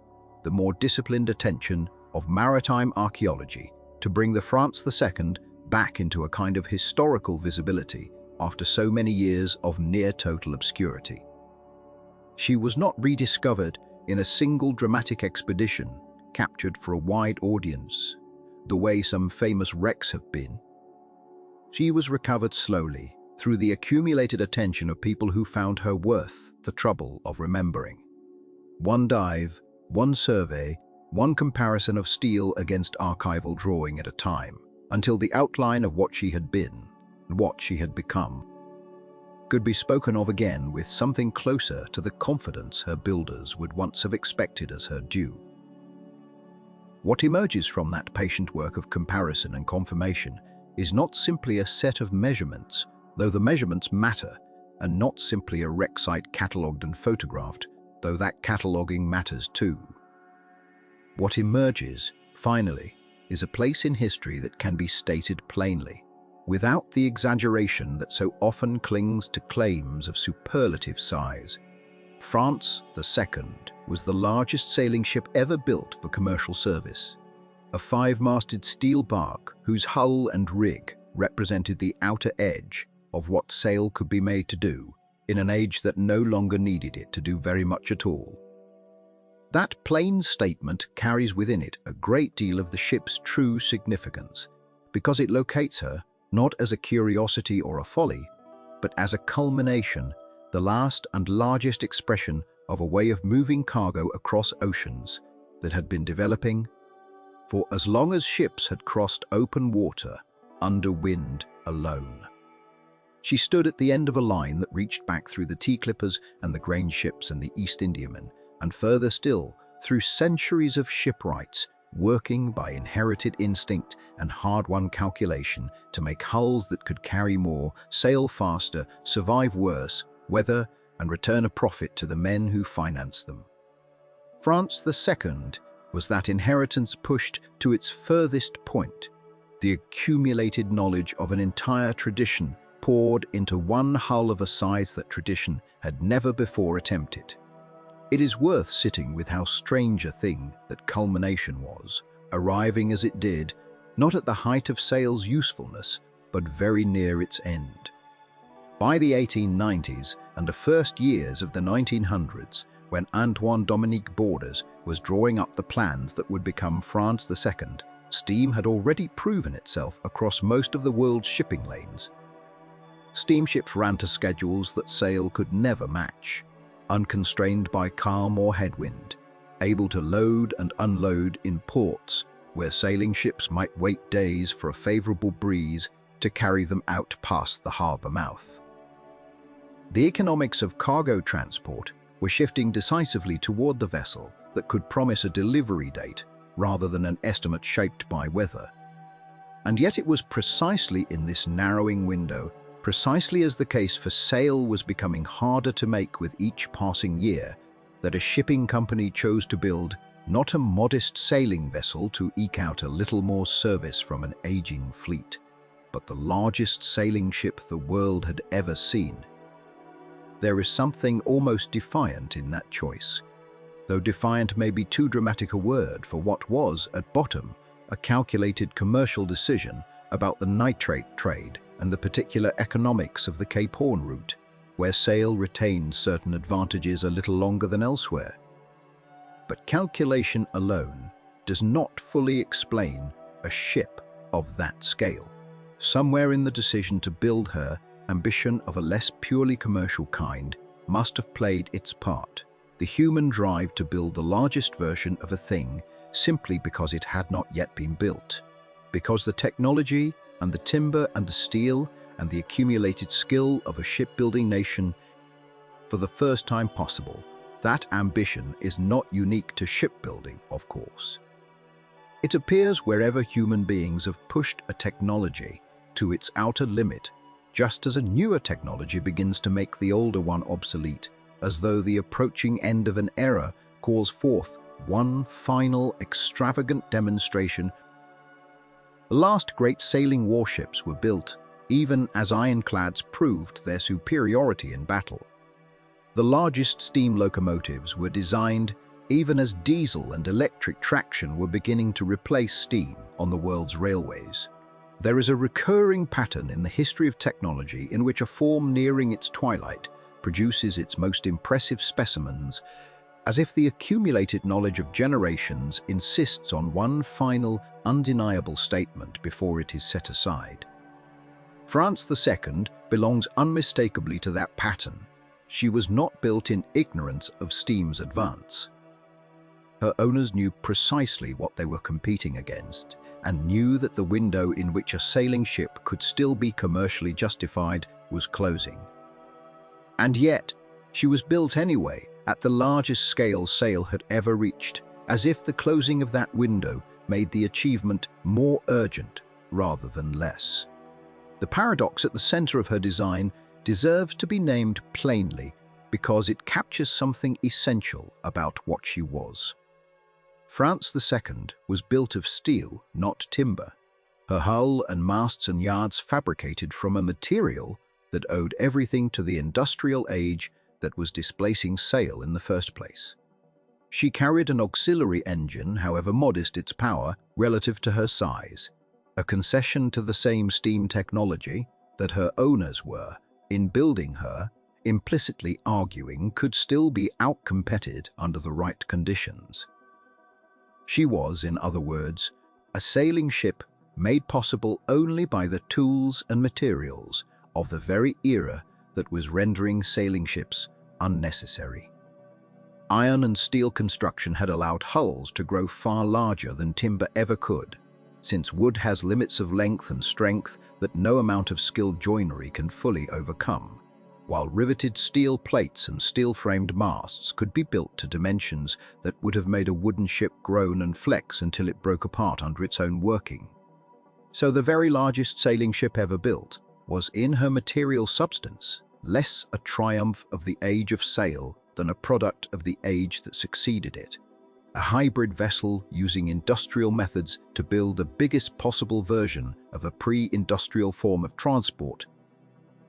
the more disciplined attention of maritime archaeology to bring the France II back into a kind of historical visibility after so many years of near-total obscurity. She was not rediscovered in a single dramatic expedition captured for a wide audience, the way some famous wrecks have been. She was recovered slowly through the accumulated attention of people who found her worth the trouble of remembering. One dive, one survey, one comparison of steel against archival drawing at a time, until the outline of what she had been and what she had become could be spoken of again with something closer to the confidence her builders would once have expected as her due. What emerges from that patient work of comparison and confirmation is not simply a set of measurements, though the measurements matter, and not simply a wreck site catalogued and photographed, though that cataloguing matters too. What emerges, finally, is a place in history that can be stated plainly, without the exaggeration that so often clings to claims of superlative size. France II was the largest sailing ship ever built for commercial service. A 5-masted steel bark whose hull and rig represented the outer edge of what sail could be made to do in an age that no longer needed it to do very much at all. That plain statement carries within it a great deal of the ship's true significance, because it locates her not as a curiosity or a folly, but as a culmination, the last and largest expression of a way of moving cargo across oceans that had been developing for as long as ships had crossed open water under wind alone. She stood at the end of a line that reached back through the tea clippers and the grain ships and the East Indiamen, and further still, through centuries of shipwrights, working by inherited instinct and hard-won calculation to make hulls that could carry more, sail faster, survive worse weather, and return a profit to the men who financed them. France II was that inheritance pushed to its furthest point, the accumulated knowledge of an entire tradition poured into one hull of a size that tradition had never before attempted. It is worth sitting with how strange a thing that culmination was, arriving as it did, not at the height of sail's usefulness, but very near its end. By the 1890s and the first years of the 1900s, when Antoine-Dominique Borders was drawing up the plans that would become France II, steam had already proven itself across most of the world's shipping lanes. Steamships ran to schedules that sail could never match, unconstrained by calm or headwind, able to load and unload in ports where sailing ships might wait days for a favorable breeze to carry them out past the harbor mouth. The economics of cargo transport were shifting decisively toward the vessel that could promise a delivery date rather than an estimate shaped by weather. And yet it was precisely in this narrowing window, precisely as the case for sail was becoming harder to make with each passing year, that a shipping company chose to build not a modest sailing vessel to eke out a little more service from an aging fleet, but the largest sailing ship the world had ever seen. There is something almost defiant in that choice, though defiant may be too dramatic a word for what was, at bottom, a calculated commercial decision about the nitrate trade and the particular economics of the Cape Horn route, where sail retained certain advantages a little longer than elsewhere. But calculation alone does not fully explain a ship of that scale. Somewhere in the decision to build her, ambition of a less purely commercial kind must have played its part. The human drive to build the largest version of a thing simply because it had not yet been built. Because the technology and the timber and the steel and the accumulated skill of a shipbuilding nation, for the first time possible, that ambition is not unique to shipbuilding, of course. It appears wherever human beings have pushed a technology to its outer limit, just as a newer technology begins to make the older one obsolete, as though the approaching end of an era calls forth one final extravagant demonstration. The last great sailing warships were built, even as ironclads proved their superiority in battle. The largest steam locomotives were designed even as diesel and electric traction were beginning to replace steam on the world's railways. There is a recurring pattern in the history of technology in which a form nearing its twilight produces its most impressive specimens, as if the accumulated knowledge of generations insists on one final, undeniable statement before it is set aside. France II belongs unmistakably to that pattern. She was not built in ignorance of steam's advance. Her owners knew precisely what they were competing against, and knew that the window in which a sailing ship could still be commercially justified was closing. And yet, she was built anyway, at the largest scale sail had ever reached, as if the closing of that window made the achievement more urgent rather than less. The paradox at the center of her design deserves to be named plainly because it captures something essential about what she was. France II was built of steel, not timber. Her hull and masts and yards fabricated from a material that owed everything to the industrial age that was displacing sail in the first place. She carried an auxiliary engine, however modest its power, relative to her size, a concession to the same steam technology that her owners were, in building her, implicitly arguing could still be outcompeted under the right conditions. She was, in other words, a sailing ship made possible only by the tools and materials of the very era that was rendering sailing ships unnecessary. Iron and steel construction had allowed hulls to grow far larger than timber ever could, since wood has limits of length and strength that no amount of skilled joinery can fully overcome, while riveted steel plates and steel-framed masts could be built to dimensions that would have made a wooden ship groan and flex until it broke apart under its own working. So the very largest sailing ship ever built was, in her material substance, less a triumph of the age of sail than a product of the age that succeeded it, a hybrid vessel using industrial methods to build the biggest possible version of a pre-industrial form of transport.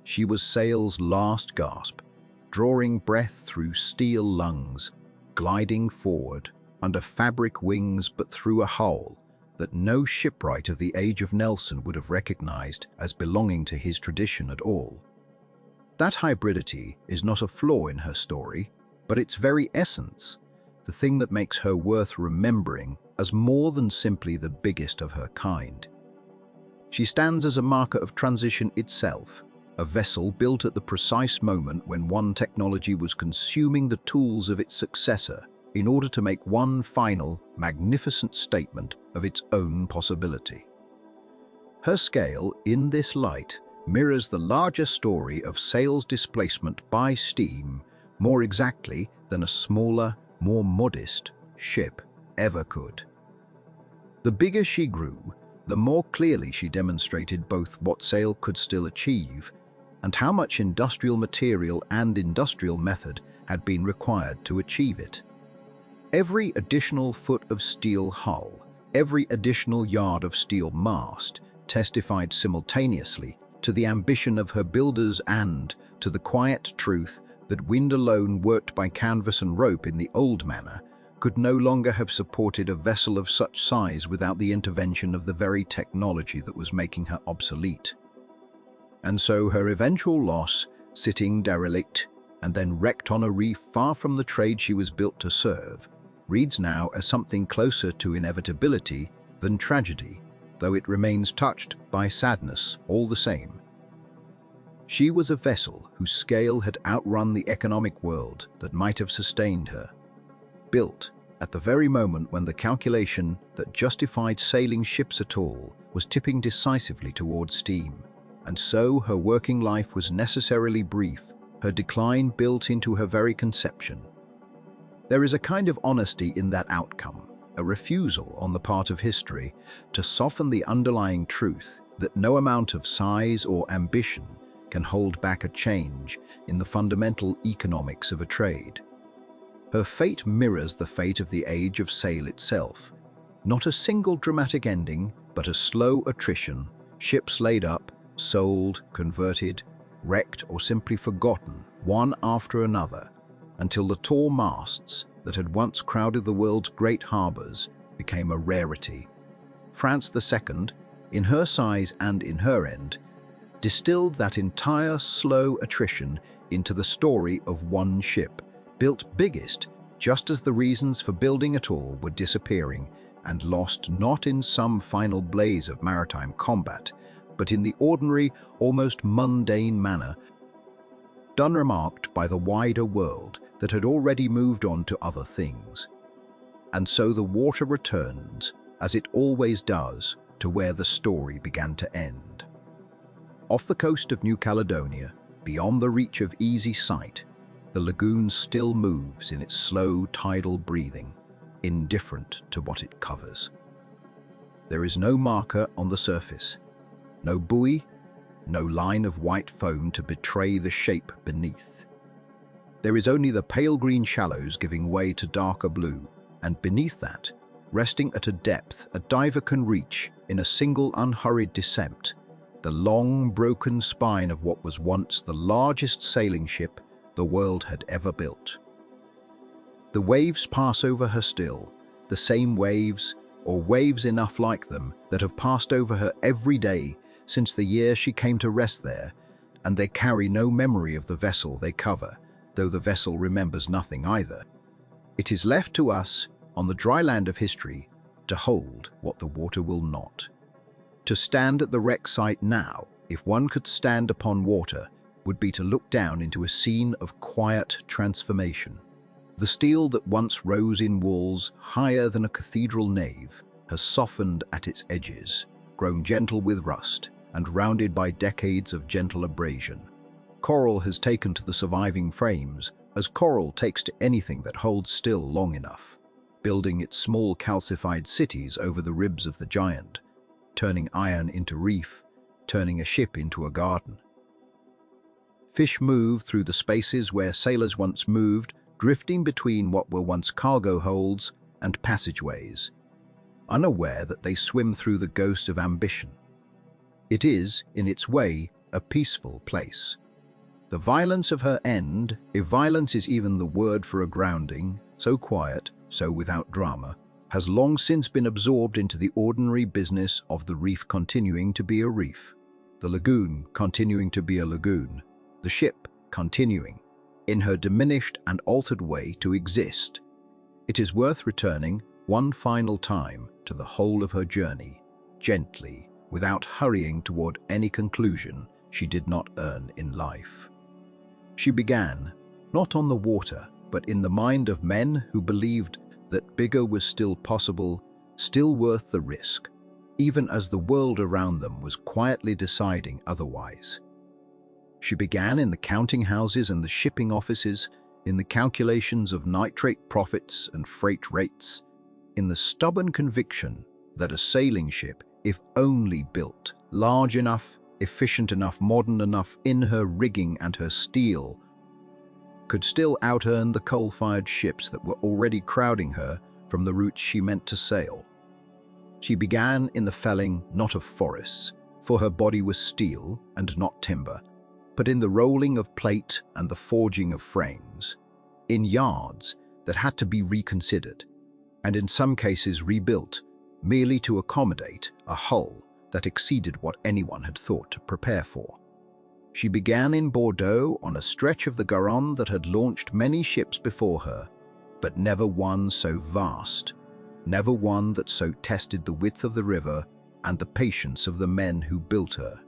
She was sail's last gasp, drawing breath through steel lungs, gliding forward under fabric wings but through a hull that no shipwright of the age of Nelson would have recognized as belonging to his tradition at all. That hybridity is not a flaw in her story, but its very essence, the thing that makes her worth remembering as more than simply the biggest of her kind. She stands as a marker of transition itself, a vessel built at the precise moment when one technology was consuming the tools of its successor in order to make one final, magnificent statement of its own possibility. Her scale, in this light, mirrors the larger story of sail's displacement by steam more exactly than a smaller, more modest ship ever could. The bigger she grew, the more clearly she demonstrated both what sail could still achieve and how much industrial material and industrial method had been required to achieve it. Every additional foot of steel hull, every additional yard of steel mast testified simultaneously to the ambition of her builders and to the quiet truth that wind alone, worked by canvas and rope in the old manner, could no longer have supported a vessel of such size without the intervention of the very technology that was making her obsolete. And so her eventual loss, sitting derelict and then wrecked on a reef far from the trade she was built to serve, reads now as something closer to inevitability than tragedy, though it remains touched by sadness all the same. She was a vessel whose scale had outrun the economic world that might have sustained her, built at the very moment when the calculation that justified sailing ships at all was tipping decisively towards steam, and so her working life was necessarily brief, her decline built into her very conception. There is a kind of honesty in that outcome, a refusal on the part of history to soften the underlying truth that no amount of size or ambition can hold back a change in the fundamental economics of a trade. Her fate mirrors the fate of the age of sail itself. Not a single dramatic ending, but a slow attrition, ships laid up, sold, converted, wrecked or simply forgotten, one after another, until the tall masts that had once crowded the world's great harbors became a rarity. France II, in her size and in her end, distilled that entire slow attrition into the story of one ship, built biggest just as the reasons for building at all were disappearing and lost not in some final blaze of maritime combat, but in the ordinary, almost mundane manner done remarked by the wider world that had already moved on to other things. And so the water returns, as it always does, to where the story began to end. Off the coast of New Caledonia, beyond the reach of easy sight, the lagoon still moves in its slow tidal breathing, indifferent to what it covers. There is no marker on the surface, no buoy, no line of white foam to betray the shape beneath. There is only the pale green shallows giving way to darker blue, and beneath that, resting at a depth a diver can reach in a single unhurried descent, the long, broken spine of what was once the largest sailing ship the world had ever built. The waves pass over her still, the same waves, or waves enough like them, that have passed over her every day since the year she came to rest there, and they carry no memory of the vessel they cover, though the vessel remembers nothing either. It is left to us, on the dry land of history, to hold what the water will not. To stand at the wreck site now, if one could stand upon water, would be to look down into a scene of quiet transformation. The steel that once rose in walls higher than a cathedral nave has softened at its edges, grown gentle with rust, and rounded by decades of gentle abrasion. Coral has taken to the surviving frames, as coral takes to anything that holds still long enough, building its small calcified cities over the ribs of the giant, turning iron into reef, turning a ship into a garden. Fish move through the spaces where sailors once moved, drifting between what were once cargo holds and passageways, unaware that they swim through the ghost of ambition. It is, in its way, a peaceful place. The violence of her end, if violence is even the word for a grounding, so quiet, so without drama, has long since been absorbed into the ordinary business of the reef continuing to be a reef, the lagoon continuing to be a lagoon, the ship continuing, in her diminished and altered way to exist. It is worth returning one final time to the whole of her journey, gently, without hurrying toward any conclusion she did not earn in life. She began, not on the water, but in the mind of men who believed that bigger was still possible, still worth the risk, even as the world around them was quietly deciding otherwise. She began in the counting houses and the shipping offices, in the calculations of nitrate profits and freight rates, in the stubborn conviction that a sailing ship, if only built, large enough, efficient enough, modern enough in her rigging and her steel, could still out-earn the coal-fired ships that were already crowding her from the routes she meant to sail. She began in the felling not of forests, for her body was steel and not timber, but in the rolling of plate and the forging of frames, in yards that had to be reconsidered, and in some cases rebuilt, merely to accommodate a hull that exceeded what anyone had thought to prepare for. She began in Bordeaux on a stretch of the Garonne that had launched many ships before her, but never one so vast, never one that so tested the width of the river and the patience of the men who built her.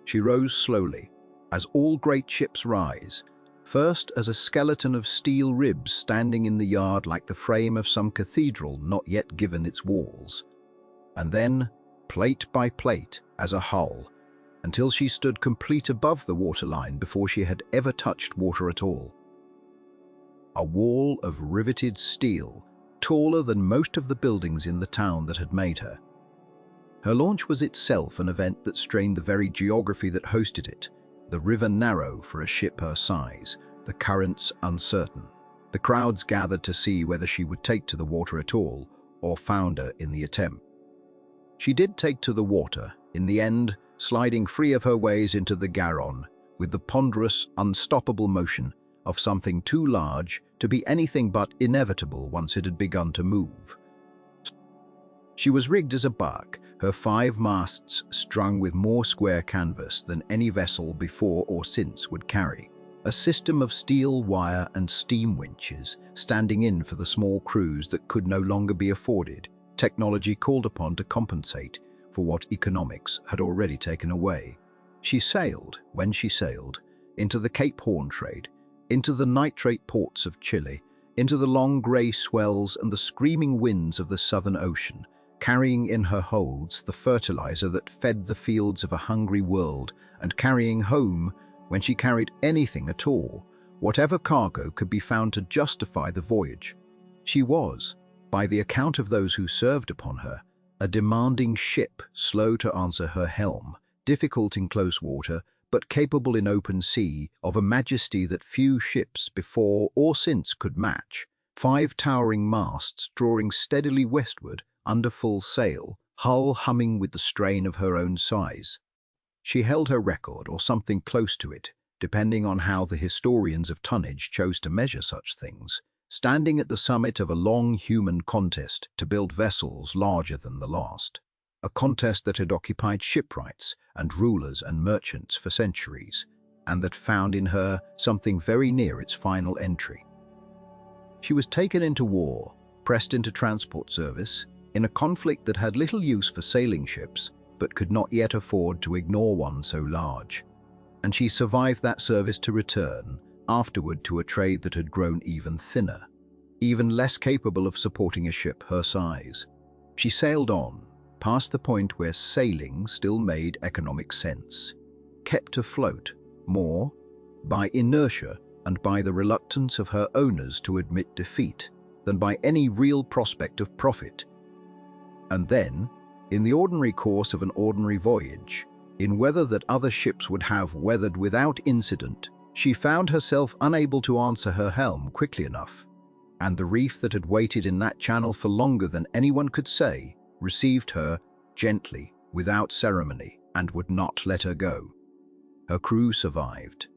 She rose slowly, as all great ships rise, first as a skeleton of steel ribs standing in the yard like the frame of some cathedral not yet given its walls, and then, plate by plate, as a hull, until she stood complete above the waterline before she had ever touched water at all. A wall of riveted steel, taller than most of the buildings in the town that had made her. Her launch was itself an event that strained the very geography that hosted it, the river narrow for a ship her size, the currents uncertain. The crowds gathered to see whether she would take to the water at all, or founder in the attempt. She did take to the water, in the end, sliding free of her ways into the Garonne, with the ponderous, unstoppable motion of something too large to be anything but inevitable once it had begun to move. She was rigged as a bark, her 5 masts strung with more square canvas than any vessel before or since would carry, a system of steel wire and steam winches standing in for the small crews that could no longer be afforded, technology called upon to compensate for what economics had already taken away. She sailed, when she sailed, into the Cape Horn trade, into the nitrate ports of Chile, into the long grey swells and the screaming winds of the Southern Ocean, carrying in her holds the fertilizer that fed the fields of a hungry world, and carrying home, when she carried anything at all, whatever cargo could be found to justify the voyage. She was, by the account of those who served upon her, a demanding ship, slow to answer her helm, difficult in close water, but capable in open sea of a majesty that few ships before or since could match, 5 towering masts drawing steadily westward under full sail, hull humming with the strain of her own size. She held her record, or something close to it, depending on how the historians of tonnage chose to measure such things, standing at the summit of a long human contest to build vessels larger than the last, a contest that had occupied shipwrights and rulers and merchants for centuries, and that found in her something very near its final entry. She was taken into war, pressed into transport service, in a conflict that had little use for sailing ships, but could not yet afford to ignore one so large, and she survived that service to return, afterward, to a trade that had grown even thinner, even less capable of supporting a ship her size. She sailed on, past the point where sailing still made economic sense, kept afloat, more, by inertia and by the reluctance of her owners to admit defeat, than by any real prospect of profit. And then, in the ordinary course of an ordinary voyage, in weather that other ships would have weathered without incident, she found herself unable to answer her helm quickly enough, and the reef that had waited in that channel for longer than anyone could say received her gently, without ceremony, and would not let her go. Her crew survived.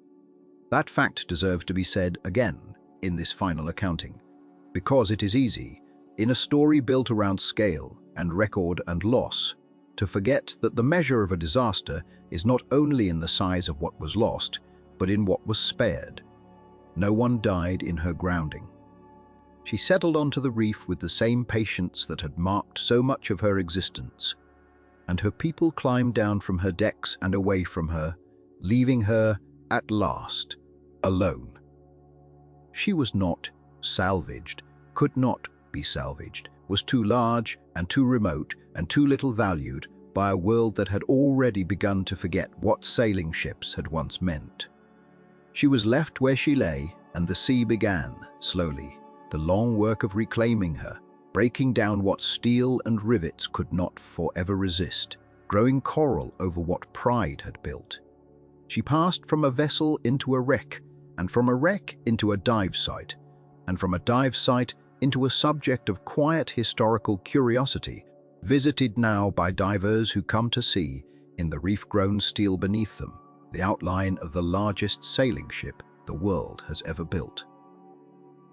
That fact deserves to be said again in this final accounting, because it is easy, in a story built around scale and record and loss, to forget that the measure of a disaster is not only in the size of what was lost, but in what was spared. No one died in her grounding. She settled onto the reef with the same patience that had marked so much of her existence, and her people climbed down from her decks and away from her, leaving her, at last, alone. She was not salvaged, could not be salvaged, was too large and too remote and too little valued by a world that had already begun to forget what sailing ships had once meant. She was left where she lay, and the sea began, slowly, the long work of reclaiming her, breaking down what steel and rivets could not forever resist, growing coral over what pride had built. She passed from a vessel into a wreck, and from a wreck into a dive site, and from a dive site into a subject of quiet historical curiosity, visited now by divers who come to see, in the reef-grown steel beneath them, the outline of the largest sailing ship the world has ever built.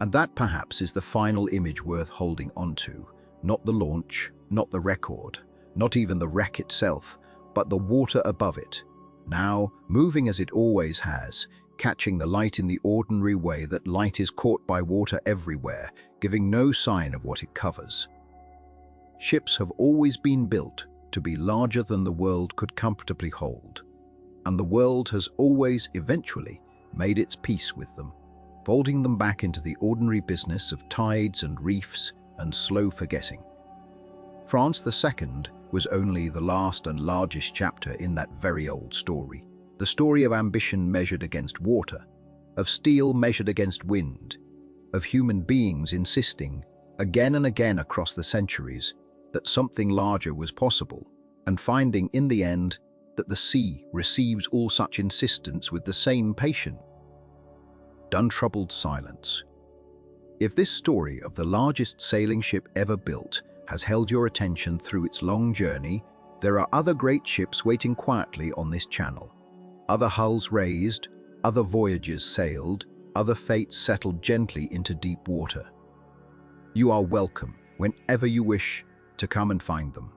And that perhaps is the final image worth holding onto, not the launch, not the record, not even the wreck itself, but the water above it, now moving as it always has, catching the light in the ordinary way that light is caught by water everywhere, giving no sign of what it covers. Ships have always been built to be larger than the world could comfortably hold, and the world has always eventually made its peace with them, folding them back into the ordinary business of tides and reefs and slow forgetting. France II was only the last and largest chapter in that very old story, the story of ambition measured against water, of steel measured against wind, of human beings insisting, again and again across the centuries, that something larger was possible, and finding in the end that the sea receives all such insistence with the same patience. Untroubled silence. If this story of the largest sailing ship ever built has held your attention through its long journey, there are other great ships waiting quietly on this channel. Other hulls raised, other voyages sailed, other fates settled gently into deep water. You are welcome, whenever you wish, to come and find them.